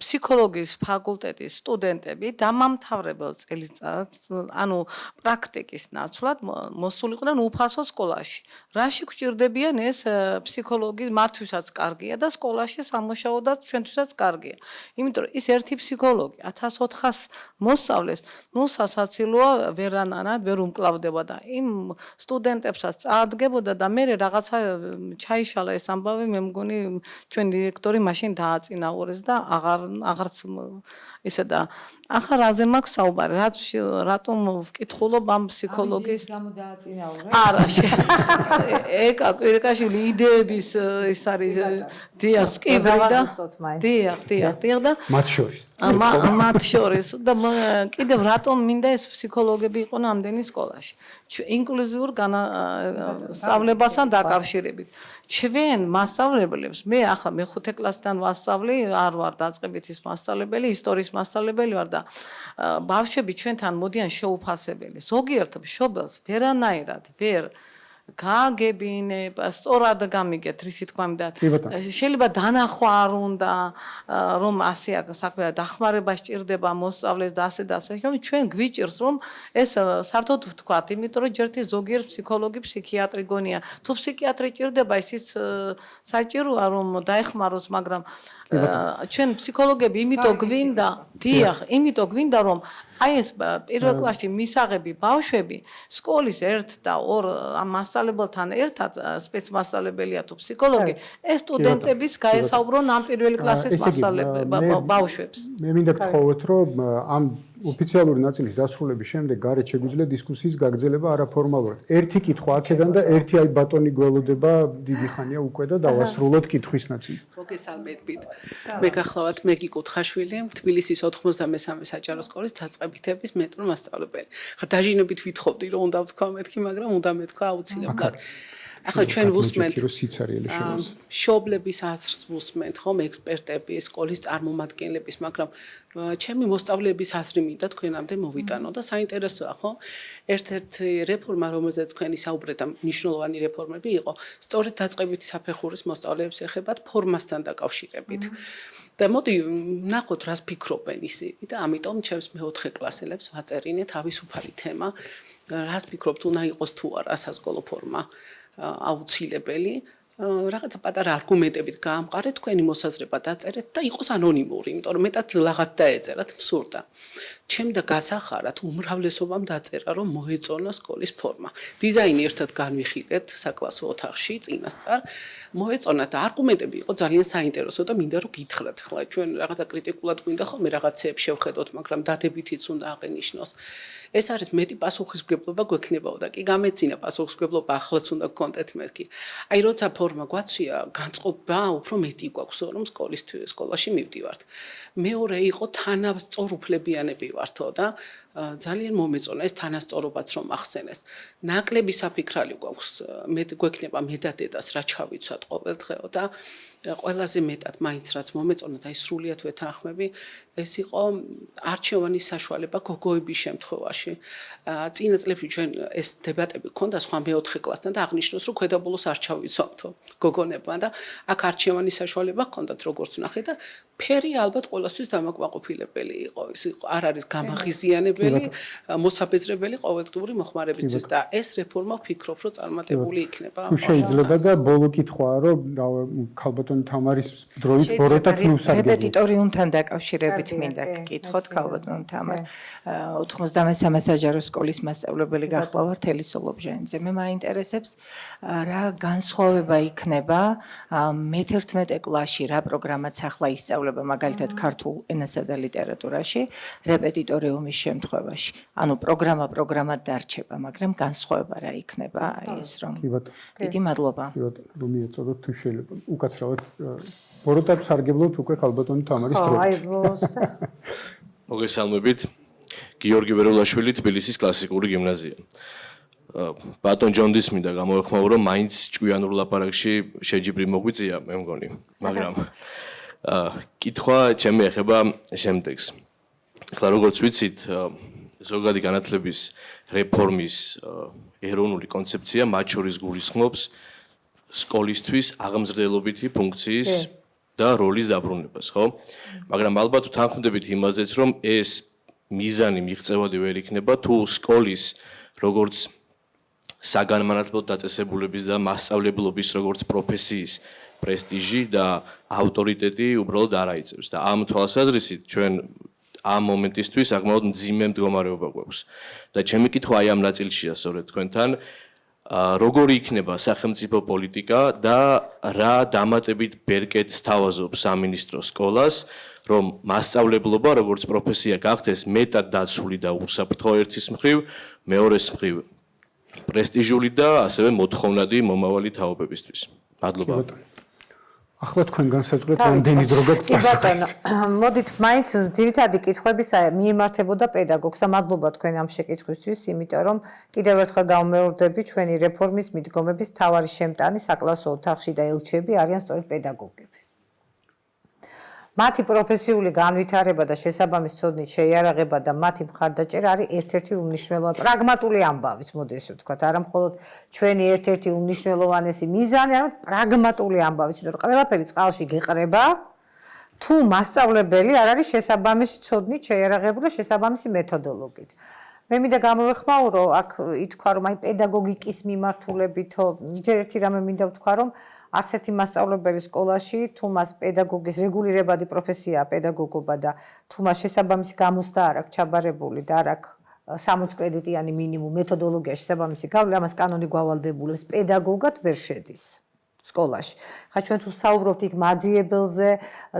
ფსიქოლოგიის ფაკულტეტის სტუდენტები დამამთავრებელ წელიწადს, ანუ პრაქტიკის ნაცვლად მოსულიყვნენ უფასო სკოლაში. რაში გვჭირდებიან ეს ფსიქოლოგი მათთვისაც კარგია და სკოლაში სამუშაოდაც ჩვენთვისაც კარგია. იმიტომ რომ ის ერთი ფსიქოლოგი 1400 მოსწავლეს, ნუ სასაცილოა ვერანანად ვერ უმკლავდება და იმ სტუდენტებსაც წაადგებოდა და მე რაღაცა ჩაიშალა ეს ამბავი, მე მგონი ჩვენ დირექტორი მაშინ დააწინაურეს და აღარც ისე და ახლა რაზე მაქვს საუბარი, რატომ ვკითხულობ ამ ფსიქოლოგის არა ეკა კვირიკაშვილი იდეების ის არის დიასკივრი და დიახ და მათ შორის და კიდევ რატომ მინდა ეს ფსიქოლოგები იყო ამდენი სკოლაში ინკლუზიურ სწავლებასთან დაკავშირებით ჩვენ მასწავლებლებს მე ახლა მე-5 კლასიდან ვასწავლი არ ვარ დაწყებითი მასწავლებელი ისტორიის მასწავლებელი ვარ და ბავშვები ჩვენთან მოდიან შეუფასებელი ზოგიერთ მშობელს ვერანაირად ვერ გააგებინებ, სწორად გამიგეთ, რისი თქმა უნდა. შეიძლება დანახვა არ უნდა, რომ ასე საქმე დახმარება სჭირდება მოსწავლეს და ასე და ასე. ჩვენ გვიჭირს რომ ეს საერთოდ ვთქვათ, იმიტომ რომ ჯერთი ზოგიერთ ფსიქოლოგი, ფსიქიატრი გონია. თუ ფსიქიატრი ჭირდება, ისიც საჭიროა რომ დაეხმაროს, მაგრამ ჩვენ ფსიქოლოგები იმიტომ გვინდა, დიახ, იმიტომ გვინდა რომ აი ეს პირველ კლასში მისაღები ბავშვები სკოლის 1 და 2 ამ მასწავლებელთან ერთად სპეცმასწავლებელია თუ ფსიქოლოგი ეს სტუდენტების გაესაუბრონ ამ პირველი კლასის ბავშვებს. მე მინდა გთხოვოთ რომ ამ ოფიციალური ნაწილის დასრულების შემდეგ გარეთ შეგვიძლია დისკუსიის გაგრძელება არაფორმალურად. ერთი კითხვა აქედან და ერთი აი ბატონი გველოდება დიდი ხანია უკვე და დავასრულოთ კითხვის ნაწილი. მოგესალმებით. მე გახლავთ მეგი კუთხაშვილი, თბილისის 93 საჯარო სკოლის დაწყებითების მეტრო მასწავლებელი. ხა დაჟინებით ვითხოვდი რომ უნდა ვთქვა მეთქი, მაგრამ უნდა მეთქვა აუცილებლად. ახლა ჩვენ ვუსმენთ მშობლების აზრს ვუსმენთ ხომ ექსპერტები სკოლის წარმომადგენლების მაგრამ ჩემი მოსწავლეების აზრი მინდა თქვენამდე მოვიტანო და საინტერესოა ხო ერთ-ერთი რეფორმა რომელზეც თქვენ ისაუბრეთ და მნიშვნელოვანი რეფორმები იყო სწორედ დაწყებითი საფეხურის მოსწავლეებს ეხებათ ფორმასთან დაკავშირებით და მოდი ნახოთ რას ფიქრობენ ისინი და ამიტომ ჩემს მე-4 კლასელებს ვაწერინე თავისუფალი თემა რას ფიქრობთ უნდა იყოს თუ არა სასკოლო ფორმა აუცილებელი რაღაცა პატარა არგუმენტებით გაამყარეთ თქვენი მოსაზრება დაწერეთ და იყოს ანონიმური იმიტომ რომ მეტად ლაღად დაეწერათ მსურდა ჩემ და გასახარად უმრავლესობამ დაწერა, რომ მოეწონა სკოლის ფორმა. დიზაინი ერთად განვიხილეთ საკლასო ოთახში წინასწარ. მოეწონა და არგუმენტები იყო ძალიან საინტერესო და მინდა რომ გითხრათ. ახლა ჩვენ რაღაცა კრიტიკულად გვინდა ხოლმე რაღაცეებს შევხედოთ, მაგრამ დადებითიც უნდა აღენიშნოს. ეს არის მეტი პასუხისმგებლობა გვექნებაო და კი გამეცინა პასუხისმგებლობა ახლაც უნდა გქონდეთ მეთქი. აი როცა ფორმა გვაცია, განწყობა უფრო მეტი გვაქვს, რომ სკოლაში მივდივართ. მეორე იყო თანასწორუფლებიანები ვართო და ძალიან მომეწონა ეს თანასწორობაც რომ ახსენეს. ნაკლები საფიქრალი გვაქვს, გვექნება მე და დედას რა ჩავიცვათ ყოველდღეო და ყველაზე მეტად მაინც რაც მომეწონა და ის სრულიად ვეთანხმები, ეს იყო არჩევანის საშუალება გოგოების შემთხვევაში. წინა წლებში ჩვენ ეს დებატები ქონდა სხვა მეოთხე კლასთან და აღნიშნოს რომ ქვედაბოლოს არ ჩავიცვამთო გოგონებმა და აქ არჩევანის საშუალება ქონდათ როგორც ვნახე და ფერი ალბათ ყოველთვის დამაკმაყოფილებელი იყო. ის არ არის გამაღიზიანებელი, მოსაბეზრებელი ყოველდღიური მოხმარებისთვის და ეს რეფორმა ვფიქრობ რომ წარმატებული იქნება. შეიძლება და ბოლო კითხვაა რომ ქალბატონი თამარის დროით ბოროტა ფლუსად რეპეტიტორიუმთან დაკავშირებით მინდა გკითხოთ ქალბატონ თამარ 93 საჯარო სკოლის მასწავლებელი გახლავართ ელისოლობჟანიძე. მე მაინტერესებს რა განსხვავება იქნება მე-11 კლასში რა პროგრამაც ახლა ისწავლება მაგალითად ქართულ ენასა და ლიტერატურაში რეპეტიტორიუმის შემთხვევაში. ანუ პროგრამად დარჩება, მაგრამ განსხვავება რა იქნება აი ეს რომ. დიდი მადლობა. რომ მიეწოდოთ თუ შეიძლება უკაცრავად ბოროტად სარგებლობთ უკვე ქალბატონი თამარის დროით. მოგესალმებით. გიორგი ვერულაშვილი, თბილისის კლასიკური გიმნაზია. ბატონ ჯონდის მინდა გამოვეხმაურო, მაინც ჭკვიანურ ლაპარაკში შეჯიბრი მოგვიწია, მე მგონი, მაგრამ კითხვა ჩემი ეხება შემდეგს. ახლა როგორც ვიცით, ზოგადი განათლების რეფორმის ეროვნული კონცეფცია მათ შორის გულისხმობს სკოლისთვის აღმზრდელობითი ფუნქციის და როლის დაბრუნებას, ხო? მაგრამ ალბათ ვთანხმდებით იმაზეც, რომ ეს მიზანი მიღწევადი ვერ იქნება თუ სკოლის როგორც საგანმანათლებლო დაწესებულების და მასწავლებლობის როგორც პროფესიის პრესტიჟი და ავტორიტეტი უბრალოდ არ აიწევს და ამ თვალსაზრისით ჩვენ ამ მომენტისთვის საკმაოდ მძიმე მდგომარეობა გვაქვს. და ჩემი კითხვა აი ამ ნაწილშია სწორედ თქვენთან როგორი იქნება სახელმწიფო პოლიტიკა და რა დამატებით ბერკეტს თავაზობს სამინისტრო სკოლას, რომ მასწავლებლობა როგორც პროფესია გახდეს მეტად დაცული და უსაფრთხო ერთის მხრივ, მეორეს მხრივ პრესტიჟული და ასევე მოთხოვნადი მომავალი თაობებისთვის. მადლობა. ახლა თქვენ განსაზღვრეთ რამდენი დრო გაქვთ. კი ბატონო, მოდით მაინც ძირითადი კითხვების მიემართებოდა პედაგოგს და მადლობა თქვენ ამ შეკითხვისთვის, იმიტომ რომ კიდევ ერთხელ გავმეორდები ჩვენი რეფორმის მიდგომების მთავარი შემტანი საკლასო ოთახში და ელჩები არიან სწორედ პედაგოგები. მათი პროფესიული განვითარება და შესაბამის ცოდნით შეიარაღება და მათი მხარდაჭერა არის ერთ-ერთი უმნიშვნელოვანესი პრაგმატული ამბავიც, მოდი ესე ვთქვათ, არა მხოლოდ ჩვენი ერთ-ერთი უმნიშვნელოვანესი მიზანი, არამედ პრაგმატული ამბავიც, იმიტომ რომ ყველაფერი წყალში გეყრება, თუ მასწავლებელი არ არის შესაბამისი ცოდნით შეიარაღებული და შესაბამისი მეთოდოლოგით. მე მინდა გამოვეხმაურო, აქ ითქვა რომ აი პედაგოგიკის მიმართულებითო, ჯერ ერთი რამე მინდა ვთქვა რომ არც ერთი მასწავლებელი სკოლაში თუ მას პედაგოგის რეგულირებადი პროფესია პედაგოგობა და თუ მას შესაბამისი გამოცდა არ აქვს ჩაბარებული და არ აქვს 60 კრედიტიანი მინიმუმ მეთოდოლოგია შესაბამისი გავლენა, ამას კანონი გვავალდებულებს პედაგოგად ვერ შედის სკოლაში. ხა ჩვენ თუ საუბრობთ იქ მაძიებელზე,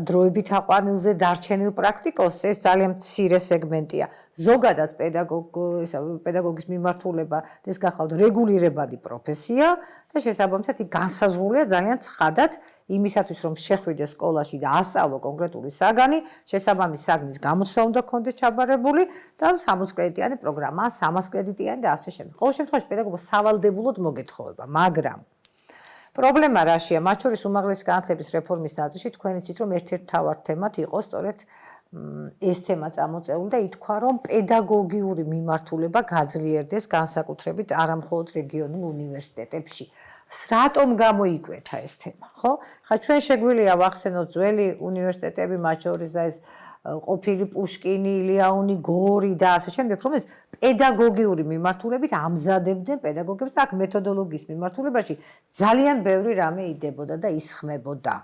დროებით აყვანილზე, დარჩენილ პრაქტიკოსს, ეს ძალიან მცირე სეგმენტია. ზოგადად პედაგოგის მიმართულება ეს გახავთ რეგულირებადი პროფესია და შესაბამისად იქ განსაზღვრულია ძალიან ცხადად იმისათვის რომ შეხვიდეს სკოლაში და ასწავლო კონკრეტული საგანი, შესაბამის საგნის გამოცდა უნდა ქონდეს ჩაბარებული და 60 კრედიტიანი პროგრამა, 300 კრედიტიანი და ასე შემდეგ. ყოველ შემთხვევაში პედაგოგმა სავალდებულოდ მოგეთხოვება, მაგრამ პრობლემა რაშია? მათ შორის უმაღლესი განათლების რეფორმის ნაწილში თქვენ იცით რომ ერთ-ერთ მთავარ თემად იყო სწორედ ეს თემა წამოწეული და ითქვა რომ პედაგოგიური მიმართულება გაძლიერდეს განსაკუთრებით არა მხოლოდ რეგიონულ უნივერსიტეტებში. რატომ გამოიკვეთა ეს თემა, ხო? ხა ჩვენ შეგვიძლია ვახსენოთ ძველი უნივერსიტეტები, მათ შორის ეს ყოფილი პუშკინი, ილიანოვი, გორი და ასე შემდეგ, რომ ეს პედაგოგიური მიმართულებით ამზადებდნენ პედაგოგებს და აქ მეთოდოლოგიის მიმართულებაში ძალიან ბევრი რამე იდებოდა და ისხმებოდა.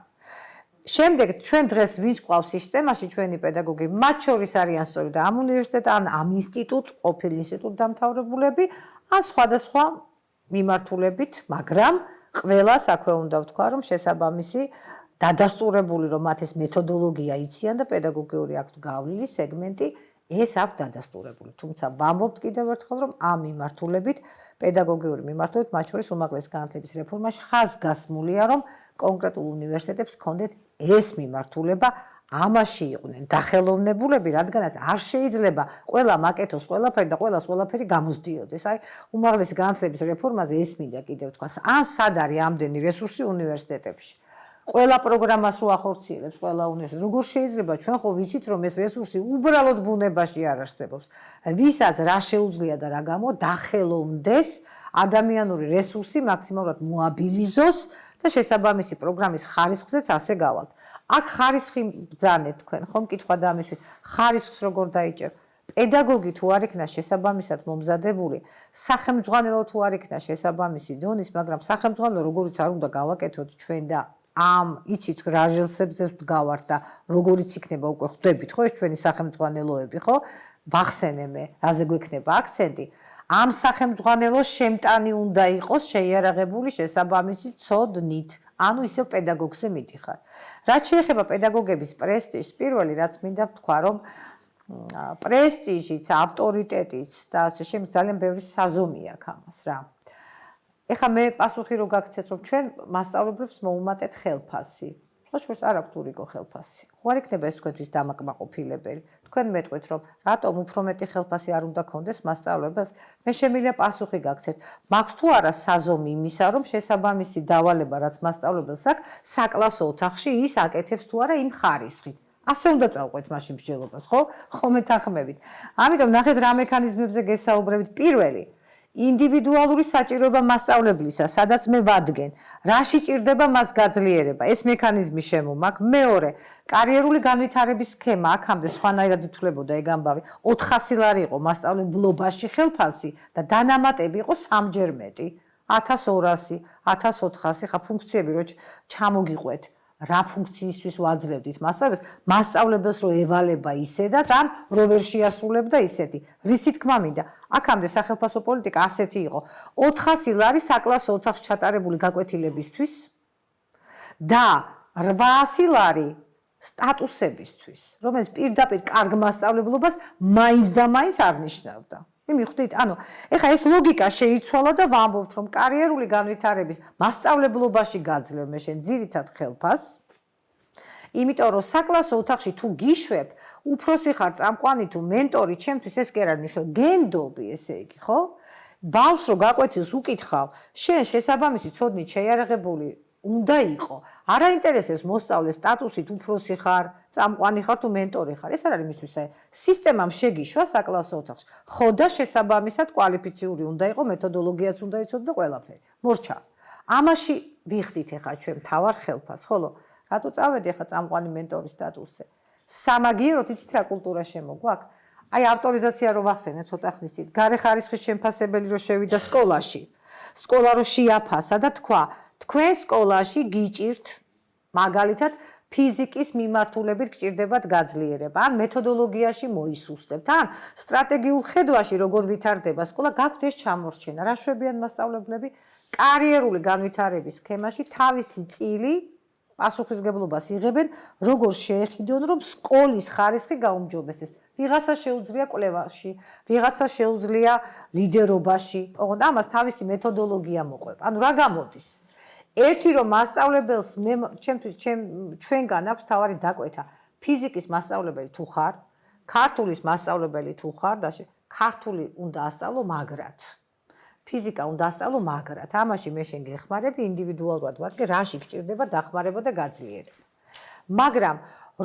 შემდეგ ჩვენ დღეს ვინც ყავს სისტემაში ჩვენი პედაგოგი, მათ შორის არიან სწორედ ამ უნივერსიტეტ ან ამ ინსტიტუტ, ყოფილ ინსტიტუტ დამთავრებულები, ან სხვადასხვა მიმართულებით, მაგრამ ყველას აქვე უნდა ვთქვა, რომ შესაბამისი დადასტურებული, რომ მათ ეს მეთოდოლოგია იციან და პედაგოგიური აქვთ გავლილი სეგმენტი, ეს აქვთ დადასტურებული. თუმცა ვამბობთ კიდევ ერთხელ, რომ ამ მიმართულებით, პედაგოგიური მიმართულებით, მათ შორის უმაღლესი განათლების რეფორმაში ხაზგასმულია, რომ კონკრეტულ უნივერსიტეტებს ჰქონდეთ ეს მიმართულება, ამაში იყვნენ დახელოვნებულები, რადგანაც არ შეიძლება ყველა მაკეთოს ყველაფერი და ყველას ყველაფერი გამოსდიოდეს. აი, უმაღლესი განათლების რეფორმაზე ეს მინდა კიდევ ვთქვა. ან სად არის ამდენი რესურსი უნივერსიტეტებში? ყველა პროგრამას უახორციელებს ყველა უნივერსიტეტი. როგორ შეიძლება ჩვენ ხო ვიცით რომ ეს რესურსი უბრალოდ ბუნებაში არ არსებობს. ვისაც რა შეუძლია და რა გამო დახელოვნდეს ადამიანური რესურსი მაქსიმალურად მოაბილიზოს და შესაბამისი პროგრამის ხარისხზეც ასე გავალთ. აქ ხარისხი ბრძანეთ თქვენ, ხომ კითხვა და ამისთვის ხარისხს როგორ დაიჭერ? პედაგოგი თუ არ იქნა შესაბამისად მომზადებული, სახელმძღვანელო თუ არ იქნა შესაბამისი დონის, მაგრამ სახელმძღვანელო როგორიც არ უნდა გავაკეთოთ ჩვენ და ამ იცით რა რელსებზე ვდგავართ და როგორიც იქნება უკვე ხვდებით ხო ეს ჩვენი სახელმძღვანელოები ხო ვახსენე მე რაზე გვექნება აქცენტი ამ სახელმძღვანელოს შემტანი უნდა იყოს შეიარაღებული შესაბამისი ცოდნით ანუ ისევ პედაგოგზე მიდიხარ რაც შეეხება პედაგოგების პრესტიჟს პირველი რაც მინდა ვთქვა რომ პრესტიჟიც ავტორიტეტიც და ასე შემდეგ ძალიან ბევრი საზომი აქვს ამას რა ეხლა მე პასუხი რო გაგცეთ რომ ჩვენ მასწავლებლებს მოუმატეთ ხელფასი. ხო შორს არ აქვს ურიგო ხელფასი. ხო არ იქნება ეს თქვენთვის დამაკმაყოფილებელი. თქვენ მეტყვით რომ რატომ უფრო მეტი ხელფასი არ უნდა გქონდეს მასწავლებლებს? მე შემიძლია პასუხი გაგცეთ. მაქვს თუ არა საზომი იმისა რომ შესაბამისი დავალება რაც მასწავლებელს აქვს საკლასო ოთახში ის აკეთებს თუ არა იმ ხარისხით. ასე უნდა წავყვეთ მაშინ მსჯელობას, ხო? ხომ ეთანხმებით. ამიტომ ნახეთ რა მექანიზმებზე გესაუბრებით პირველი ინდივიდუალური საჭიროება მასწავლებლისა, სადაც მე ვადგენ, რაში ჭირდება მას გაძლიერება, ეს მექანიზმი შემომაქვს. მეორე, კარიერული განვითარების სქემა, აქამდე სხვანაირად ითვლებოდა ეგ ამბავი, 400 ლარი იყო მასწავლებლობაში ხელფასი და დანამატები იყო 3-ჯერ მეტი, 1200, 1400, ხა ფუნქციები რო ჩამოგიყვეთ. რა ფუნქციისთვის ვაძლევდით მასწავლებელს, მასწავლებელს რო ევალება ისედაც, ან რო ვერ შეასრულებდა ისეთი. რისი თქმა მინდა, აქამდე სახელმწიფო პოლიტიკა ასეთი იყო. 400 ლარი საკლასო ოთახში ჩატარებული გაკვეთილებისთვის და 800 ლარი სტატუსებისთვის, რომელიც პირდაპირ კარგ მასწავლებლობას მაინც და მაინც არ ნიშნავდა. მივხვდით, ანუ ეხა ეს ლოგიკა შეიცვალა და ვამბობთ, რომ კარიერული განვითარების მასწავლებლობაში გაძლევ მე შენ ძირითად ხელფასს. იმიტომ რომ საკლასო ოთახში თუ გიშვებ, უფროსი ხარ წამყვანი თუ მენტორი, ჩემთვის ეს კი არ ნიშნავს გენდობი, ესე იგი, ხო? ბავშვს რო გაკვეთილს უკითხავ, შენ შესაბამისი ცოდნით შეიარაღებული უნდა იყო. არ აინტერესებს მოსწავლეს სტატუსით უფროსი ხარ, წამყვანი ხარ თუ მენტორი ხარ. ეს არ არის მისთვის აი სისტემამ შეგიშვა საკლასო ოთახში. ხო და შესაბამისად კვალიფიციური უნდა იყო, მეთოდოლოგიაც უნდა იცოდე და ყველაფერი. მორჩა. ამაში ვიხდით ახლა ჩვენ მთავარ ხელფასს, ხოლო რატო წავედი ახლა წამყვანი მენტორის სტატუსზე? სამაგიეროდ იცით რა კულტურა შემოგვაქვს? აი ავტორიზაცია რო ვახსენე ცოტა ხნის წინ, გარე ხარისხის შემფასებელი რო შევიდა სკოლაში. სკოლა რო შეაფასა და თქვა თქვენ სკოლაში გიჭირთ მაგალითად ფიზიკის მიმართულებით გჭირდებათ გაძლიერება ან მეთოდოლოგიაში მოისურვებთ ან სტრატეგიულ ხედვაში როგორ ვითარდება სკოლა გაქვთ ეს ჩამორჩენა რა შვებიან მასწავლებლები კარიერული განვითარების სქემაში თავისი წილი პასუხისგებლობას იღებენ როგორ შეეხიდონ რომ სკოლის ხარისხი გაუმჯობესდეს ვიღაცა შეუძლია კვლევაში ვიღაცა შეუძლია ლიდერობაში ოღონდ ამას თავისი მეთოდოლოგია მოყვება ანუ რა გამოდის ერთი რომ მასწავლებელს მე ჩემთვის ჩვენგან აქვს თავარი დაკვეთა ფიზიკის მასწავლებელი თუ ხარ ქართულის მასწავლებელი თუ ხარ და ქართული უნდა ასწავლო მაგრად ფიზიკა უნდა ასწავლო მაგრად ამაში მე შენ გეხმარები ინდივიდუალურად ვადგე რაში გჭირდება დახმარება და გაძლიერება მაგრამ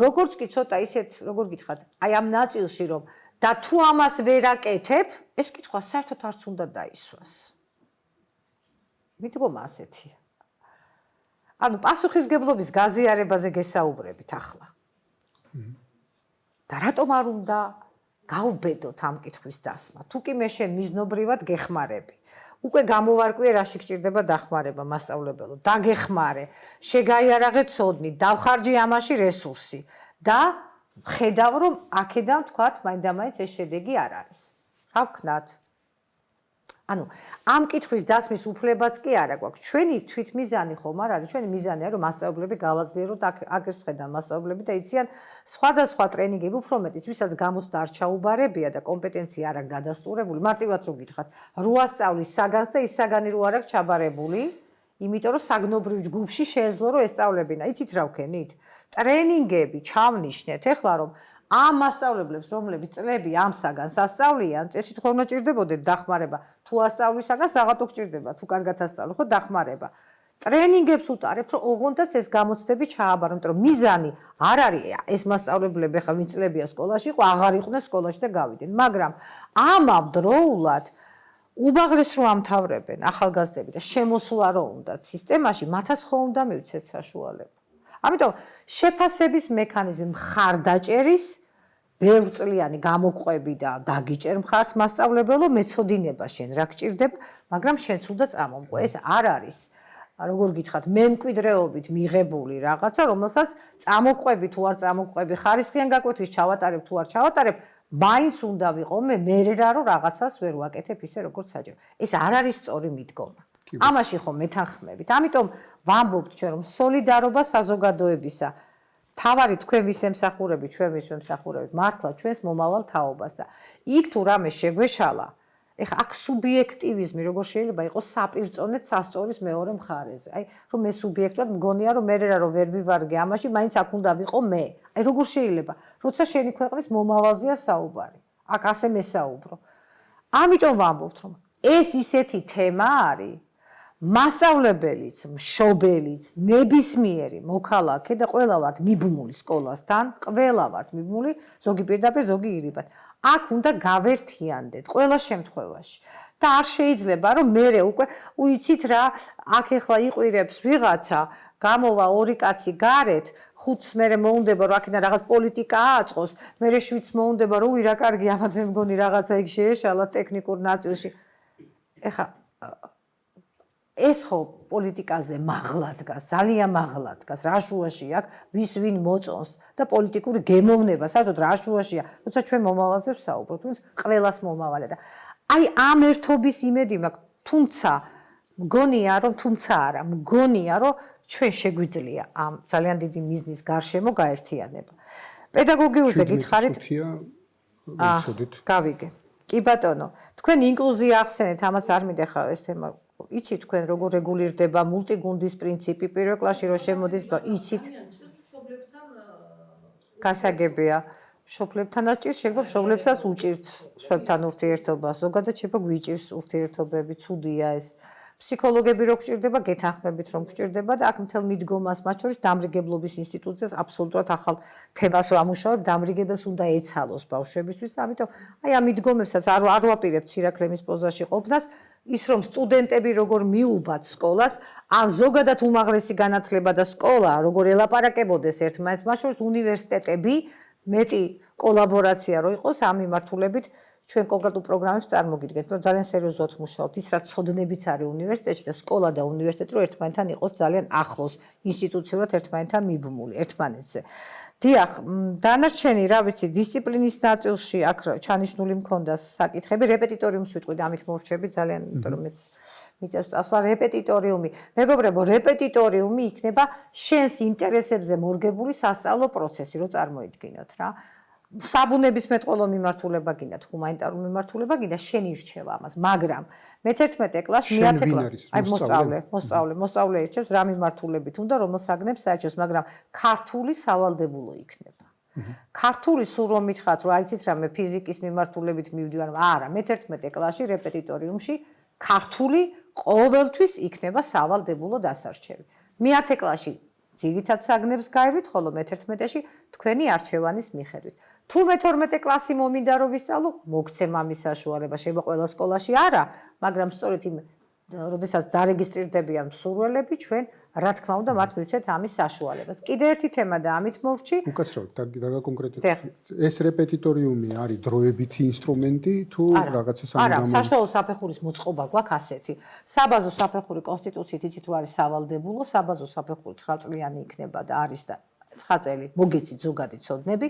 როგორც კი ცოტა ისეთ როგორ გითხრათ აი ამ ნაწილში რომ და თუ ამას ვერ აკეთებ ეს კითხვა საერთოდ არც უნდა დაისვას მიდგომა ასეთია ანუ პასუხისგებლობის გაზიარებაზე გესაუბრებით ახლა. და რატომ არ უნდა გავბედოთ ამ კითხვის დასმა? თუ კი მე შენ მიზნობრივად გეხმარები. უკვე გამოვარკვიე რაში გჭირდება დახმარება მასწავლებელო. დაგეხმარე, შეგაიარაღე ცოდნი, დავხარჯე ამაში რესურსი და ხედავ რომ აქედან თქვათ მაინდამაინც ეს შედეგი არ არის. რა ვქნათ? ანუ ამ კითხვის დასმის უფლებაც კი არა გვაქვს. ჩვენი თვითმიზანი ხომ არ არის? ჩვენი მიზანია რომ მასწავლებლები გავაძლიეროთ, აგერს ხედან მასწავლებლები და იციან სხვადასხვა ტრენინგები უფრო მეტიც, ვისაც გამოცდა არ ჩაუბარებია და კომპეტენცია არ აქვს დადასტურებული, მარტივად რო გითხრათ, 8 სწავლის საგანს და ის საგანი რო არ აქვს ჩაბარებული, იმიტომ რომ საგნობრივ ჯგუფში შეეძლო რომ ესწავლებინა. იცით რა ვქენით? ტრენინგები ჩავნიშნეთ ეხლა რომ ამ მასწავლებლებს, რომლებიც წლები ამ საგანს ასწავლიან, წესით ხომ ჭირდებოდეთ დახმარება. თუ ასწავლის საგანს რაღაცო გჭირდება, თუ კარგად ასწავლო, ხო დახმარება. ტრენინგებს უტარებთ, რომ ოღონდაც ეს გამოცდები ჩააბარო, იმიტომ რომ მიზანი არ არის ეს მასწავლებლები ხა ვინ წლებია სკოლაში, ყო აღარ იყვნენ სკოლაში და გავიდნენ, მაგრამ ამავდროულად უბაღლეს რო ამთავრებენ ახალგაზრდები და შემოსვლა რო უნდათ სისტემაში, მათაც ხო უნდა მივცეთ საშუალება. ამიტომ შეფასების მექანიზმი მხარდაჭერის ბევრწლიანი გამოგყვები და დაგიჭერ მხარს მასწავლებელო მეცოდინება შენ რა გჭირდება, მაგრამ შენც უნდა წამომყვე. ეს არ არის როგორ გითხრათ, მემკვიდრეობით მიღებული რაღაცა, რომელსაც წამოყვები თუ არ წამოყვები, ხარისხიან გაკვეთის ჩავატარებ თუ არ ჩავატარებ, მაინც უნდა ვიყო მე რა რომ რაღაცას ვერ ვაკეთებ ისე როგორც საჭირო. ეს არ არის სწორი მიდგომა. ამაში ხომ მეთანხმებით. ამიტომ ვამბობთ ჩვენ რომ სოლიდარობა საზოგადოებისა თავარი თქვენ ვის ემსახურებით, ჩვენ ვის ვემსახურებით, მართლა ჩვენს მომავალ თაობას და იქ თუ რამე შეგვეშალა, ეხა აქ სუბიექტივიზმი როგორ შეიძლება იყოს საპირწონეთ სასწორის მეორე მხარეზე. აი რომ მე სუბიექტად მგონია რომ მე რა რომ ვერ ვივარგე ამაში, მაინც აქ უნდა ვიყო მე. აი როგორ შეიძლება, როცა შენი ქვეყნის მომავალზეა საუბარი. აქ ასე მესაუბრო. ამიტომ ვამბობთ რომ ეს ისეთი თემა არის მასწავლებელიც, მშობელიც, ნებისმიერი მოქალაქე და ყველა ვართ მიბმული სკოლასთან, ყველა ვართ მიბმული, ზოგი პირდაპირ, ზოგი ირიბად. აქ უნდა გავერთიანდეთ ყველა შემთხვევაში. და არ შეიძლება რომ მე უკვე უიცით რა, აქ ეხლა იყვირებს ვიღაცა, გამოვა ორი კაცი გარეთ, ხუთს მე მოუნდება რომ აქედან რაღაც პოლიტიკა აწყოს, მე შვიდს მოუნდება რომ უი რა კარგი, ამათ მე მგონი რაღაცა იქ შეეშალა ტექნიკურ ნაწილში. ეხლა ეს ხო პოლიტიკაზე მაღლა დგას, ძალიან მაღლა დგას, რა შუაში აქვს, ვის ვინ მოწონს და პოლიტიკური გემოვნება, საერთოდ რა შუაშია, როცა ჩვენ მომავალზე ვსაუბრობთ, თუმცა ყველას მომავალია და აი ამ ერთობის იმედი მაქვს, თუმცა მგონია რომ მგონია რომ ჩვენ შეგვიძლია ამ ძალიან დიდი მიზნის გარშემო გაერთიანება. პედაგოგიურზე გითხარით? გავიგე. კი ბატონო, თქვენ ინკლუზია ახსენეთ, ამას არ მიდეხარ ეს თემა. იცით თქვენ როგორ რეგულირდება მულტიგუნდის პრინციპი პირველ კლასში რო შემოდის, იცით? გასაგებია. მშობლებთანაც ჭირს, შეიძლება მშობლებსაც უჭირთ მშობლებთან ურთიერთობა, ზოგადად შეიძლება გვიჭირს ურთიერთობები, ცუდია ეს. ფსიქოლოგები რო გჭირდება, გეთანხმებით რომ გჭირდება და აქ მთელ მიდგომას, მათ შორის დამრიგებლობის ინსტიტუტზე აბსოლუტურად ახალ თემას ვამუშავებ, დამრიგებელს უნდა ეცალოს ბავშვებისთვის, ამიტომ აი ამ მიდგომებსაც არ ვაპირებთ სირაქლემის პოზაში ყოფნას, ის რომ სტუდენტები როგორ მიუბათ სკოლას, ან ზოგადად უმაღლესი განათლება და სკოლა როგორ ელაპარაკებოდეს ერთმანეთს, მათ შორის უნივერსიტეტები მეტი კოლაბორაცია რო იყოს ამ მიმართულებით ჩვენ კონკრეტულ პროგრამებს წარმოგიდგენთ, რომ ძალიან სერიოზულად მუშაობთ, ის რაც ცოდნებიც არის უნივერსიტეტში და სკოლა და უნივერსიტეტი რო ერთმანეთთან იყოს ძალიან ახლოს, ინსტიტუციურად ერთმანეთთან მიბმული, ერთმანეთზე. დიახ, დანარჩენი, რა ვიცი, დისციპლინის ნაწილში აქ ჩანიშნული მქონდა საკითხები, რეპეტიტორიუმს ვიტყვი და ამით მორჩები ძალიან, იმიტომ რომ მიწევს წასვლა რეპეტიტორიუმი. მეგობრებო, რეპეტიტორიუმი იქნება შენს ინტერესებზე მორგებული სასწავლო პროცესი, რო წარმოიდგინოთ რა. საბუნებისმეტყველო მიმართულება გინდათ, ჰუმანიტარული მიმართულება გინდათ, შენ ირჩევ ამას, მაგრამ მე-11 კლასში, მე-10 კლასში, აი მოსწავლე ირჩევს რა მიმართულებით უნდა, რომელ საგნებს საერთოს, მაგრამ ქართული სავალდებულო იქნება. ქართული სულ რომ მითხრათ, რომ აიცით რა, მე ფიზიკის მიმართულებით მივდივარ, არა, მე-11 კლასში რეპეტიტორიუმში ქართული ყოველთვის იქნება სავალდებულო დასარჩევი. მე-10 კლასში ძირითად საგნებს გაივლით, ხოლო მე-11-ში თქვენი არჩევანის მიხედვით. თუ მე-12 კლასი მომინდა რომ ვისწავლო, მოგცემ ამის საშუალება, შეიძლება ყველა სკოლაში არა, მაგრამ სწორედ იმ როდესაც დარეგისტრირდებიან მსურველები, ჩვენ რა თქმა უნდა მათ მივცეთ ამის საშუალებას. კიდე ერთი თემა და ამით მოვრჩი. უკაცრავად დაგაკონკრეტებთ. ეს რეპეტიტორიუმი არის დროებითი ინსტრუმენტი თუ რაღაცა არა, საშუალო საფეხურის მოწყობა გვაქვს ასეთი. საბაზო საფეხური კონსტიტუციით იცით რომ არის სავალდებულო, საბაზო საფეხური 9 წლიანი იქნება და არის და 9 წელი მოგეცით ზოგადი ცოდნები.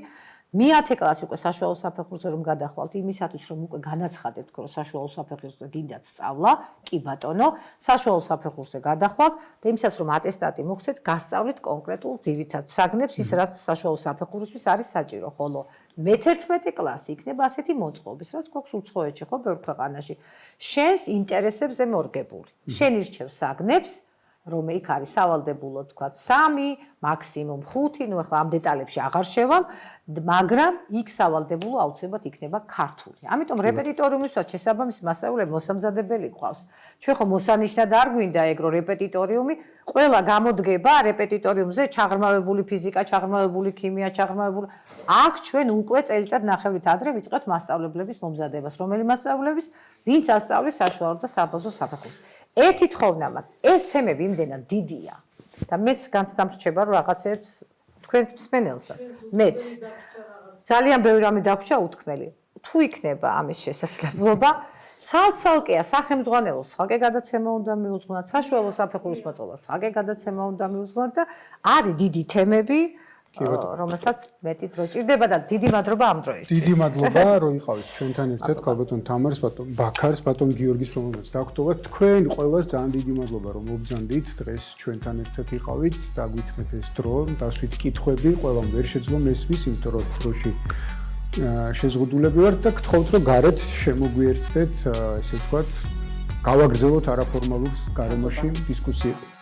მე-10 კლასი უკვე საშუალო საფეხურზე რომ გადახვალთ იმისათვის რომ უკვე განაცხადებთ რომ საშუალო საფეხურზე გინდათ სწავლა, კი ბატონო, საშუალო საფეხურზე გადახვალთ და იმისათვის რომ ატესტატი მოგცეთ, გასწავლით კონკრეტულ ძირითად საგნებს, ის რაც საშუალო საფეხურისთვის არის საჭირო, ხოლო მე-11 კლასი იქნება ასეთი მოწყობის, რაც გვაქვს უცხოეთში, ხო, ბევრ ქვეყანაში. შენს ინტერესებზე მორგებული. შენ ირჩევ საგნებს რომ იქ არის სავალდებულო თქვა 3, მაქსიმუმ 5, ნუ ახლა ამ დეტალებში აღარ შევამ, მაგრამ იქ სავალდებულო აუცილებლად იქნება ქართული. ამიტომ რეპეტიტორიუმისას შესაბამისი მასწავლებელი მოსამზადებელი ყავს. ჩვენ ხო მოსანიშნად არ გვინდა ეგ რომ რეპეტიტორიუმი ყველა გამოდგება რეპეტიტორიუმზე ჩაღრმავებული ფიზიკა, ჩაღრმავებული ქიმია, ჩაღრმავებული. აქ ჩვენ უკვე წელიწად ნახევრით ადრე ვიწყებთ მასწავლებლების მომზადებას, რომელი მასწავლებლების ვინც ასწავლის საშუალო და საბაზო საფეხურს. ერთი თხოვნა მაქვს, ეს თემები იმდენად დიდია და მეც განსამრჩება რომ რაღაცებს თქვენს მსმენელსაც. მეც ძალიან ბევრი რამე დაგვჭა უთქმელი. თუ იქნება ამის შესაძლებლობა, ცალ-ცალკეა სახელმძღვანელოს ხალხე გადაცემა უნდა მიუძღვნათ, საშუალო საფეხურის მოწყობას ხალხე გადაცემა უნდა მიუძღვნათ და არის დიდი თემები, რომელსაც მეტი დრო ჭირდება და დიდი მადლობა ამ დროისთვის. დიდი მადლობა რომ იყავით ჩვენთან ერთად, ქალბატონ თამარს, ბატონ ბაქარს, ბატონ გიორგის რომელსაც დაგხვდობათ. თქვენ ყველას ძალიან დიდი მადლობა რომ მობრძანდით დღეს ჩვენთან ერთად იყავით და გვითმეთ ეს დრო, დასვით კითხვები, ყველამ ვერ შეძლო მესმის, იმიტომ რომ დროში შეზღუდულები ვართ და გთხოვთ რომ გარეთ შემოგვიერთდეთ, ესე ვთქვათ, გავაგრძელოთ არაფორმალურ გარემოში დისკუსიები.